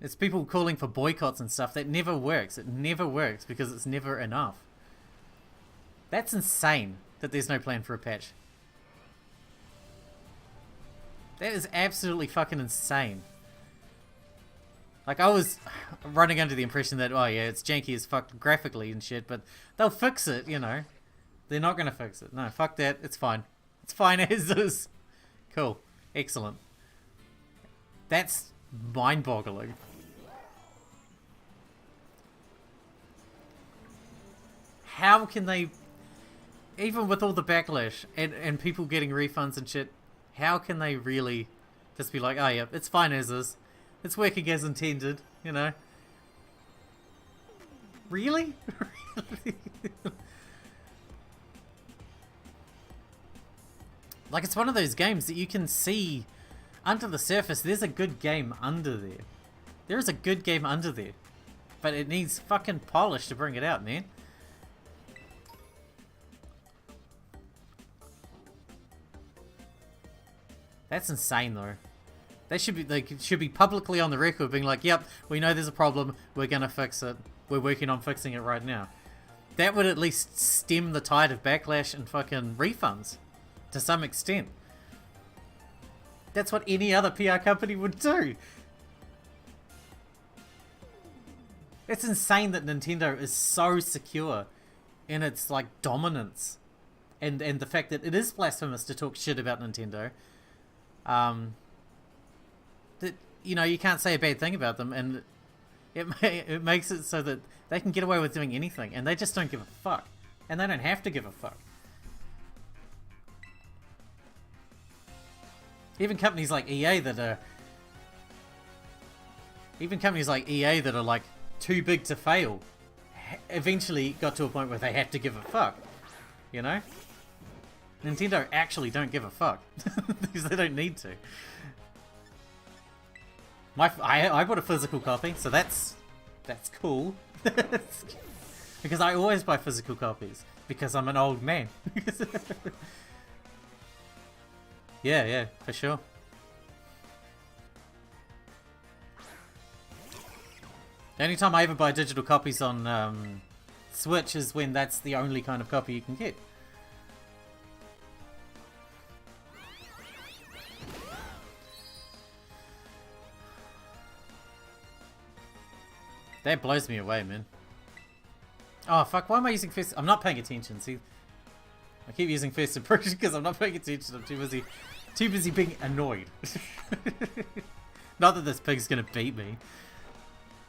It's people calling for boycotts and stuff. That never works. It never works because it's never enough. That's insane that there's no plan for a patch. That is absolutely fucking insane. Like, I was running under the impression that, oh yeah, it's janky as fuck graphically and shit, but they'll fix it, you know. They're not gonna fix it. No, fuck that. It's fine. It's fine as is. Cool. Excellent. That's mind-boggling. How can they, even with all the backlash and people getting refunds and shit, how can they really just be like, oh yeah, it's fine as is. It's working as intended, you know? Really? Like, it's one of those games that you can see under the surface. There's a good game under there. There is a good game under there. But it needs fucking polish to bring it out, man. That's insane, though. They should be publicly on the record being like, yep, we know there's a problem, we're gonna fix it. We're working on fixing it right now. That would at least stem the tide of backlash and fucking refunds. To some extent. That's what any other PR company would do. It's insane that Nintendo is so secure in its, like, dominance. And the fact that it is blasphemous to talk shit about Nintendo. That, you know, you can't say a bad thing about them, and it makes it so that they can get away with doing anything, and they just don't give a fuck. And they don't have to give a fuck. Even companies like EA that are Even companies like EA that are like too big to fail eventually got to a point where they had to give a fuck. You know? Nintendo actually don't give a fuck. Because they don't need to. I bought a physical copy, so that's cool. Because I always buy physical copies. Because I'm an old man. Yeah, for sure. The only time I ever buy digital copies on Switch is when that's the only kind of copy you can get. That blows me away, man. Oh, fuck, why am I using first... I'm not paying attention, see? I keep using first impression because I'm not paying attention. I'm too busy being annoyed. Not that this pig's gonna beat me.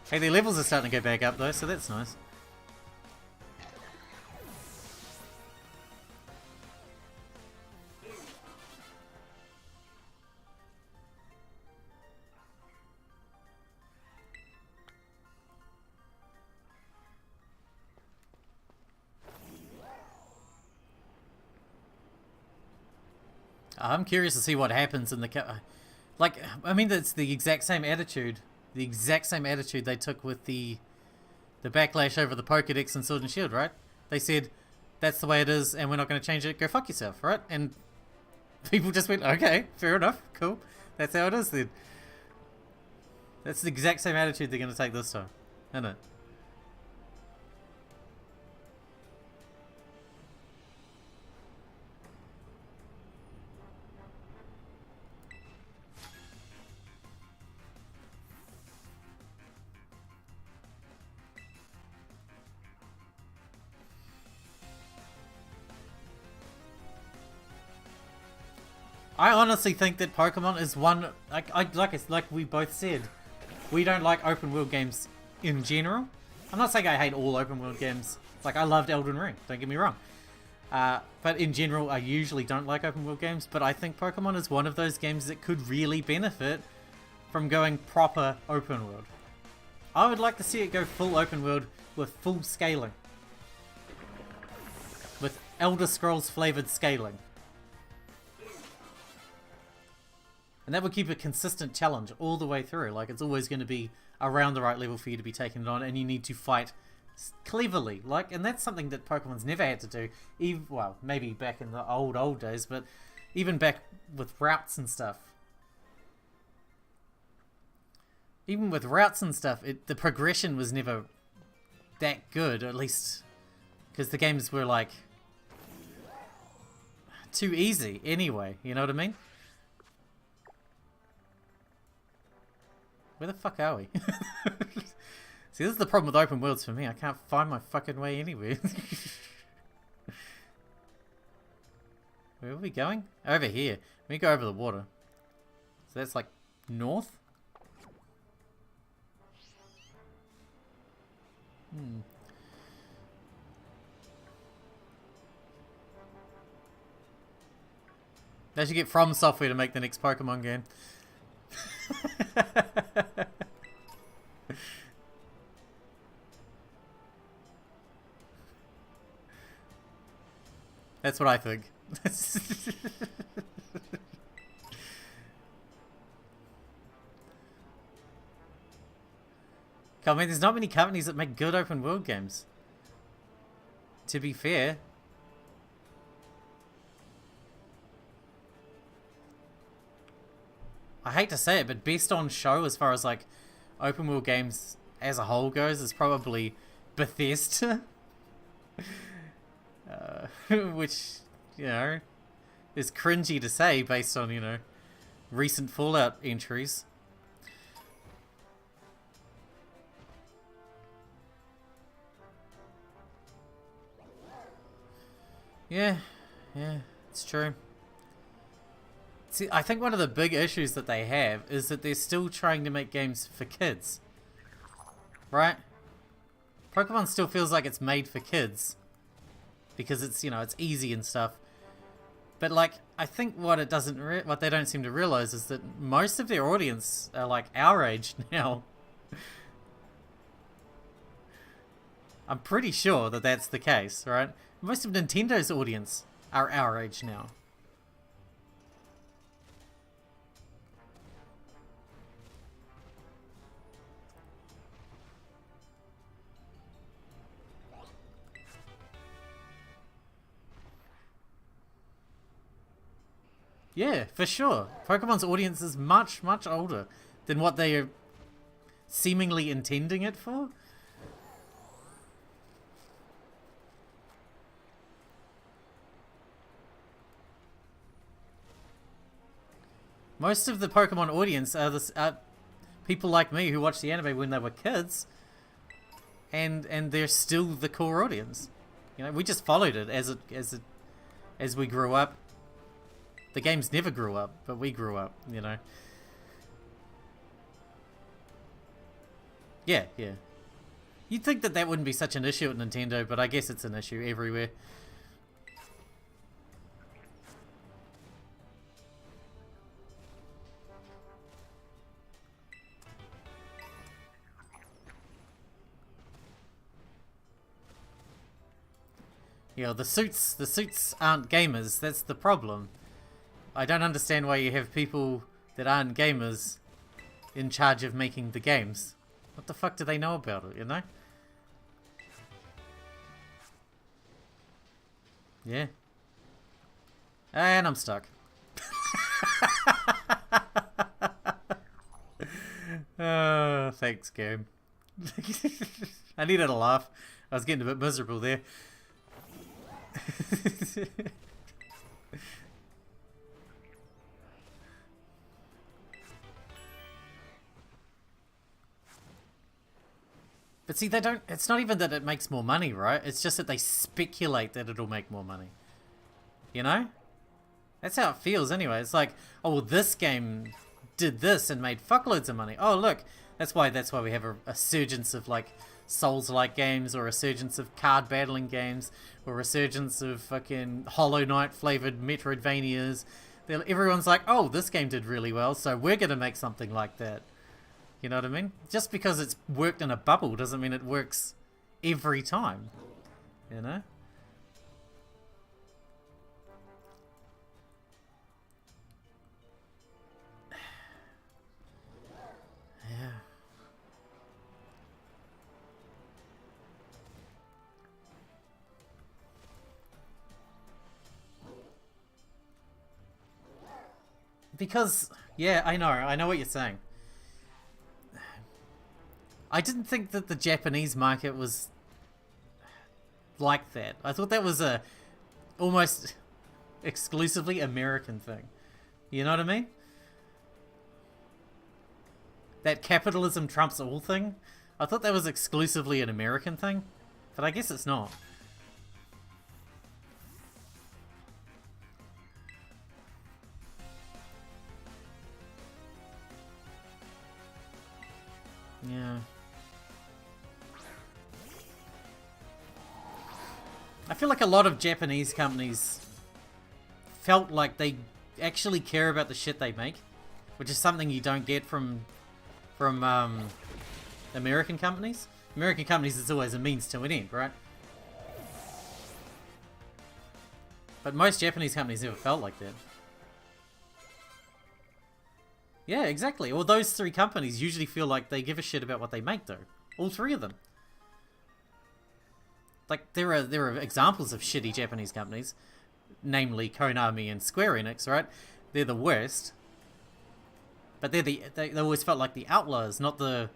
Hey, their levels are starting to go back up though, so that's nice. I'm curious to see what happens in the... Like, I mean, it's the exact same attitude. The exact same attitude they took with the backlash over the Pokédex and Sword and Shield, right? They said, that's the way it is and we're not going to change it, go fuck yourself, right? And people just went, okay, fair enough, cool. That's how it is then. That's the exact same attitude they're going to take this time, isn't it? I honestly think that Pokemon is one, like we both said, we don't like open world games in general. I'm not saying I hate all open world games. Like, I loved Elden Ring, don't get me wrong. But in general, I usually don't like open world games, but I think Pokemon is one of those games that could really benefit from going proper open world. I would like to see it go full open world with full scaling. With Elder Scrolls flavored scaling. And that would keep a consistent challenge all the way through. Like, it's always going to be around the right level for you to be taking it on, and you need to fight cleverly. Like, and that's something that Pokemon's never had to do. Even, well, maybe back in the old days, but even back with routes and stuff. Even with routes and stuff, the progression was never that good, at least because the games were, like, too easy anyway, you know what I mean? Where the fuck are we? See, this is the problem with open worlds for me. I can't find my fucking way anywhere. Where are we going? Over here. We go over the water. So that's like north? They should get From Software to make the next Pokemon game. That's what I think. I mean, there's not many companies that make good open world games. To be fair. I hate to say it, but best on show as far as like open world games as a whole goes is probably Bethesda. Which, you know, is cringy to say based on, you know, recent Fallout entries. Yeah, it's true. See, I think one of the big issues that they have is that they're still trying to make games for kids. Right? Pokemon still feels like it's made for kids. Because it's, you know, it's easy and stuff. But, like, I think what they don't seem to realize is that most of their audience are, like, our age now. I'm pretty sure that that's the case, right? Most of Nintendo's audience are our age now. Yeah, for sure. Pokemon's audience is much, much older than what they are seemingly intending it for. Most of the Pokemon audience are people like me who watched the anime when they were kids, and they're still the core audience. You know, we just followed it as we grew up. The games never grew up, but we grew up, you know. Yeah, yeah. You'd think that wouldn't be such an issue at Nintendo, but I guess it's an issue everywhere. You know, the suits aren't gamers, that's the problem. I don't understand why you have people that aren't gamers in charge of making the games. What the fuck do they know about it, you know? Yeah. And I'm stuck. Oh, thanks, game. I needed a laugh. I was getting a bit miserable there. But see, they don't. It's not even that it makes more money, right? It's just that they speculate that it'll make more money. You know? That's how it feels anyway. It's like, oh, well, this game did this and made fuckloads of money. Oh, look, that's why we have a resurgence of like Souls-like games, or a resurgence of card battling games, or a resurgence of fucking Hollow Knight flavored Metroidvanias. Everyone's like, oh, this game did really well, so we're gonna make something like that. You know what I mean? Just because it's worked in a bubble doesn't mean it works every time. You know? Yeah. Because, yeah, I know what you're saying. I didn't think that the Japanese market was like that. I thought that was a almost exclusively American thing. You know what I mean? That capitalism trumps all thing. I thought that was exclusively an American thing, but I guess it's not. Yeah. I feel like a lot of Japanese companies felt like they actually care about the shit they make, which is something you don't get from American companies. American companies is always a means to an end, right? But most Japanese companies never felt like that. Yeah, exactly. Well, those three companies usually feel like they give a shit about what they make, though. All three of them. Like, there are examples of shitty Japanese companies, namely Konami and Square Enix, right? They're the worst. But they always felt like the outliers, not the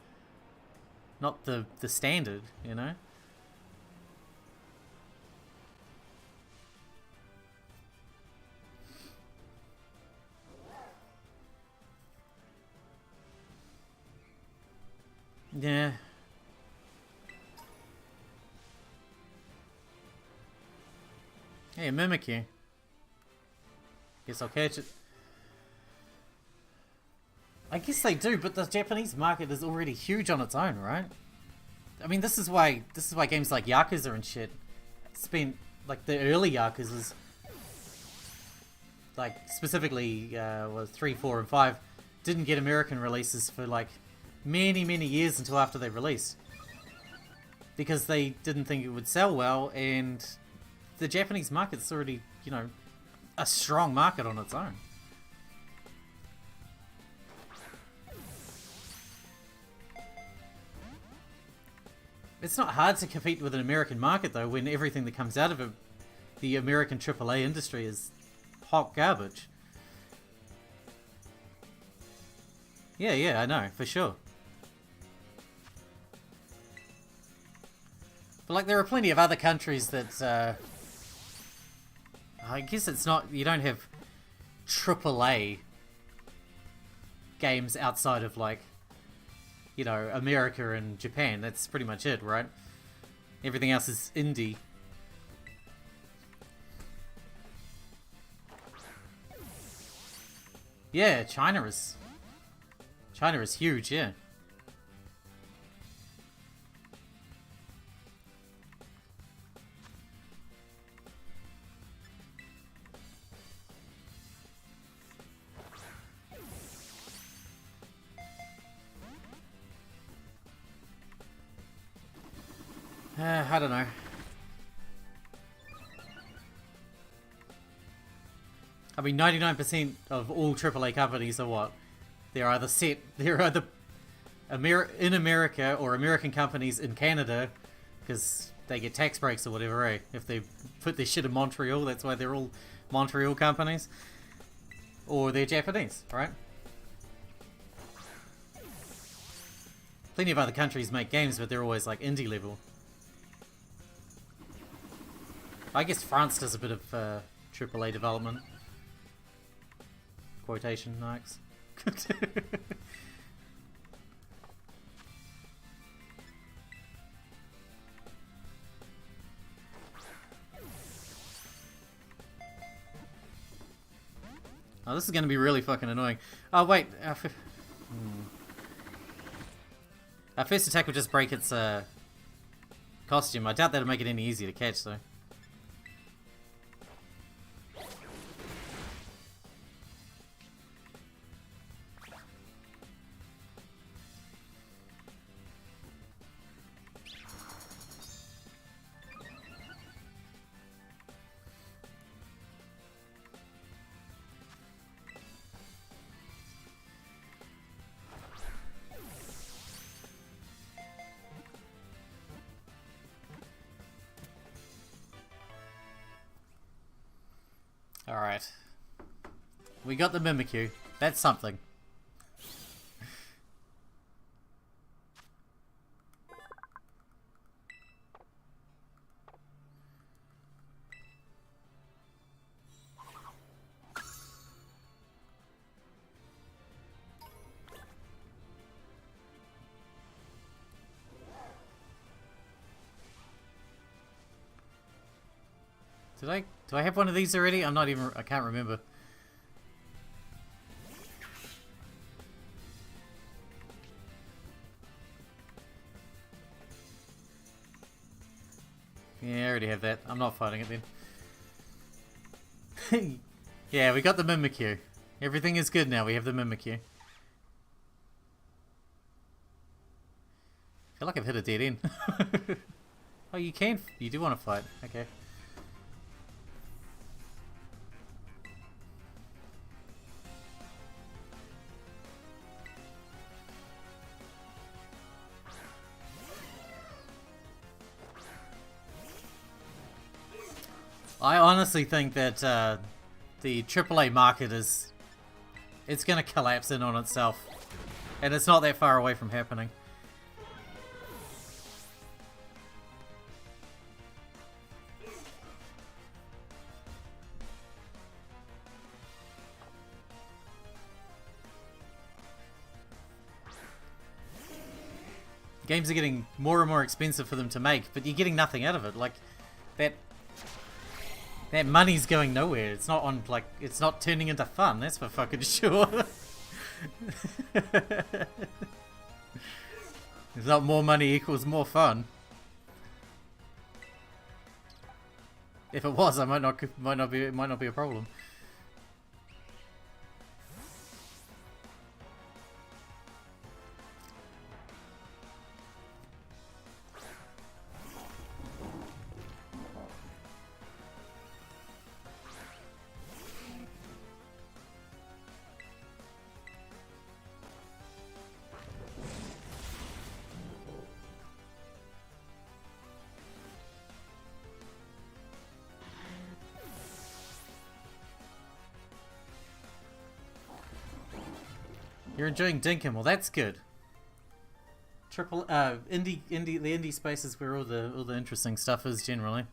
standard, you know? Yeah. Hey, Mimikyu. Guess I'll catch it. I guess they do, but the Japanese market is already huge on its own, right? I mean, this is why games like Yakuza and shit spent, like, the early Yakuzas, like, specifically, was 3, 4, and 5, didn't get American releases for, like, many, many years until after they released. Because they didn't think it would sell well, and the Japanese market's already, you know, a strong market on its own. It's not hard to compete with an American market, though, when everything that comes out of it, the American AAA industry, is hot garbage. Yeah, I know, for sure. But, like, there are plenty of other countries that, I guess it's not, you don't have AAA games outside of, like, you know, America and Japan. That's pretty much it, right? Everything else is indie. Yeah, China is huge, yeah. I don't know. I mean, 99% of all AAA companies are what? They're either in America or American companies in Canada, because they get tax breaks or whatever, eh? If they put their shit in Montreal, that's why they're all Montreal companies. Or they're Japanese, right? Plenty of other countries make games, but they're always like indie level. I guess France does a bit of AAA development. Quotation marks. Oh, this is going to be really fucking annoying. Oh, wait. Our first attack will just break its costume. I doubt that'll make it any easier to catch, though. Alright. We got the Mimikyu. That's something. Do I have one of these already? I can't remember. Yeah, I already have that. I'm not fighting it then. Yeah, we got the Mimikyu. Everything is good now. We have the Mimikyu. I feel like I've hit a dead end. Oh, you can. You do want to fight. Okay. I honestly think that the AAA market it's going to collapse in on itself, and it's not that far away from happening. Games are getting more and more expensive for them to make, but you're getting nothing out of it. Like, that money's going nowhere. It's not on, like, it's not turning into fun, that's for fucking sure. It's not more money equals more fun. If it was, it might not be a problem. You're enjoying Dinkum. Well, that's good. The indie space is where all the interesting stuff is generally.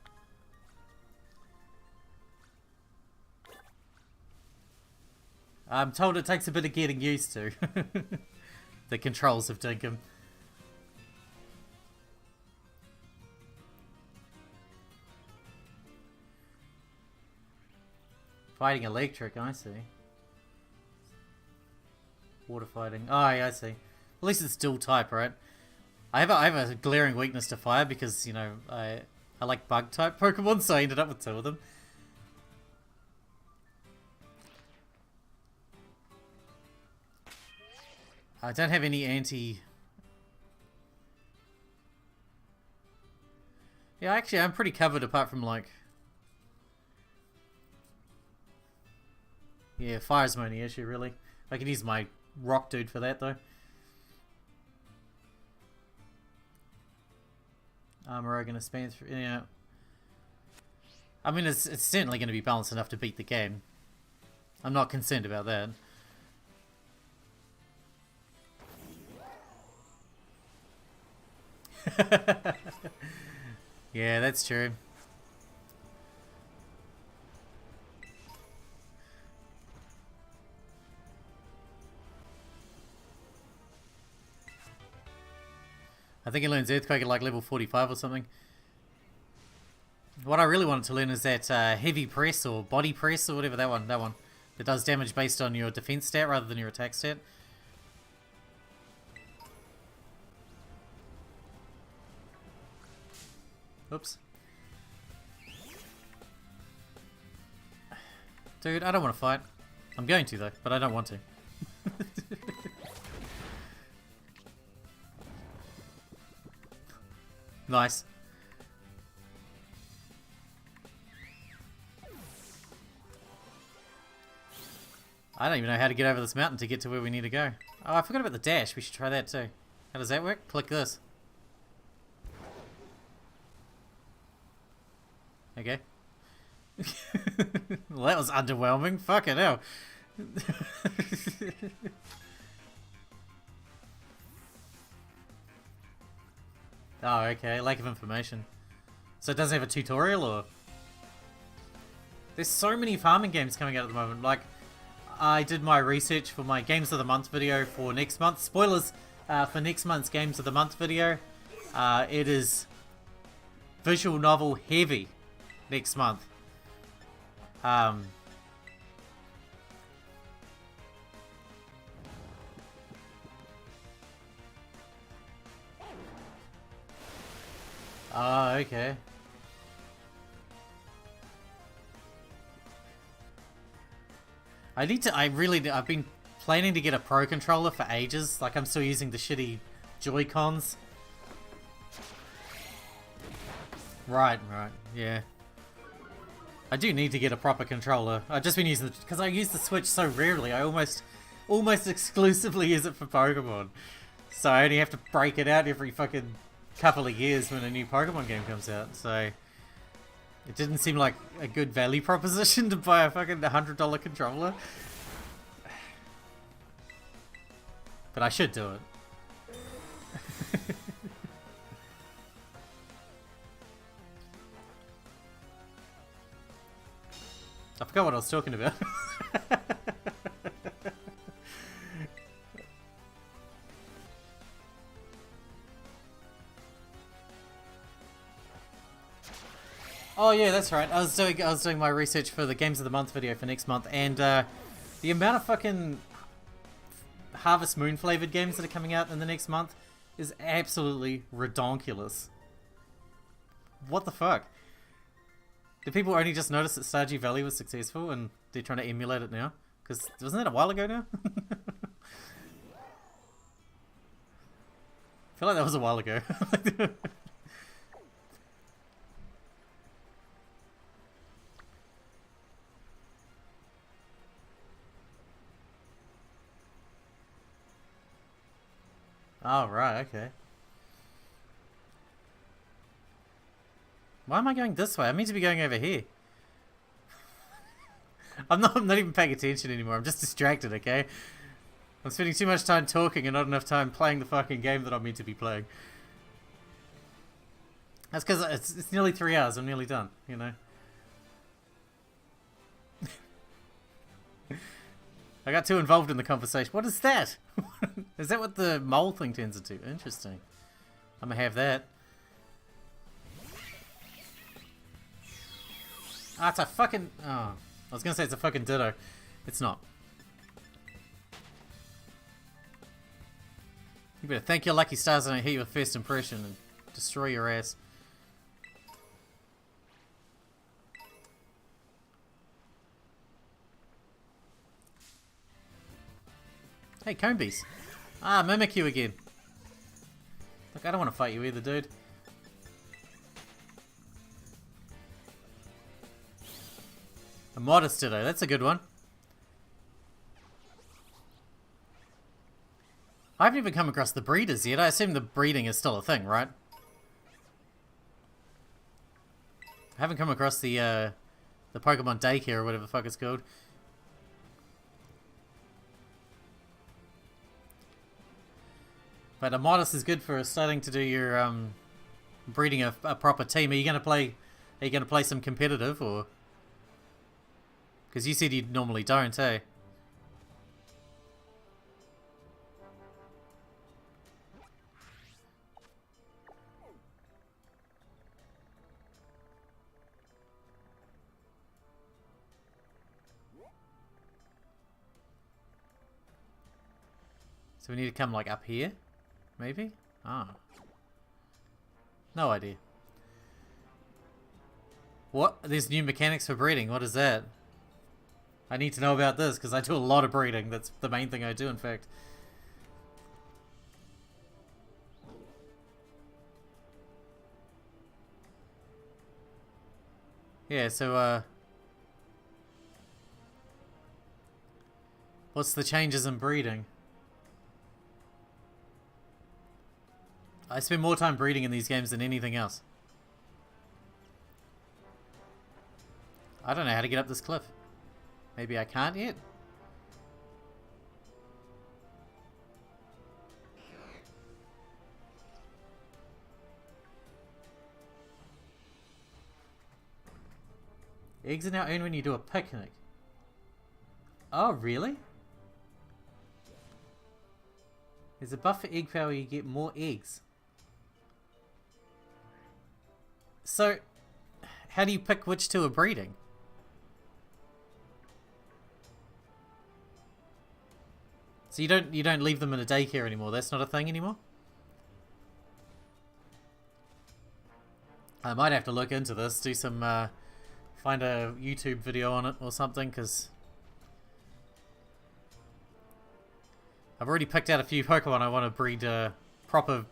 I'm told it takes a bit of getting used to. The controls of Dinkum. Fighting electric, I see. Water fighting. Oh, yeah, I see. At least it's dual type, right? I have a glaring weakness to fire because, you know, I like bug type Pokemon, so I ended up with 2 of them. I don't have any anti... Yeah, actually, I'm pretty covered apart from, like... Yeah, fire's my only issue, really. I can use my rock dude for that, though. Armor gonna span through... Yeah. I mean, it's certainly going to be balanced enough to beat the game. I'm not concerned about that. Yeah, that's true. I think he learns Earthquake at like level 45 or something. What I really wanted to learn is that heavy press or body press or whatever, that one. That does damage based on your defense stat rather than your attack stat. Oops. Dude, I don't want to fight. I'm going to though, but I don't want to. Nice. I don't even know how to get over this mountain to get to where we need to go. Oh, I forgot about the dash. We should try that too. How does that work? Click this. Okay. Well, that was underwhelming. Fucking hell. Oh, okay. Lack of information. So it doesn't have a tutorial, or? There's so many farming games coming out at the moment. Like, I did my research for my Games of the Month video for next month. Spoilers for next month's Games of the Month video. It is visual novel heavy next month. Oh, okay. I've been planning to get a Pro Controller for ages. Like, I'm still using the shitty Joy-Cons. Right, yeah. I do need to get a proper controller. I've just been using it because I use the Switch so rarely. I almost exclusively use it for Pokemon. So I only have to break it out every fucking couple of years when a new Pokemon game comes out. So it didn't seem like a good value proposition to buy a fucking $100 controller. But I should do it. I forgot what I was talking about. Oh yeah, that's right. I was doing my research for the Games of the Month video for next month, and the amount of fucking Harvest Moon flavored games that are coming out in the next month is absolutely redonkulous. What the fuck? Did people only just notice that Stardew Valley was successful and they're trying to emulate it now? Because wasn't that a while ago now? I feel like that was a while ago. Oh, right, okay. Why am I going this way? I mean to be going over here. I'm not even paying attention anymore. I'm just distracted, okay? I'm spending too much time talking and not enough time playing the fucking game that I'm meant to be playing. That's because it's nearly 3 hours. I'm nearly done, you know? I got too involved in the conversation. What is that? Is that what the mole thing turns into? Interesting. I'm gonna have that. Ah, it's a fucking... Oh, I was gonna say it's a fucking ditto. It's not. You better thank your lucky stars I don't hit you with first impression and destroy your ass. Hey, Combis. Ah, Mimikyu again. Look, I don't want to fight you either, dude. A Modest Ditto, that's a good one. I haven't even come across the breeders yet. I assume the breeding is still a thing, right? I haven't come across the Pokemon daycare or whatever the fuck it's called. But a Modest is good for starting to do your breeding a proper team. Are you gonna play some competitive, or? Because you said you normally don't, eh? So we need to come like up here? Maybe? Ah. No idea. What? There's new mechanics for breeding. What is that? I need to know about this because I do a lot of breeding. That's the main thing I do, in fact. Yeah, so, what's the changes in breeding? I spend more time breeding in these games than anything else. I don't know how to get up this cliff. Maybe I can't yet? Eggs are now earned when you do a picnic. Oh, really? There's a buff for egg power, you get more eggs. So, how do you pick which two are breeding? So you don't leave them in a daycare anymore. That's not a thing anymore? I might have to look into this, do some find a YouTube video on it or something, because I've already picked out a few Pokemon I want to breed proper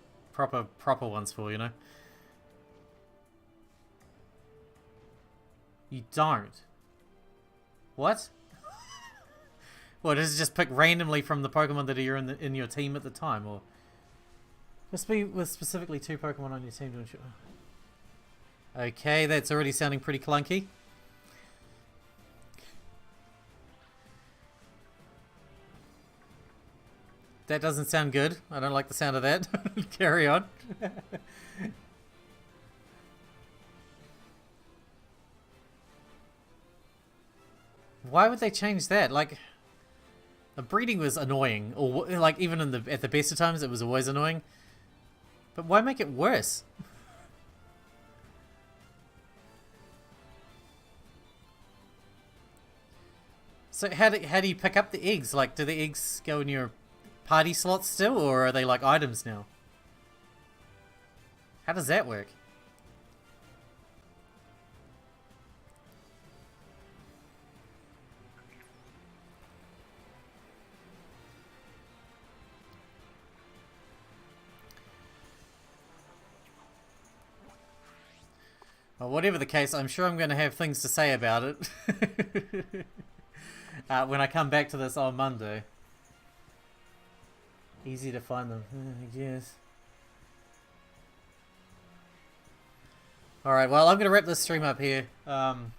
ones for, you know. You don't. What? What, does it just pick randomly from the Pokemon that are in your team at the time, or must be with specifically 2 Pokemon on your team to ensure? Okay, that's already sounding pretty clunky. That doesn't sound good. I don't like the sound of that. Carry on. Why would they change that? Like, the breeding was annoying, or like even at the best of times, it was always annoying. But why make it worse? So how do you pick up the eggs? Like, do the eggs go in your party slots still, or are they like items now? How does that work? Well, whatever the case, I'm sure I'm going to have things to say about it when I come back to this on Monday. Easy to find them, I guess. Alright, well, I'm going to wrap this stream up here. I'm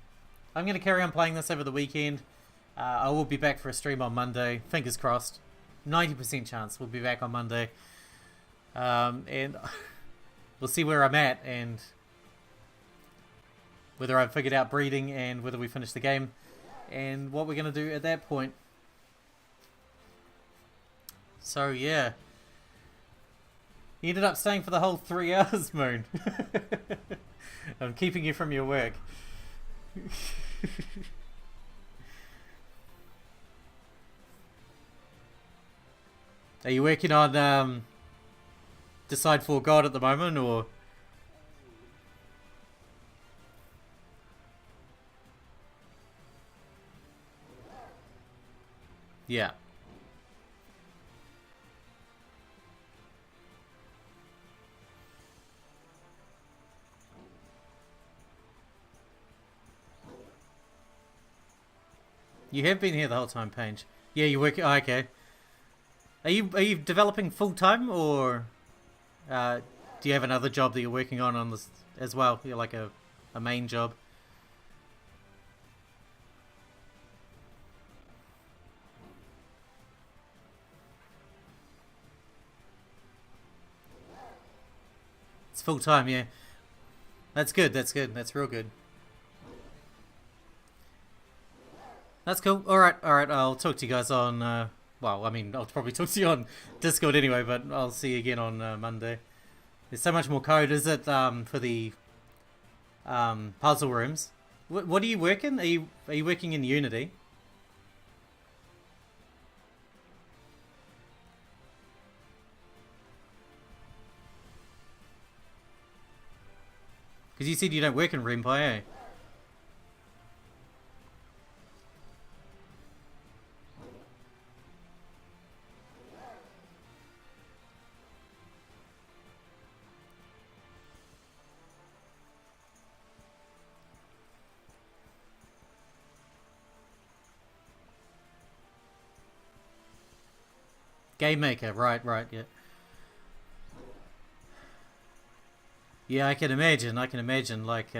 going to carry on playing this over the weekend. I will be back for a stream on Monday. Fingers crossed. 90% chance we'll be back on Monday. And we'll see where I'm at and whether I've figured out breeding and whether we finish the game and what we're going to do at that point. So yeah. You ended up staying for the whole 3 hours, Moon. I'm keeping you from your work. Are you working on Decide for God at the moment, or? Yeah. You have been here the whole time, Paige. Yeah, you work. Oh, okay. Are you developing full time, or do you have another job that you're working on this as well? You're like a main job. It's full time, yeah. That's good. That's good. That's real good. That's cool. All right, all right. I'll talk to you guys on. Well, I mean, I'll probably talk to you on Discord anyway, but I'll see you again on Monday. There's so much more code. Is it for the puzzle rooms? What are you working? Are you working in Unity? Because you said you don't work in Ren'Py, eh? Game Maker, right, right, yeah. Yeah, I can imagine. I can imagine, like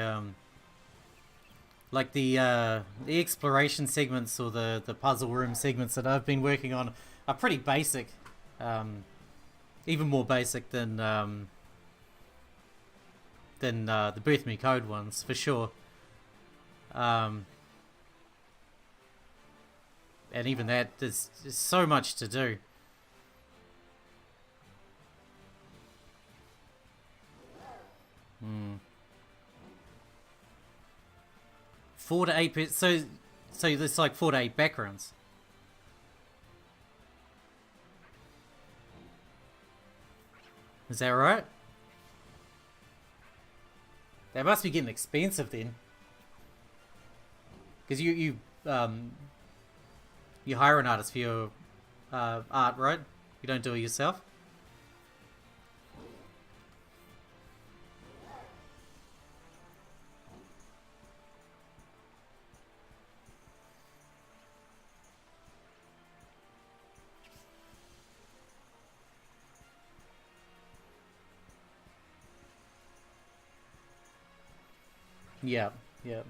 the exploration segments or the puzzle room segments that I've been working on are pretty basic, um, even more basic than the Birth Me Code ones for sure. Um, and even that, there's so much to do. 4 to 8 so there's like 4 to 8 backgrounds. Is that right? They must be getting expensive then, because um you hire an artist for your art, right? You don't do it yourself. Yeah, yeah.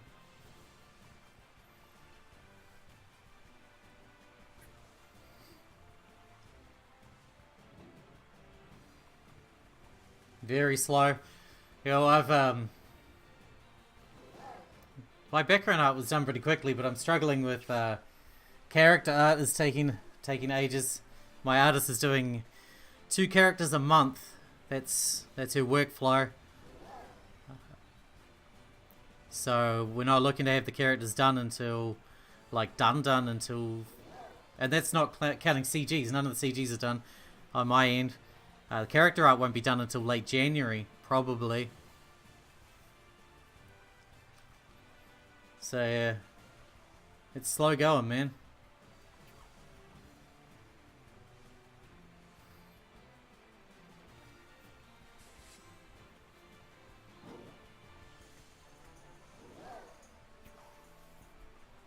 Very slow. You know, I've my background art was done pretty quickly, but I'm struggling with character art is taking ages. My artist is doing 2 characters a month. That's her workflow. So we're not looking to have the characters done until like done until, and that's not counting CGs. None of the CGs are done on my end. The character art won't be done until late January, probably. So yeah, it's slow going, man.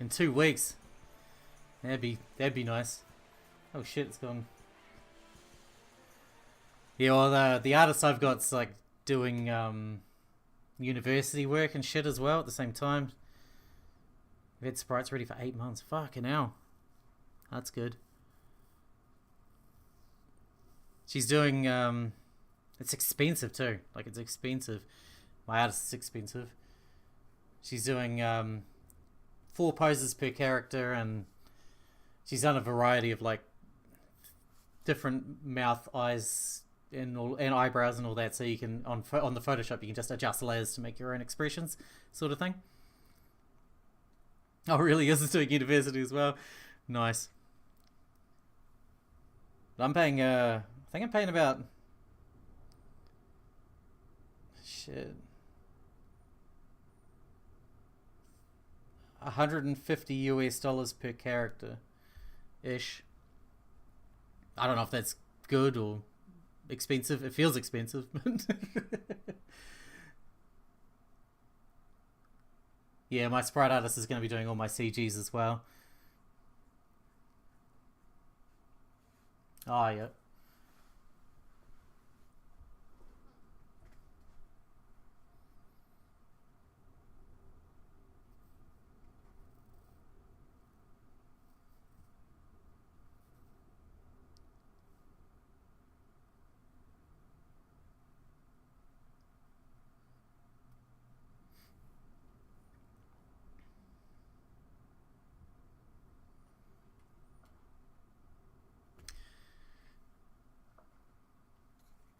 In 2 weeks, that'd be nice. Oh shit, it's gone. Yeah, well, the artist I've got's like doing university work and shit as well at the same time. We've had sprites ready for 8 months. Fucking hell, that's good. She's doing it's expensive too. Like it's expensive. My artist is expensive. She's doing 4 poses per character, and she's done a variety of like different mouth, eyes, and eyebrows and all that. So you can on the Photoshop you can just adjust layers to make your own expressions, sort of thing. Oh, really? Is doing university as well? Nice. I'm paying. I think I'm paying about. Shit. 150 US dollars per character, ish. I don't know if that's good or expensive. It feels expensive. Yeah, my sprite artist is going to be doing all my CGs as well. Oh, yeah.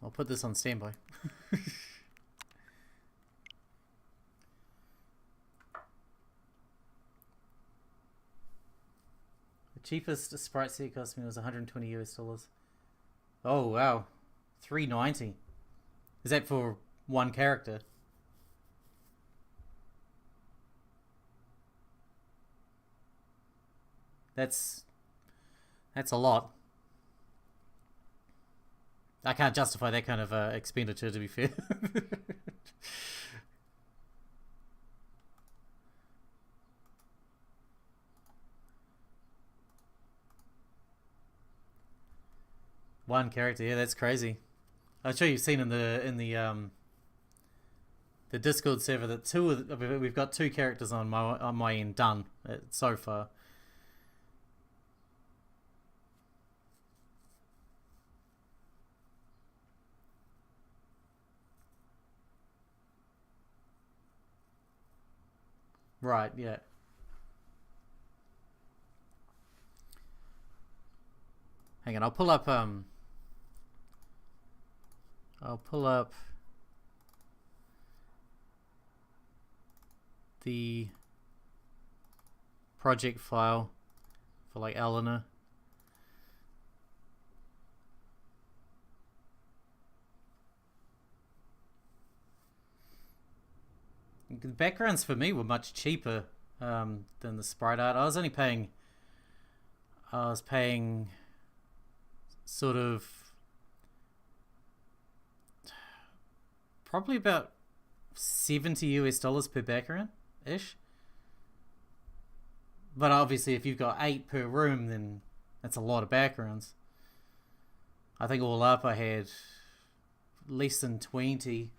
I'll put this on standby. The cheapest sprite set cost me was 120 US dollars. Oh wow, 390. Is that for one character? That's a lot. I can't justify that kind of expenditure, to be fair. One character, yeah, that's crazy. I'm sure you've seen in the Discord server that we've got 2 characters on my end done so far. Right, yeah. Hang on, I'll pull up the project file for like Eleanor. The backgrounds for me were much cheaper than the sprite art. I was paying sort of probably about 70 US dollars per background ish. But obviously if you've got 8 per room, then that's a lot of backgrounds. I think all up I had less than 20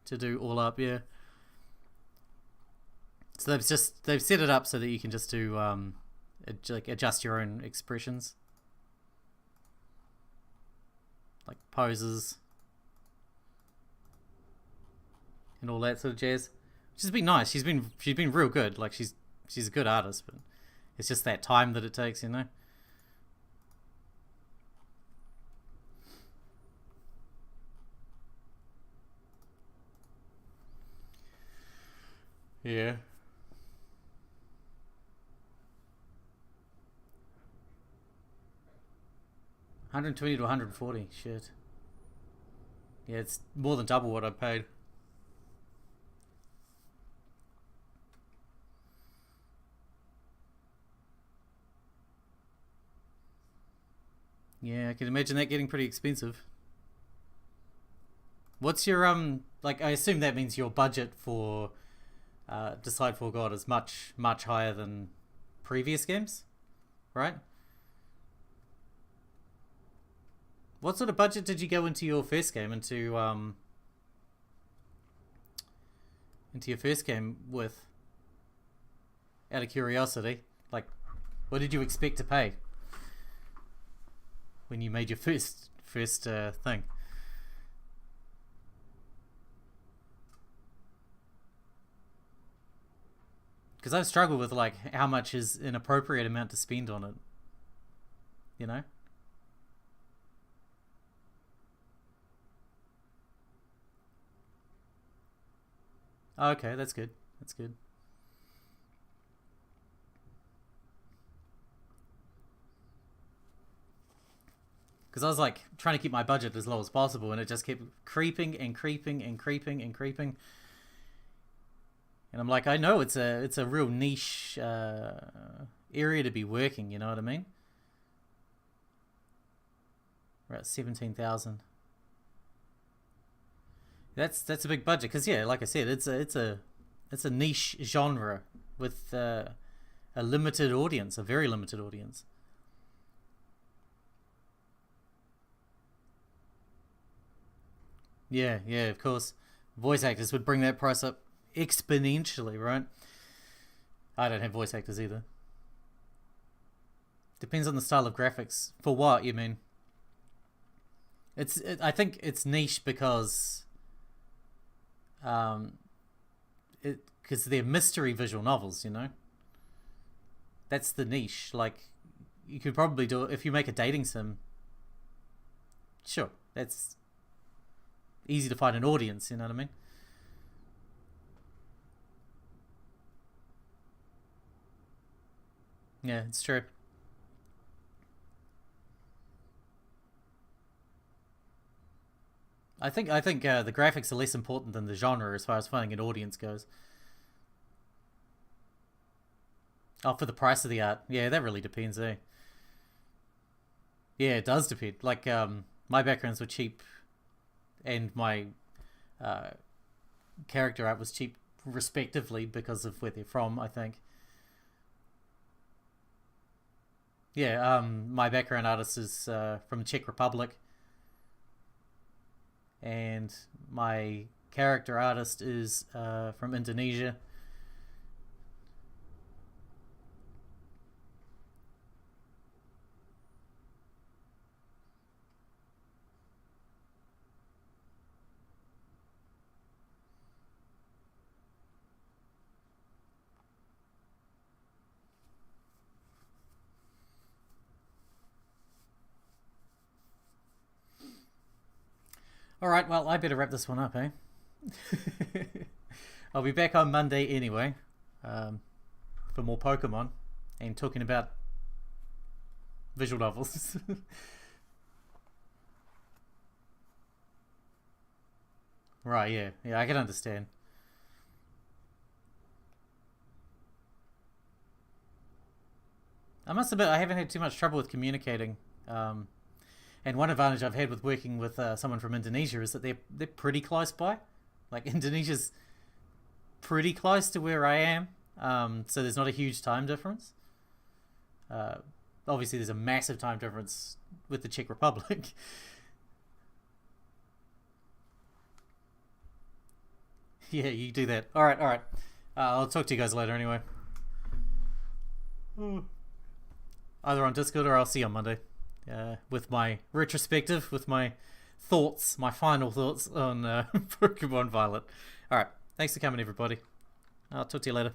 to do all up, yeah. So they've set it up so that you can just do like adjust your own expressions, like poses and all that sort of jazz, which has been nice. She's been real good. Like she's a good artist, but it's just that time that it takes, you know. Yeah. 120 to 140. Shit. Yeah, it's more than double what I paid. Yeah, I can imagine that getting pretty expensive. What's your like? I assume that means your budget for Decide for God is much higher than previous games, right? What sort of budget did you go into your first game into your first game with? Out of curiosity, like, what did you expect to pay when you made your first thing. Because I've struggled with like how much is an appropriate amount to spend on it. You know? Oh, okay, that's good. That's good. Because I was like trying to keep my budget as low as possible, and it just kept creeping and creeping and creeping and creeping. And I'm like, I know it's a real niche area to be working. You know what I mean? We're at 17,000. That's a big budget because yeah, like I said, it's a niche genre with a limited audience, a very limited audience. Yeah, yeah, of course. Voice actors would bring that price up exponentially, right? I don't have voice actors either. Depends on the style of graphics. For what you mean? I think it's niche because um, because they're mystery visual novels. You know, that's the niche. Like you could probably do it if you make a dating sim. Sure, that's easy to find an audience. You know what I mean? Yeah, it's true. I think the graphics are less important than the genre as far as finding an audience goes. Oh, for the price of the art, yeah, that really depends, eh? Yeah, it does depend. Like, my backgrounds were cheap, and my uh, character art was cheap, respectively, because of where they're from. I think. Yeah, my background artist is from the Czech Republic, and my character artist is from Indonesia. All right, well, I better wrap this one up, eh? I'll be back on Monday anyway um, for more Pokemon and talking about visual novels. Right, yeah, yeah, I can understand. I must admit, I haven't had too much trouble with communicating. Um, and one advantage I've had with working with someone from Indonesia is that they're pretty close by. Like Indonesia's pretty close to where I am, so there's not a huge time difference. Uh, Obviously, there's a massive time difference with the Czech Republic. Yeah, you do that. All right, all right. I'll talk to you guys later anyway. Either on Discord or I'll see you on Monday with my retrospective, with my thoughts, my final thoughts on Pokemon Violet. All right, thanks for coming, everybody. I'll talk to you later.